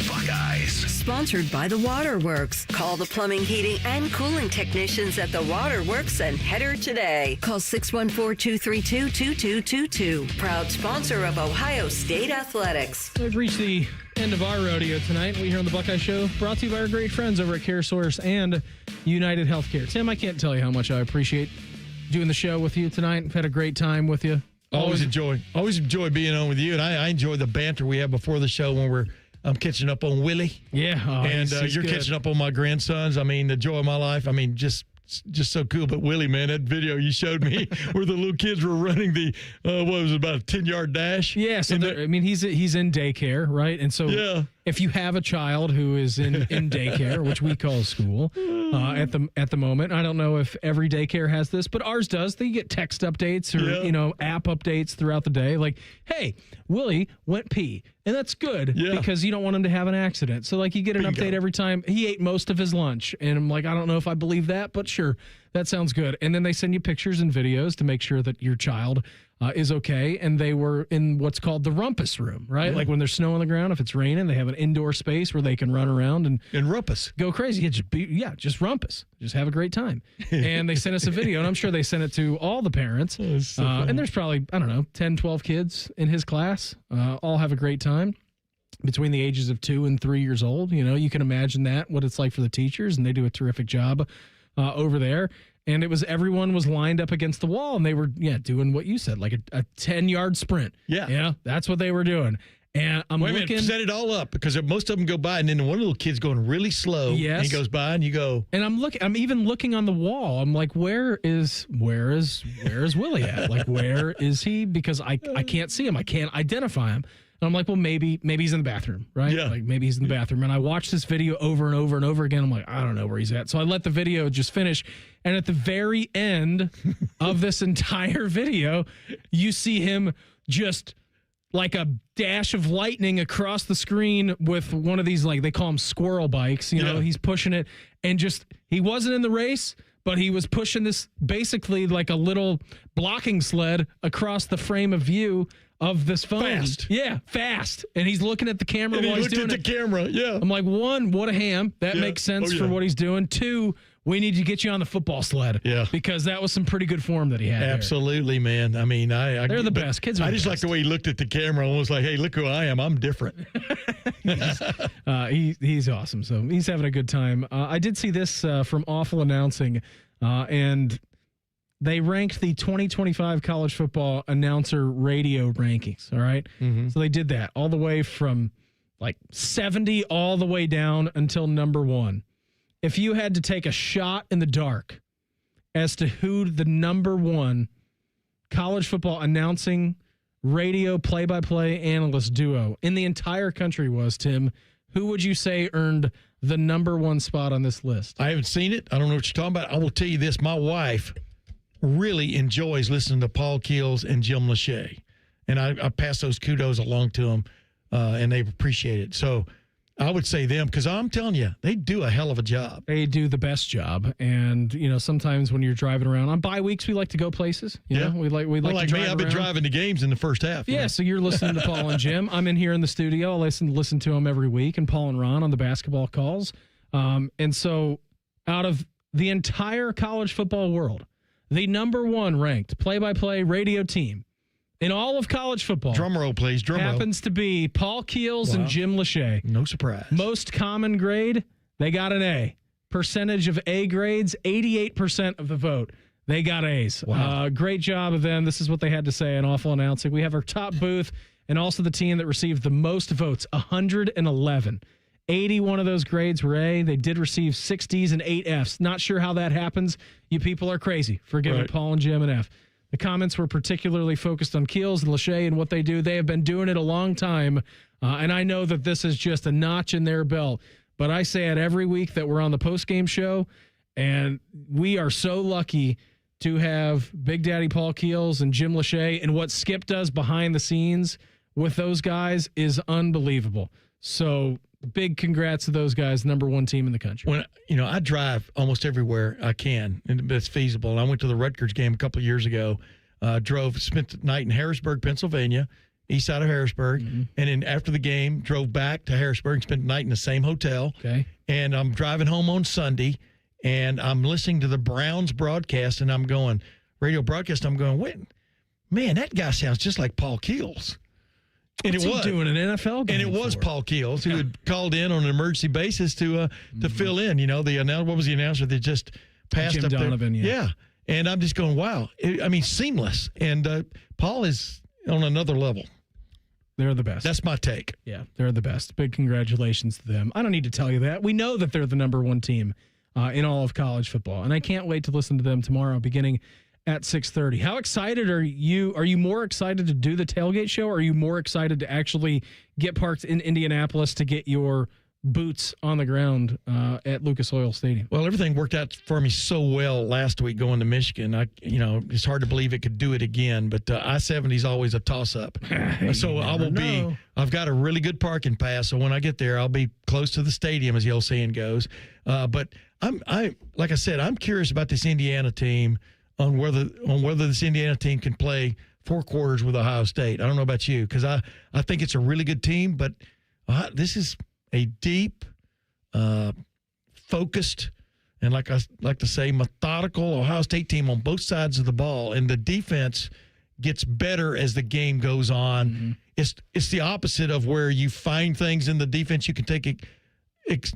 #Buckeyes. Sponsored by the Waterworks. Call the plumbing, heating, and cooling technicians at the Waterworks and header today. Call 614-232-2222. Proud sponsor of Ohio State Athletics. We've reached the end of our rodeo tonight. We here on the Buckeye Show, brought to you by our great friends over at CareSource and United Healthcare. Tim, I can't tell you how much I appreciate doing the show with you tonight. I've had a great time with you. Always enjoy being on with you, and I enjoy the banter we have before the show when I'm catching up on Willie. Yeah, and you're catching up on my grandsons. I mean, the joy of my life. I mean, just so cool. But Willie, man, that video you showed me where the little kids were running the what was it, about a 10-yard dash? Yeah, so I mean, he's in daycare, right? And so if you have a child who is in daycare, which we call school at the moment, I don't know if every daycare has this, but ours does. They get text updates or app updates throughout the day, like, "Hey, Willie went pee," and that's good because you don't want him to have an accident. So like you get an update every time. He ate most of his lunch, and I'm like, I don't know if I believe that, but sure, that sounds good. And then they send you pictures and videos to make sure that your child is okay, and they were in what's called the rumpus room, right? Yeah. Like when there's snow on the ground, if it's raining, they have an indoor space where they can run around and rumpus, go crazy. Just rumpus, just have a great time. And they sent us a video, and I'm sure they sent it to all the parents. And there's probably, I don't know, 10, 12 kids in his class, all have a great time. between the ages of 2 and 3 years old. You can imagine what it's like for the teachers, and they do a terrific job over there. And everyone was lined up against the wall, and they were doing what you said, like a 10-yard sprint. Yeah, that's what they were doing. And I'm looking. Wait a minute, set it all up, because most of them go by, and then one little kid's going really slow. Yes. And he goes by, and you go. And I'm even looking on the wall. I'm like, where is Willie at? Like, where is he? Because I can't see him. I can't identify him. And I'm like, well, maybe he's in the bathroom, right? Yeah. Like, maybe he's in the bathroom. And I watched this video over and over and over again. I'm like, I don't know where he's at. So I let the video just finish. And at the very end of this entire video, you see him just like a dash of lightning across the screen with one of these, like, they call them squirrel bikes. He's pushing it, and he wasn't in the race, but he was pushing this basically like a little blocking sled across the frame of view of this phone. Fast. Yeah, fast. And he's looking at the camera And while he's doing the camera, yeah. I'm like, 1, what a ham. That makes sense for what he's doing. 2, we need to get you on the football sled. Yeah. Because that was some pretty good form that he had. Absolutely, man. I mean, they're the best. Kids are I the just best. like the way he looked at the camera and was like, hey, look who I am. I'm different. He's awesome. So he's having a good time. I did see this from Awful Announcing, and they ranked the 2025 college football announcer radio rankings. All right. Mm-hmm. So they did that all the way from like 70 all the way down until number 1. If you had to take a shot in the dark as to who the number 1 college football announcing radio play-by-play analyst duo in the entire country was, Tim, who would you say earned the number 1 spot on this list? I haven't seen it. I don't know what you're talking about. I will tell you this. My wife really enjoys listening to Paul Keels and Jim Lachey. And I pass those kudos along to them, and they appreciate it. So I would say them, because I'm telling you, they do a hell of a job. They do the best job. And, sometimes when you're driving around on bye weeks, we like to go places. We like to drive me, I've been around. driving the games in the first half. Yeah, so you're listening to Paul and Jim. I'm in here in the studio. I listen to them every week, and Paul and Ron on the basketball calls. And so out of the entire college football world, the number 1 ranked play-by-play radio team in all of college football. Drum roll, please. Drum roll. Happens to be Paul Keels and Jim Lachey. No surprise. Most common grade, they got an A. Percentage of A grades, 88% of the vote. They got A's. Wow. Great job of them. This is what they had to say in Awful Announcing. We have our top booth and also the team that received the most votes, 111. 81 of those grades were A. They did receive 6 D's and 8 F's. Not sure how that happens. You people are crazy for giving Paul and Jim an F. The comments were particularly focused on Keels and Lachey and what they do. They have been doing it a long time, and I know that this is just a notch in their belt. But I say it every week that we're on the postgame show, and we are so lucky to have Big Daddy Paul Keels and Jim Lachey, and what Skip does behind the scenes with those guys is unbelievable. So big congrats to those guys, number 1 team in the country. When I drive almost everywhere I can, and it's feasible. And I went to the Rutgers game a couple of years ago. Spent the night in Harrisburg, Pennsylvania, east side of Harrisburg, and then after the game, drove back to Harrisburg and spent the night in the same hotel. Okay. And I'm driving home on Sunday, and I'm listening to the Browns broadcast, and I'm going radio broadcast. I'm going, wait, man, that guy sounds just like Paul Keels. And What's it was he doing an NFL game. And it was Paul Keels who had called in on an emergency basis to fill in. What was the announcer that just passed Jim up Donovan, there? yeah. And I'm just going, wow. Seamless. And Paul is on another level. They're the best. That's my take. Yeah, they're the best. Big congratulations to them. I don't need to tell you that. We know that they're the number 1 team in all of college football, and I can't wait to listen to them tomorrow beginning at 6:30. How excited are you? Are you more excited to do the tailgate show, or are you more excited to actually get parked in Indianapolis to get your boots on the ground at Lucas Oil Stadium? Well, everything worked out for me so well last week going to Michigan. It's hard to believe it could do it again, but I-70 is always a toss-up. So I will be. I've got a really good parking pass, so when I get there, I'll be close to the stadium, as the old saying goes. But like I said, I'm curious about this Indiana team. On whether this Indiana team can play 4 quarters with Ohio State. I don't know about you, because I think it's a really good team, but this is a deep, focused, and like I like to say, methodical Ohio State team on both sides of the ball, and the defense gets better as the game goes on. it's the opposite of where you find things in the defense you can take it.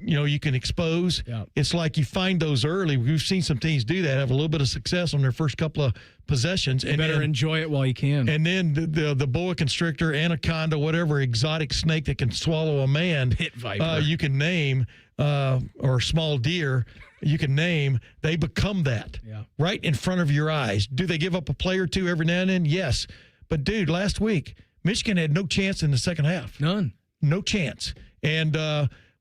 You can expose. Yeah. It's like you find those early. We've seen some teams do that, have a little bit of success on their first couple of possessions. You better enjoy it while you can. And then the boa constrictor, anaconda, whatever exotic snake that can swallow a man, pit viper, you can name, or small deer, you can name. They become that right in front of your eyes. Do they give up a play or two every now and then? Yes. But, dude, last week, Michigan had no chance in the second half. None. No chance. And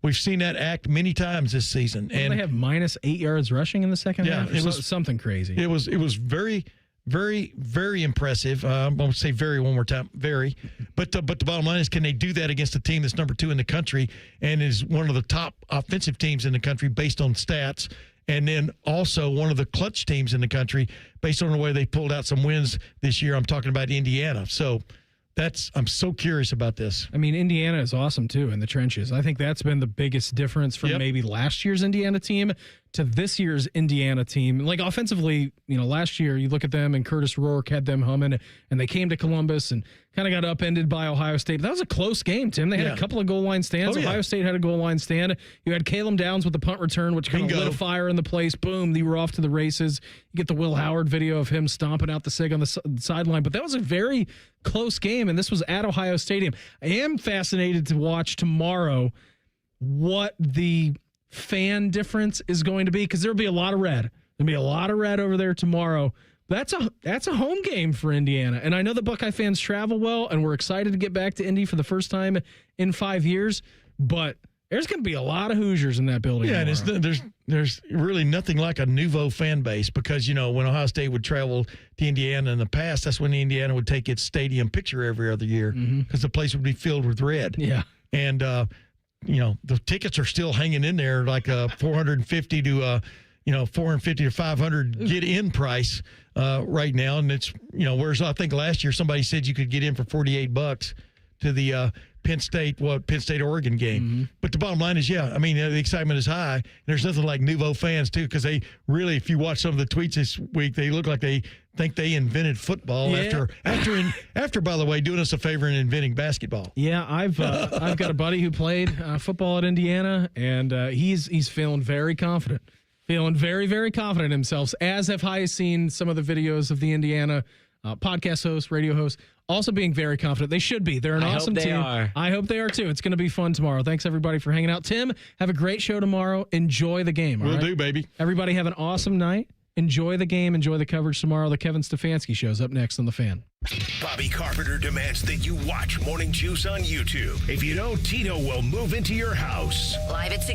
we've seen that act many times this season. And they have -8 yards rushing in the second half. It was something crazy. It was very, very, very impressive. I'm going to say very one more time, very. But the bottom line is, can they do that against a team that's number 2 in the country and is one of the top offensive teams in the country based on stats, and then also one of the clutch teams in the country based on the way they pulled out some wins this year? I'm talking about Indiana. So I'm so curious about this. I mean, Indiana is awesome, too, in the trenches. I think that's been the biggest difference from maybe last year's Indiana team to this year's Indiana team. Like, offensively, last year, you look at them and Curtis Rourke had them humming, and they came to Columbus and kind of got upended by Ohio State. But that was a close game, Tim. They had a couple of goal line stands. Ohio State had a goal line stand. You had Caleb Downs with the punt return, which kind of lit a fire in the place. Boom, they were off to the races. You get the Will Howard video of him stomping out the sig on the sideline. But that was a very close game, and this was at Ohio Stadium. I am fascinated to watch tomorrow what the fan difference is going to be, because there'll be a lot of red. There'll be a lot of red over there tomorrow. That's a home game for Indiana. And I know the Buckeye fans travel well, and we're excited to get back to Indy for the first time in 5 years, but there's going to be a lot of Hoosiers in that building. Yeah, and there's really nothing like a nouveau fan base, because, when Ohio State would travel to Indiana in the past, that's when Indiana would take its stadium picture every other year, because the place would be filled with red. Yeah. And, the tickets are still hanging in there, like a 450 to 500 get-in price right now. And it's, whereas I think last year somebody said you could get in for $48 to the Penn State Oregon game. But the bottom line is, the excitement is high. And there's nothing like nouveau fans, too, because they really, if you watch some of the tweets this week, they look like they think they invented football after, by the way, doing us a favor and inventing basketball. Yeah, I've got a buddy who played football at Indiana, and he's feeling very confident. Feeling very, very confident in himself, as have I seen some of the videos of the Indiana podcast hosts, radio hosts, also being very confident. They should be. They're an awesome team. I hope they are, too. It's going to be fun tomorrow. Thanks, everybody, for hanging out. Tim, have a great show tomorrow. Enjoy the game. Will do, baby. Everybody have an awesome night. Enjoy the game. Enjoy the coverage tomorrow. The Kevin Stefanski Show's up next on The Fan. Bobby Carpenter demands that you watch Morning Juice on YouTube. If you don't, Tito will move into your house. Live at 6